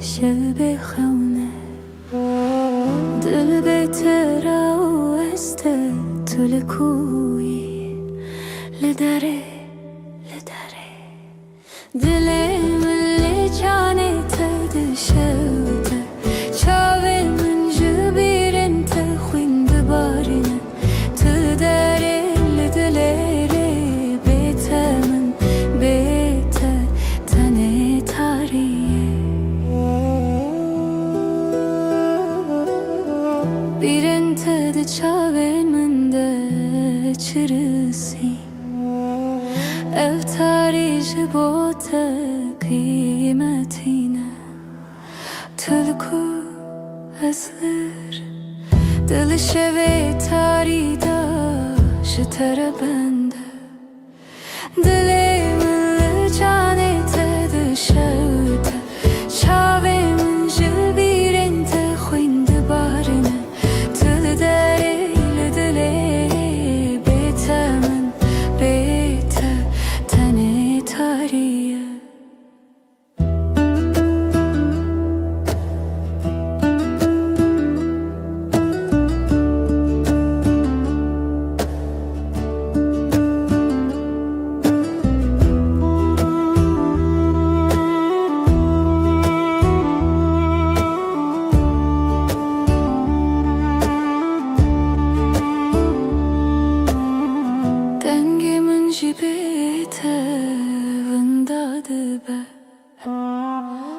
S4: شب خونه دل بهتر است تو لکویی لدره دل من لجانت دشوته چاول من جبیرن تخوین دبارنه تدره لدلره بیت من بیت تنه تاریه بیرنت ده چاول من ده چرسی افتاری جبوت قیمتینه تلکو ازلر دل شوی تاری دا شتر بنده دل من لجانت دشوته چاوی من جبیرنت خویند بارنه تل داره لدله بیت من بیت تنه تاریه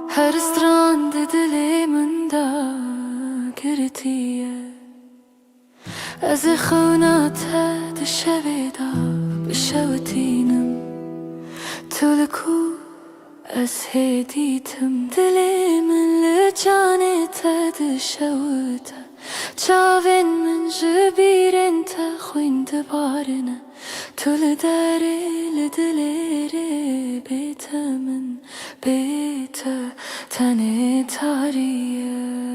S4: هر استراند دل من دا گرتیه از خونات دشوی دا بشوتینم تلکو از هدیتم دل من لجانت دشوته چاوین من جبیرن تخوین دبارنه تل داره لدلره بیت من بیت تنه تاریه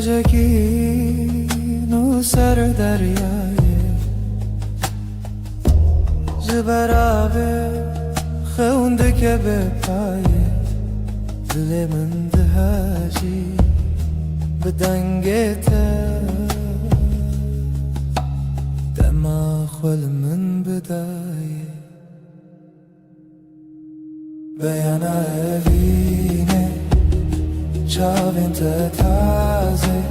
S4: روزگین و سر دریای زبرابه خونده که به پایه دل من دهاجی به دنگته دما خول من بدایه بیانا اوینه چاوین تازه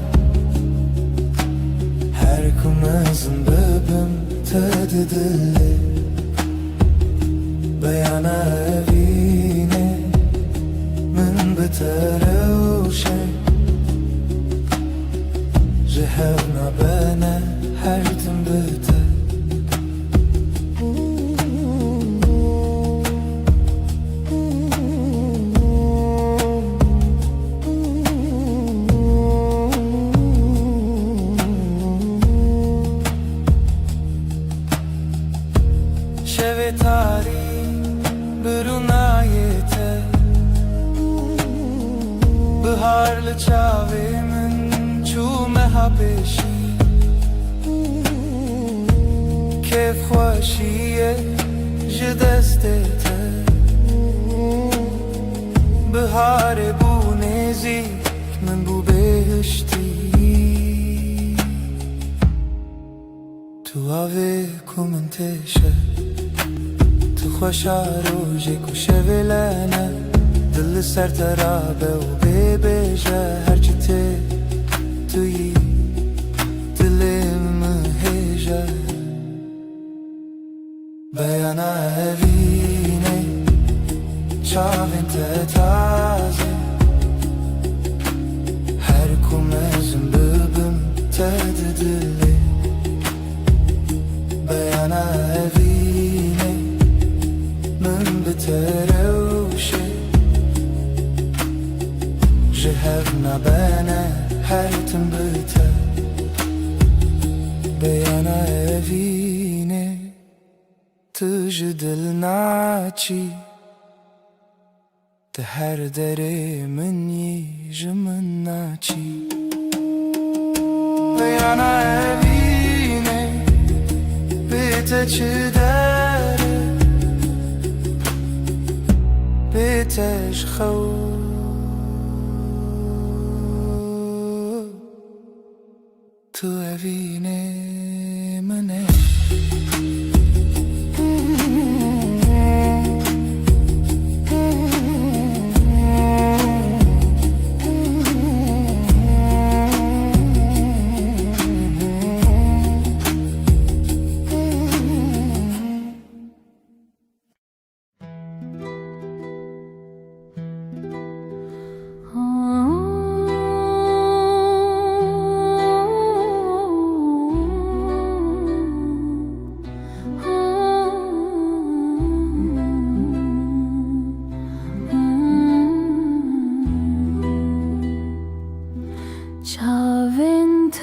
S5: her kumazın bebim tedidili Beyana evine من بتره وشي جهرنا بنا هرتم بته شوه تاری برونایته بهارlı çavimin çومه ها پیشی کیف خوشیه جدستته بهار بو نزیک من بو بهشتی تو آوه کومن تشه تو خوشا روژه کشه ولنه دل سر ترابه و ببیجه هرچی توی دلم هیجه بیانه evine çavin te taze her kumezim bebim te dili بیانه evine من betere uşe جهرنا بنا هرتم بته بیانه evine تجدل ناچی ده her dere من yijmin naçi بیانه evine bite çidere biteş خو تو evine